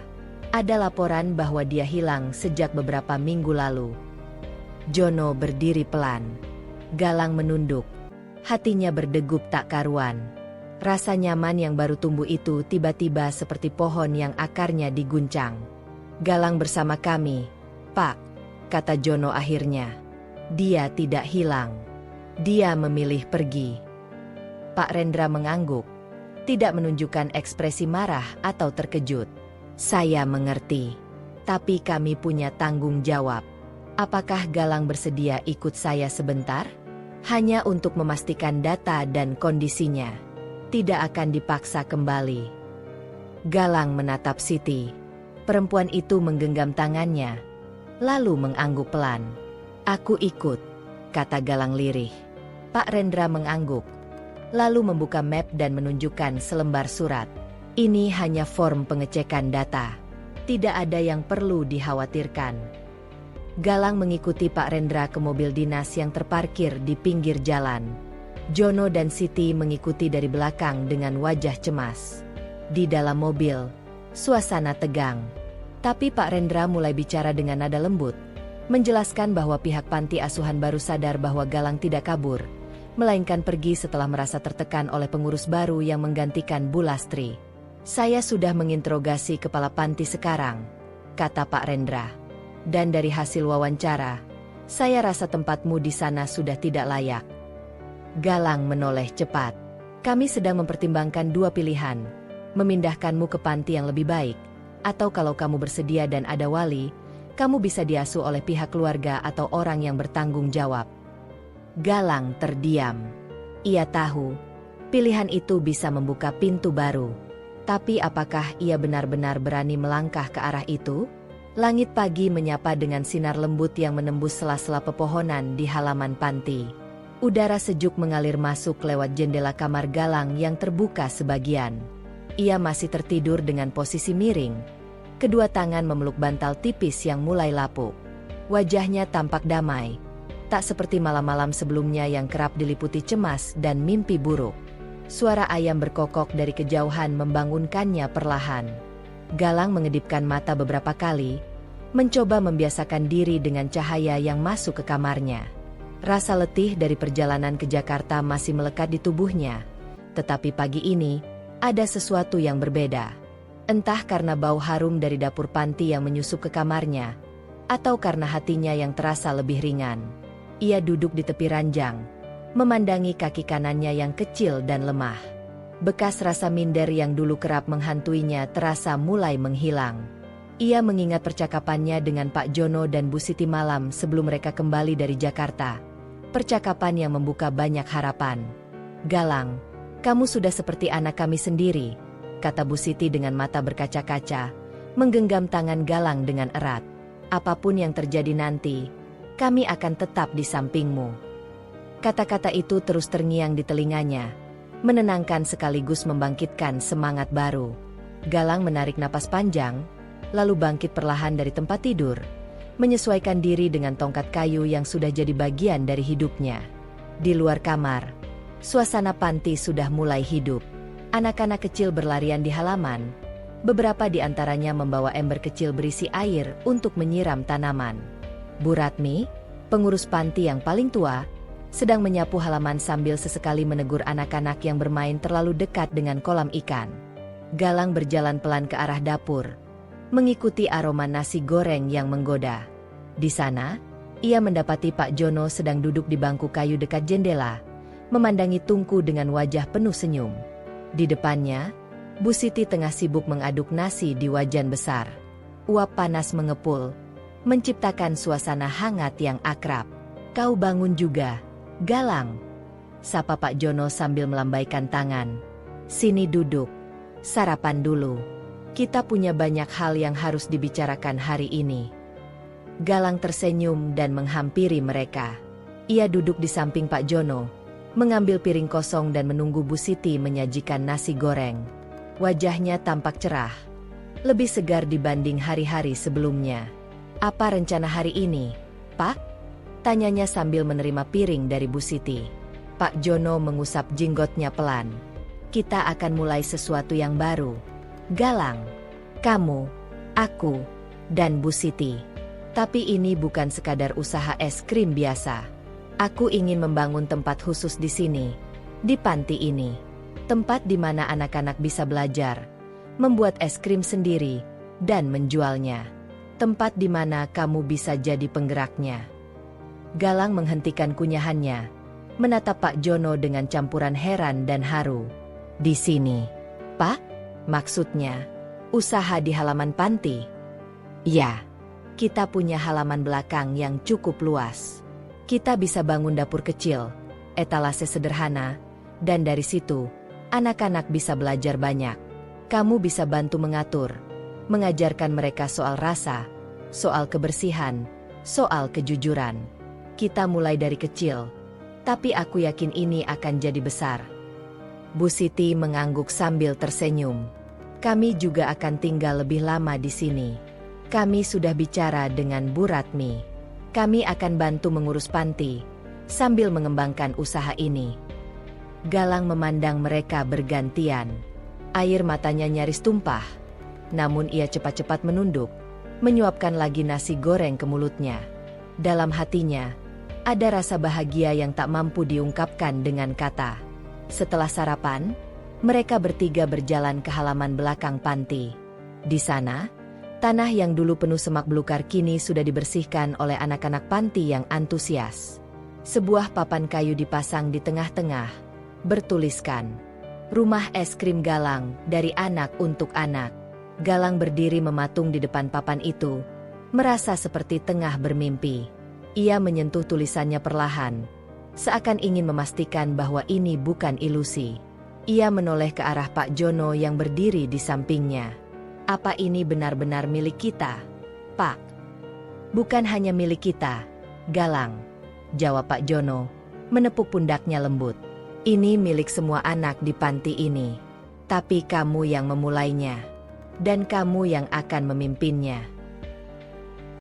Ada laporan bahwa dia hilang sejak beberapa minggu lalu." Jono berdiri pelan. Galang menunduk. Hatinya berdegup tak karuan. Rasa nyaman yang baru tumbuh itu tiba-tiba seperti pohon yang akarnya diguncang. "Galang bersama kami, Pak," kata Jono akhirnya. "Dia tidak hilang. Dia memilih pergi." Pak Rendra mengangguk, tidak menunjukkan ekspresi marah atau terkejut. "Saya mengerti, tapi kami punya tanggung jawab. Apakah Galang bersedia ikut saya sebentar? Hanya untuk memastikan data dan kondisinya. Tidak akan dipaksa kembali." Galang menatap Siti. Perempuan itu menggenggam tangannya, lalu mengangguk pelan. "Aku ikut," kata Galang lirih. Pak Rendra mengangguk, lalu membuka map dan menunjukkan selembar surat. "Ini hanya form pengecekan data. Tidak ada yang perlu dikhawatirkan." Galang mengikuti Pak Rendra ke mobil dinas yang terparkir di pinggir jalan. Jono dan Siti mengikuti dari belakang dengan wajah cemas. Di dalam mobil, suasana tegang. Tapi Pak Rendra mulai bicara dengan nada lembut, menjelaskan bahwa pihak panti asuhan baru sadar bahwa Galang tidak kabur, melainkan pergi setelah merasa tertekan oleh pengurus baru yang menggantikan Bu Lastri. "Saya sudah menginterogasi kepala panti sekarang," kata Pak Rendra. "Dan dari hasil wawancara, saya rasa tempatmu di sana sudah tidak layak." Galang menoleh cepat. "Kami sedang mempertimbangkan dua pilihan, memindahkanmu ke panti yang lebih baik, atau kalau kamu bersedia dan ada wali, kamu bisa diasuh oleh pihak keluarga atau orang yang bertanggung jawab." Galang terdiam. Ia tahu, pilihan itu bisa membuka pintu baru. Tapi apakah ia benar-benar berani melangkah ke arah itu? Langit pagi menyapa dengan sinar lembut yang menembus sela-sela pepohonan di halaman panti. Udara sejuk mengalir masuk lewat jendela kamar Galang yang terbuka sebagian. Ia masih tertidur dengan posisi miring. Kedua tangan memeluk bantal tipis yang mulai lapuk. Wajahnya tampak damai, tak seperti malam-malam sebelumnya yang kerap diliputi cemas dan mimpi buruk. Suara ayam berkokok dari kejauhan membangunkannya perlahan. Galang mengedipkan mata beberapa kali, mencoba membiasakan diri dengan cahaya yang masuk ke kamarnya. Rasa letih dari perjalanan ke Jakarta masih melekat di tubuhnya, tetapi pagi ini ada sesuatu yang berbeda. Entah karena bau harum dari dapur panti yang menyusup ke kamarnya, atau karena hatinya yang terasa lebih ringan. Ia duduk di tepi ranjang, memandangi kaki kanannya yang kecil dan lemah. Bekas rasa minder yang dulu kerap menghantuinya terasa mulai menghilang. Ia mengingat percakapannya dengan Pak Jono dan Bu Siti malam sebelum mereka kembali dari Jakarta. Percakapan yang membuka banyak harapan. "Galang, kamu sudah seperti anak kami sendiri," kata Bu Siti dengan mata berkaca-kaca, menggenggam tangan Galang dengan erat. Apapun yang terjadi nanti, kami akan tetap di sampingmu. Kata-kata itu terus terngiang di telinganya, menenangkan sekaligus membangkitkan semangat baru. Galang menarik napas panjang, lalu bangkit perlahan dari tempat tidur, menyesuaikan diri dengan tongkat kayu yang sudah jadi bagian dari hidupnya. Di luar kamar, suasana panti sudah mulai hidup. Anak-anak kecil berlarian di halaman, beberapa di antaranya membawa ember kecil berisi air untuk menyiram tanaman. Bu Ratmi, pengurus panti yang paling tua, sedang menyapu halaman sambil sesekali menegur anak-anak yang bermain terlalu dekat dengan kolam ikan. Galang berjalan pelan ke arah dapur, mengikuti aroma nasi goreng yang menggoda. Di sana, ia mendapati Pak Jono sedang duduk di bangku kayu dekat jendela, memandangi Tungku dengan wajah penuh senyum. Di depannya, Bu Siti tengah sibuk mengaduk nasi di wajan besar. Uap panas mengepul, menciptakan suasana hangat yang akrab. "Kau bangun juga, Galang?" sapa Pak Jono sambil melambaikan tangan. "Sini duduk. Sarapan dulu. Kita punya banyak hal yang harus dibicarakan hari ini." Galang tersenyum dan menghampiri mereka. Ia duduk di samping Pak Jono, mengambil piring kosong dan menunggu Bu Siti menyajikan nasi goreng. Wajahnya tampak cerah, lebih segar dibanding hari-hari sebelumnya. "Apa rencana hari ini, Pak?" tanyanya sambil menerima piring dari Bu Siti. Pak Jono mengusap jenggotnya pelan. "Kita akan mulai sesuatu yang baru, Galang. Kamu, aku, dan Bu Siti. Tapi ini bukan sekadar usaha es krim biasa. Aku ingin membangun tempat khusus di sini, di panti ini. Tempat di mana anak-anak bisa belajar, membuat es krim sendiri, dan menjualnya. Tempat di mana kamu bisa jadi penggeraknya." Galang menghentikan kunyahannya, menatap Pak Jono dengan campuran heran dan haru. "Di sini, Pak? Maksudnya, usaha di halaman panti?" "Ya, kita punya halaman belakang yang cukup luas. Kita bisa bangun dapur kecil, etalase sederhana, dan dari situ, anak-anak bisa belajar banyak. Kamu bisa bantu mengatur, mengajarkan mereka soal rasa, soal kebersihan, soal kejujuran. Kita mulai dari kecil, tapi aku yakin ini akan jadi besar." Bu Siti mengangguk sambil tersenyum. "Kami juga akan tinggal lebih lama di sini. Kami sudah bicara dengan Bu Ratmi. Kami akan bantu mengurus panti, sambil mengembangkan usaha ini." Galang memandang mereka bergantian. Air matanya nyaris tumpah. Namun ia cepat-cepat menunduk, menyuapkan lagi nasi goreng ke mulutnya. Dalam hatinya, ada rasa bahagia yang tak mampu diungkapkan dengan kata. Setelah sarapan, mereka bertiga berjalan ke halaman belakang panti. Di sana, tanah yang dulu penuh semak belukar kini sudah dibersihkan oleh anak-anak panti yang antusias. Sebuah papan kayu dipasang di tengah-tengah, bertuliskan, "Rumah es krim Galang, dari anak untuk anak." Galang berdiri mematung di depan papan itu, merasa seperti tengah bermimpi. Ia menyentuh tulisannya perlahan, seakan ingin memastikan bahwa ini bukan ilusi. Ia menoleh ke arah Pak Jono yang berdiri di sampingnya. "Apa ini benar-benar milik kita, Pak?" "Bukan hanya milik kita, Galang," jawab Pak Jono, menepuk pundaknya lembut. "Ini milik semua anak di panti ini. Tapi kamu yang memulainya, dan kamu yang akan memimpinnya."